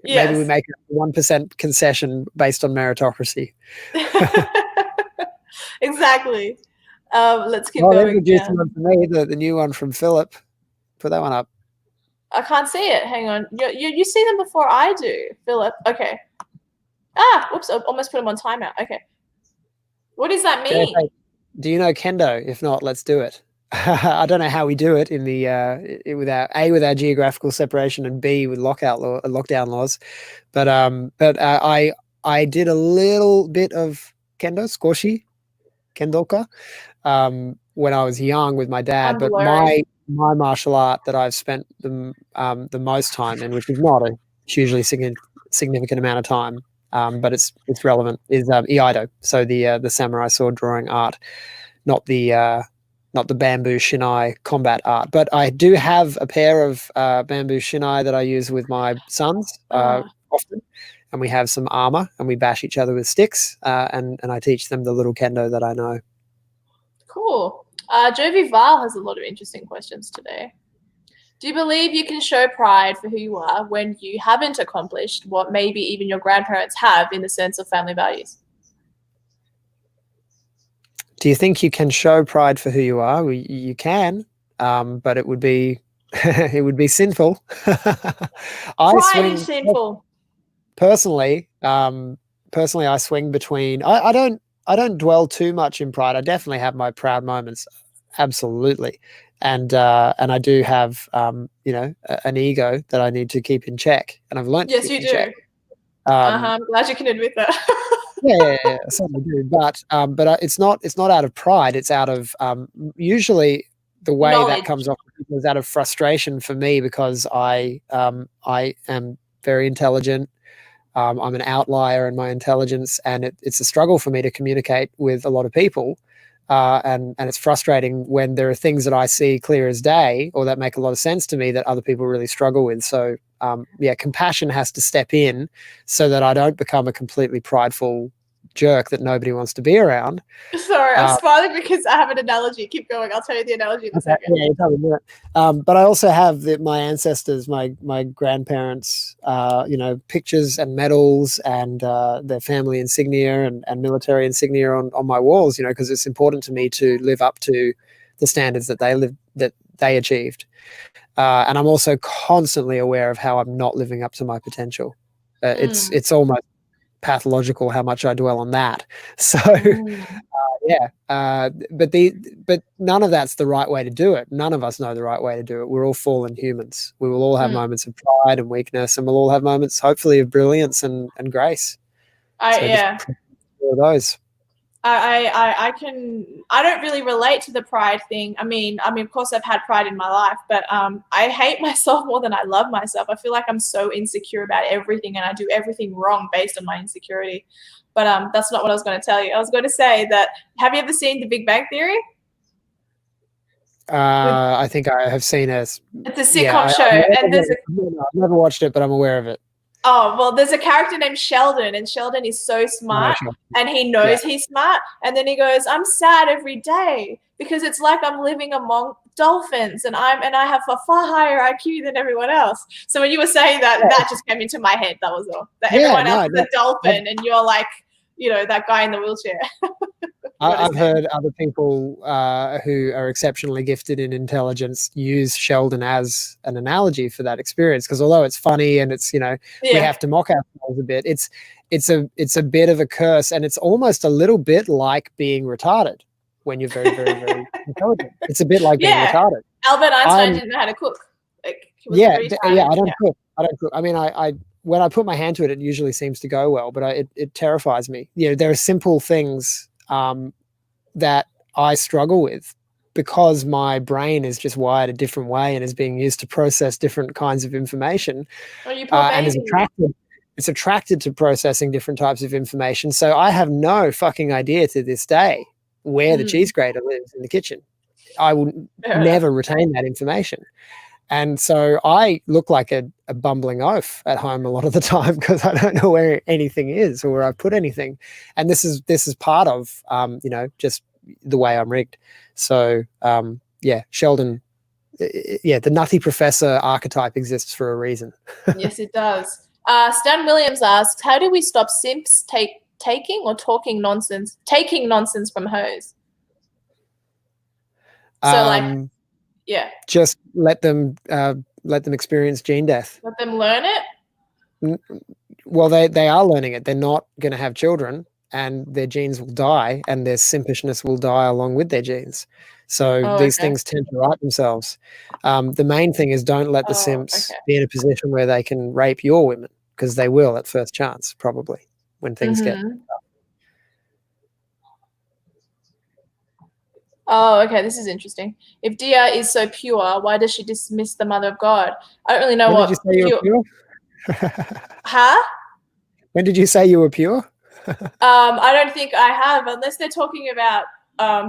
Yes. Maybe we make a 1% concession based on meritocracy. Exactly. Let's keep going. There's a juicy one for me, the new one from Philip. Put that one up. I can't see it. Hang on. You see them before I do, Philip. Okay. Whoops. I almost put them on timeout. Okay. What does that mean? Yeah, do you know kendo? If not, let's do it. I don't know how we do it in the with our geographical separation, and B with lockdown laws, but I did a little bit of kendo, squashi, kendoka, when I was young with my dad. But my martial art that I've spent the most time in, which is not a hugely significant amount of time, but it's relevant, is iaido. So the samurai sword drawing art, not the bamboo shinai combat art. But I do have a pair of bamboo shinai that I use with my sons often, and we have some armor, and we bash each other with sticks, and I teach them the little kendo that I know. Cool. Jovi Val has a lot of interesting questions today. Do you believe you can show pride for who you are when you haven't accomplished what maybe even your grandparents have in the sense of family values? Do you think you can show pride for who you are? You can, but it would be sinful. Pride is sinful. Personally, I swing between. I don't dwell too much in pride. I definitely have my proud moments, absolutely, and I do have an ego that I need to keep in check, and I've learned. Yes, you do. I'm glad you can admit that. yeah, I certainly do. But it's not out of pride. It's out of usually the way knowledge. That comes off is out of frustration for me, because I am very intelligent. I'm an outlier in my intelligence, and it's a struggle for me to communicate with a lot of people. And it's frustrating when there are things that I see clear as day, or that make a lot of sense to me, that other people really struggle with. So compassion has to step in so that I don't become a completely prideful jerk that nobody wants to be around. Sorry, I'm smiling because I have an analogy. Keep going. I'll tell you the analogy in a second. Yeah, tell me that. But I also have my ancestors, my grandparents, pictures and medals and their family insignia and military insignia on my walls, because it's important to me to live up to the standards that they achieved. And I'm also constantly aware of how I'm not living up to my potential. It's almost pathological how much I dwell on that. So but none of that's the right way to do it. None of us know the right way to do it. We're all fallen humans. We will all have moments of pride and weakness, and we'll all have moments hopefully of brilliance and grace. All of those. I don't really relate to the pride thing. I mean, of course I've had pride in my life, but I hate myself more than I love myself. I feel like I'm so insecure about everything, and I do everything wrong based on my insecurity. But that's not what I was going to tell you. I was going to say that, have you ever seen The Big Bang Theory? I think I have seen it. It's a sitcom show. I've never watched it, but I'm aware of it. Oh, well, there's a character named Sheldon, and Sheldon is so smart, and he knows he's smart. And then he goes, I'm sad every day because it's like I'm living among dolphins, and I have a far higher IQ than everyone else. So when you were saying that, that just came into my head. That was all. That everyone else is a dolphin, and you're like, that guy in the wheelchair. I've heard other people who are exceptionally gifted in intelligence use Sheldon as an analogy for that experience, because although it's funny and it's we have to mock ourselves a bit, it's it's a bit of a curse, and it's almost a little bit like being retarded when you're very, very, very intelligent. It's a bit like being retarded. Albert Einstein didn't know how to cook. Like, he was yeah, very yeah. I retarded. don't cook. I mean, I when I put my hand to it, it usually seems to go well, but it terrifies me. You know, there are simple things that I struggle with because my brain is just wired a different way and is being used to process different kinds of information, Oh, you poor and is baby. attracted to processing different types of information. So I have no fucking idea to this day where the cheese grater lives in the kitchen. I will never retain that information. And so I look like a bumbling oaf at home a lot of the time because I don't know where anything is or where I've put anything. And this is part of, you know, just the way I'm rigged. So, yeah, Sheldon, yeah, the nutty professor archetype exists for a reason. Yes, it does. Stan Williams asks, how do we stop simps taking or talking nonsense, taking nonsense from hoes? So like, yeah. Just let them experience gene death. Let them learn it? Well, they are learning it. They're not going to have children, and their genes will die, and their simpishness will die along with their genes. So these things tend to right themselves. The main thing is don't let the simps be in a position where they can rape your women, because they will at first chance, probably, when things get tough. Oh, okay. This is interesting. If Dia is so pure, why does she dismiss the Mother of God? I don't really know what. Did you say you were pure? Huh? When did you say you were pure? I don't think I have, unless they're talking about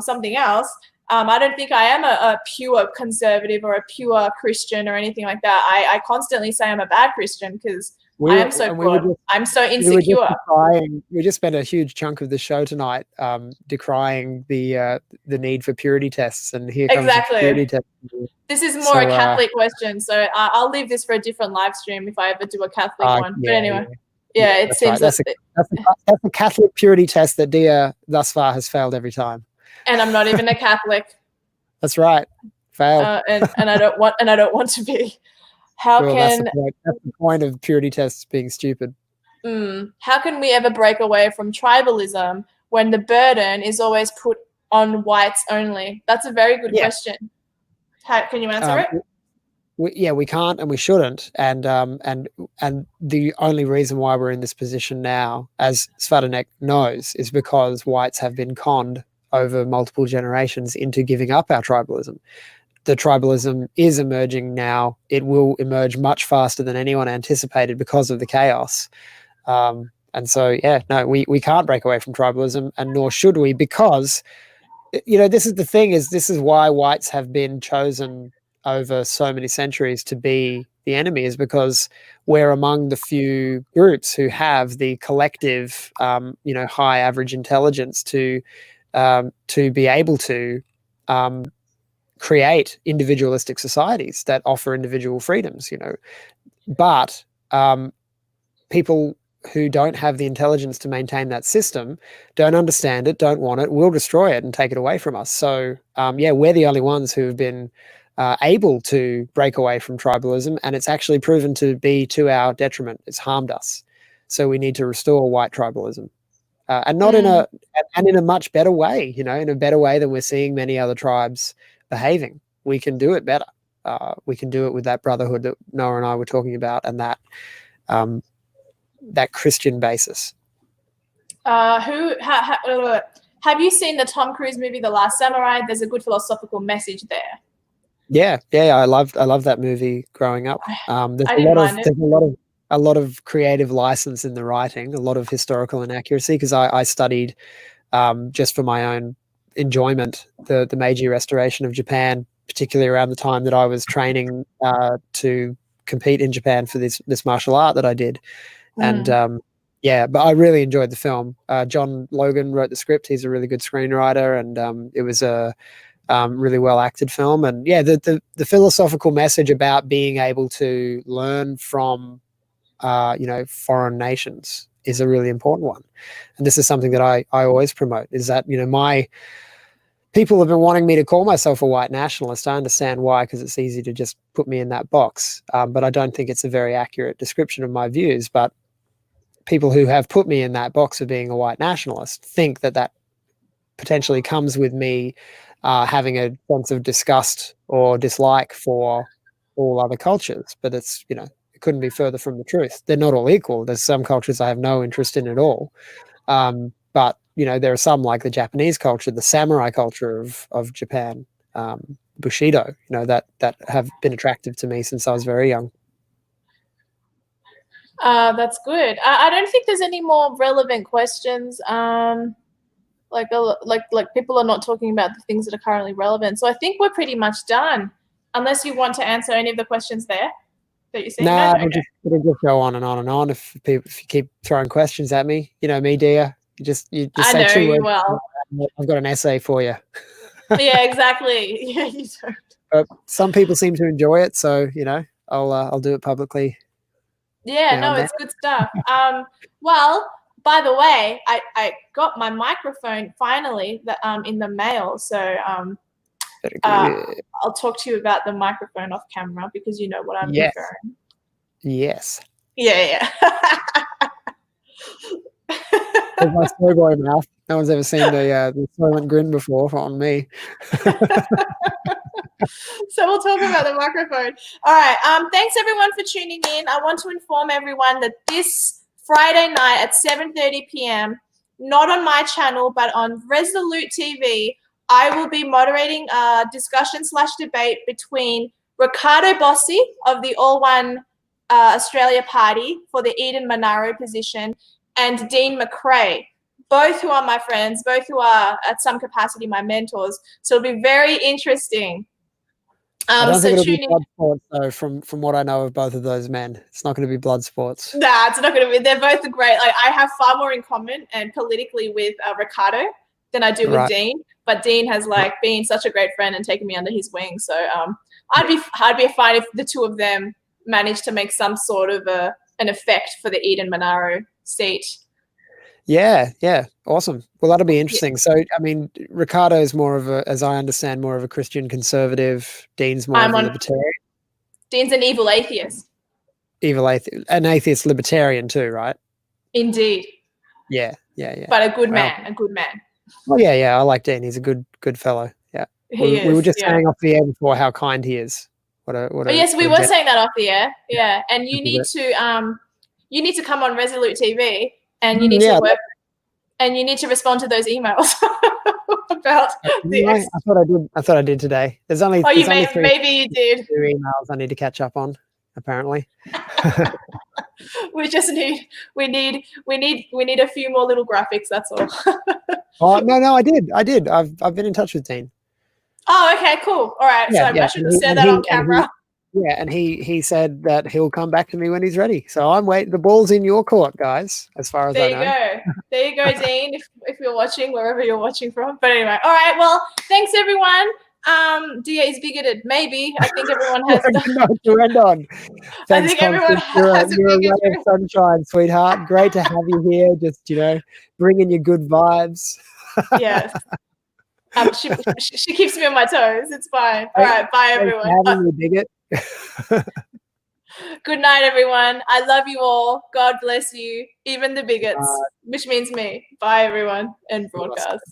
something else. I don't think I am a pure conservative or a pure Christian or anything like that. I constantly say I'm a bad Christian because I am so poor. I'm so insecure. We just spent a huge chunk of the show tonight decrying the need for purity tests, and here comes the purity test. This is more a Catholic question, so I'll leave this for a different live stream if I ever do a Catholic one. But anyway, it seems that's a Catholic purity test that Dia thus far has failed every time. And I'm not even a Catholic. That's right, failed. And I don't want to be. That's the point of purity tests being stupid. How can we ever break away from tribalism when the burden is always put on whites only? That's a very good question. Can you answer it? We can't and we shouldn't. And the only reason why we're in this position now, as Svadanek knows, is because whites have been conned over multiple generations into giving up our tribalism. The tribalism is emerging now. It will emerge much faster than anyone anticipated because of the chaos. And so, we can't break away from tribalism, and nor should we, because, you know, this is the thing, this is why whites have been chosen over so many centuries to be the enemy, is because we're among the few groups who have the collective, high average intelligence to be able to create individualistic societies that offer individual freedoms, you know. But people who don't have the intelligence to maintain that system don't understand it, don't want it, will destroy it and take it away from us. So, we're the only ones who have been able to break away from tribalism, and it's actually proven to be to our detriment. It's harmed us. So we need to restore white tribalism. And not in a much better way, you know, in a better way than we're seeing many other tribes behaving. We can do it better. We can do it with that brotherhood that Noah and I were talking about, and that Christian basis. Have you seen the Tom Cruise movie The Last Samurai? There's a good philosophical message there. Yeah, I loved that movie growing up. There's a lot of creative license in the writing, a lot of historical inaccuracy, because I studied just for my own enjoyment the Meiji Restoration of Japan, particularly around the time that I was training to compete in Japan for this martial art that I did. And but I really enjoyed the film. John Logan wrote the script. He's a really good screenwriter, and it was a really well acted film. And the philosophical message about being able to learn from foreign nations is a really important one. And this is something that I always promote, is that, you know, my people have been wanting me to call myself a white nationalist. I understand why, because it's easy to just put me in that box. But I don't think it's a very accurate description of my views. But people who have put me in that box of being a white nationalist think that potentially comes with me having a sense of disgust or dislike for all other cultures. But it's, it couldn't be further from the truth. They're not all equal. There's some cultures I have no interest in at all. But, there are some, like the Japanese culture, the samurai culture of Japan, Bushido, that have been attractive to me since I was very young. That's good. I don't think there's any more relevant questions. Like people are not talking about the things that are currently relevant. So I think we're pretty much done, unless you want to answer any of the questions there that you see. No, Okay. it'll just go on and on and on if you keep throwing questions at me. You know me, Dia. You just I say know 2 you words. well. I've got an essay for you. Yeah, exactly. Yeah, you don't. But some people seem to enjoy it, so I'll do it publicly. Yeah, no, it's good stuff. Well, by the way, I got my microphone finally in the mail, so I'll talk to you about the microphone off camera because you know what I'm referring. Yes. Yeah. With my Revoy mouth. No one's ever seen the silent grin before on me. So we'll talk about the microphone. All right. Thanks everyone for tuning in. I want to inform everyone that this Friday night at 7:30 p.m., not on my channel, but on Resolute TV, I will be moderating a discussion/debate between Ricardo Bossi of the All One Australia Party for the Eden Monaro position and Dean McRae, both who are my friends, both who are at some capacity my mentors. So it'll be very interesting. I don't think it'll be blood sports, though, from what I know of both of those men. It's not going to be blood sports. Nah, it's not going to be. They're both great. Like, I have far more in common and politically with Ricardo than I do with Dean. But Dean has been such a great friend and taken me under his wing. So I'd be fine if the two of them managed to make some sort of an effect for the Eden Monaro seat. Yeah, awesome. Well, that'll be interesting. Yeah. So, I mean, Ricardo is more of as I understand, more of a Christian conservative. Dean's more of a libertarian. Dean's an evil atheist. An atheist libertarian too, right? Indeed. Yeah. But a good man. Oh yeah. I like Dean. He's a good fellow. Yeah. We were just saying off the air before how kind he is. Yes, we were saying that off the air. Yeah, and you need to come on Resolute TV. And you need to work, and you need to respond to those emails about I thought I did today. There's only maybe you did. 2 emails I need to catch up on. Apparently, we need a few more little graphics. That's all. Oh no, I did. I've been in touch with Dean. Oh, okay, cool. All right. So I should have said that on camera. And he said that he'll come back to me when he's ready. So I'm waiting. The ball's in your court, guys, as far as I know. There you go, Dean, if you're watching, wherever you're watching from. But anyway, all right. Well, thanks, everyone. Dia is bigoted. Maybe. I think everyone has to end on. Thanks, I think everyone has you're a ray of sunshine, sweetheart. Great to have you here. Just, bringing your good vibes. Yes. She keeps me on my toes. It's fine. All right. Bye, everyone. Having you, bigot. Good night, everyone. I love you all. God bless you, even the bigots, which means me. Bye, everyone, and broadcast.